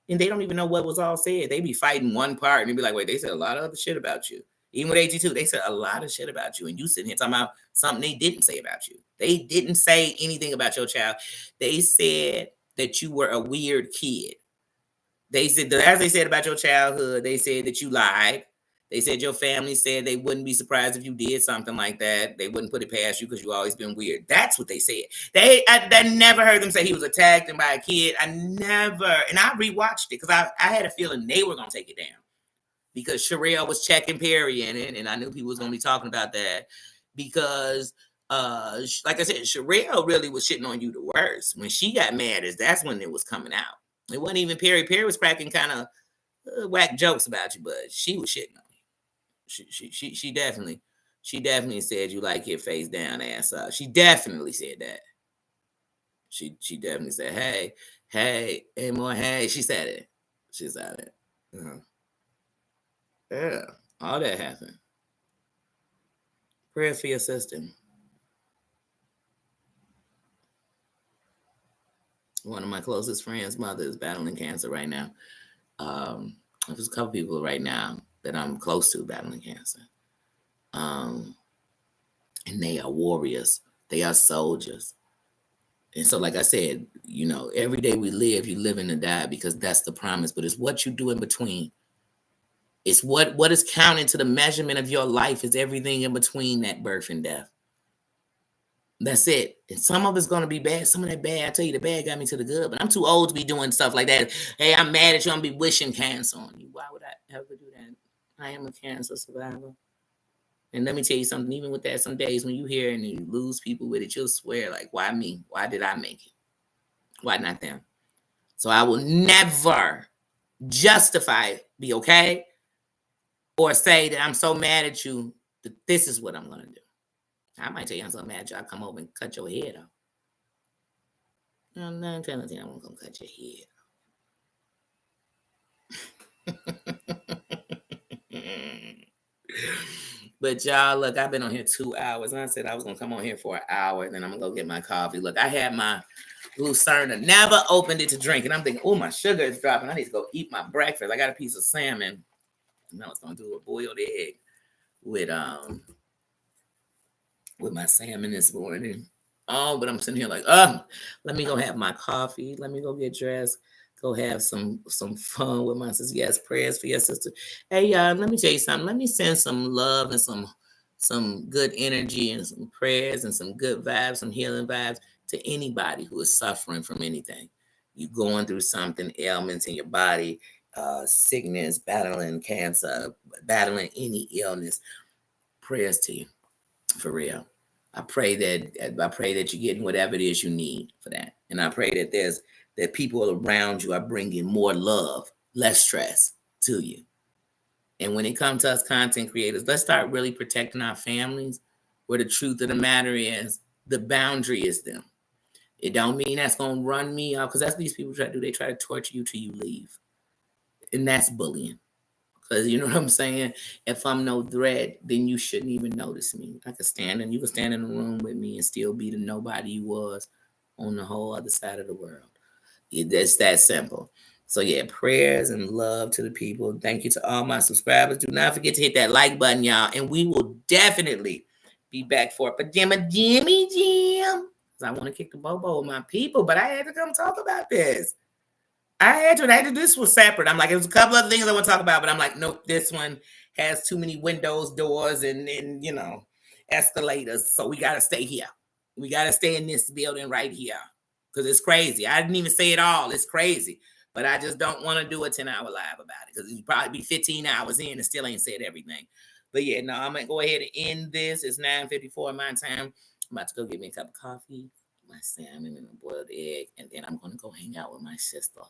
And they don't even know what was all said. They be fighting one part and they be like, wait, they said a lot of other shit about you. Even with AG2, they said a lot of shit about you. And you sitting here talking about something they didn't say about you. They didn't say anything about your child. They said that you were a weird kid. They said, as they said about your childhood, they said that you lied. They said your family said they wouldn't be surprised if you did something like that. They wouldn't put it past you because you always been weird. That's what they said. I never heard them say he was attacked by a kid. I never, and I rewatched it because I had a feeling they were going to take it down because Sherelle was checking Perry in it, and I knew people was going to be talking about that because, like I said, Sherelle really was shitting on you the worst. When she got mad, that's when it was coming out. It wasn't even Perry. Perry was cracking kind of whack jokes about you, but she was shitting on you. She definitely said you like your face down, ass up. She definitely said that. She definitely said, hey, more, hey. She said it. She said it. Yeah, all that happened. Prayer for your sister. One of my closest friends' mother is battling cancer right now. There's a couple people right now that I'm close to battling cancer. And they are warriors. They are soldiers. And so, like I said, every day we live, you live and to die because that's the promise. But it's what you do in between. It's what is counted to the measurement of your life is everything in between that birth and death. That's it. And some of it's going to be bad. Some of that bad, I tell you, the bad got me to the good. But I'm too old to be doing stuff like that. Hey, I'm mad at you. I'm going to be wishing cancer on you. Why would I ever do that? I am a cancer survivor. And let me tell you something. Even with that, some days when you hear and you lose people with it, you'll swear, like, why me? Why did I make it? Why not them? So I will never justify, be okay, or say that I'm so mad at you that this is what I'm going to do. I might tell you I'm so mad at you, I'll come over and cut your head off. I'm not telling you I'm going to cut your head. But y'all, look, I've been on here 2 hours. And I said I was going to come on here for an hour. And then I'm going to go get my coffee. Look, I had my Lucerna. Never opened it to drink. And I'm thinking, oh, my sugar is dropping. I need to go eat my breakfast. I got a piece of salmon. And I was going to do a boiled egg with my salmon this morning. Oh, but I'm sitting here like, let me go have my coffee. Let me go get dressed. Go have some fun with my sister. Yes, prayers for your sister. Hey, y'all, let me tell you something. Let me send some love and some good energy and some prayers and some good vibes, some healing vibes to anybody who is suffering from anything. You going through something, ailments in your body, sickness, battling cancer, battling any illness. Prayers to you. For real. I pray that you're getting whatever it is you need for that. And I pray that people around you are bringing more love, less stress to you. And when it comes to us content creators, let's start really protecting our families, where the truth of the matter is the boundary is them. It don't mean that's going to run me out, because that's what these people try to do. They try to torture you till you leave. And that's bullying. Because you know what I'm saying? If I'm no threat, then you shouldn't even notice me. I could stand and you could stand in the room with me and still be the nobody you was on the whole other side of the world. It's that simple. So yeah, prayers and love to the people. Thank you to all my subscribers. Do not forget to hit that like button, y'all. And we will definitely be back for a pajama Jimmy Jam. I want to kick the bobo with my people, but I had to come talk about this. This was separate. I'm like, it was a couple other things I want to talk about, but I'm like, nope, this one has too many windows, doors, and escalators. So we got to stay here. We got to stay in this building right here because it's crazy. I didn't even say it all. It's crazy. But I just don't want to do a 10-hour live about it because it'd probably be 15 hours in and still ain't said everything. But yeah, no, I'm going to go ahead and end this. It's 9:54 my time. I'm about to go get me a cup of coffee, my salmon, and a boiled egg. And then I'm going to go hang out with my sister.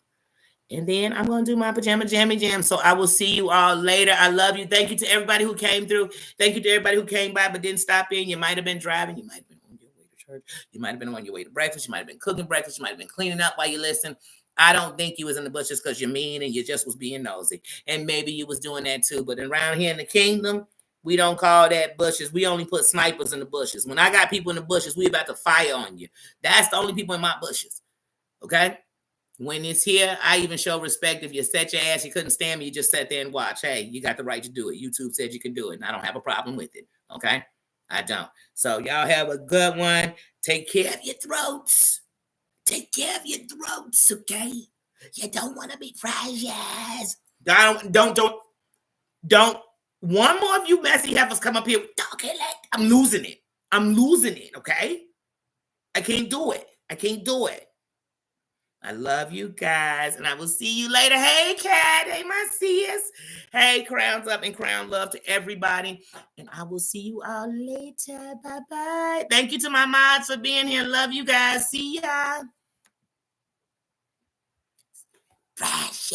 And then I'm going to do my pajama jammy jam. So I will see you all later. I love you. Thank you to everybody who came through. Thank you to everybody who came by but didn't stop in. You might have been driving. You might have been on your way to church. You might have been on your way to breakfast. You might have been cooking breakfast. You might have been cleaning up while you listen. I don't think you was in the bushes because you're mean and you just was being nosy. And maybe you was doing that too. But around here in the kingdom, we don't call that bushes. We only put snipers in the bushes. When I got people in the bushes, we about to fire on you. That's the only people in my bushes. Okay? When it's here, I even show respect. If you set your ass, you couldn't stand me, you just sat there and watch. Hey, you got the right to do it. YouTube said you can do it, and I don't have a problem with it. Okay? I don't. So y'all have a good one. Take care of your throats. Take care of your throats, okay? You don't want to be precious. Don't. One more of you messy heifers come up here talking like I'm losing it, okay? I can't do it. I love you guys, and I will see you later. Hey, Kat. Hey, my sis. Hey, crowns up and crown love to everybody, and I will see you all later. Bye-bye. Thank you to my mods for being here. Love you guys. See ya. Precious.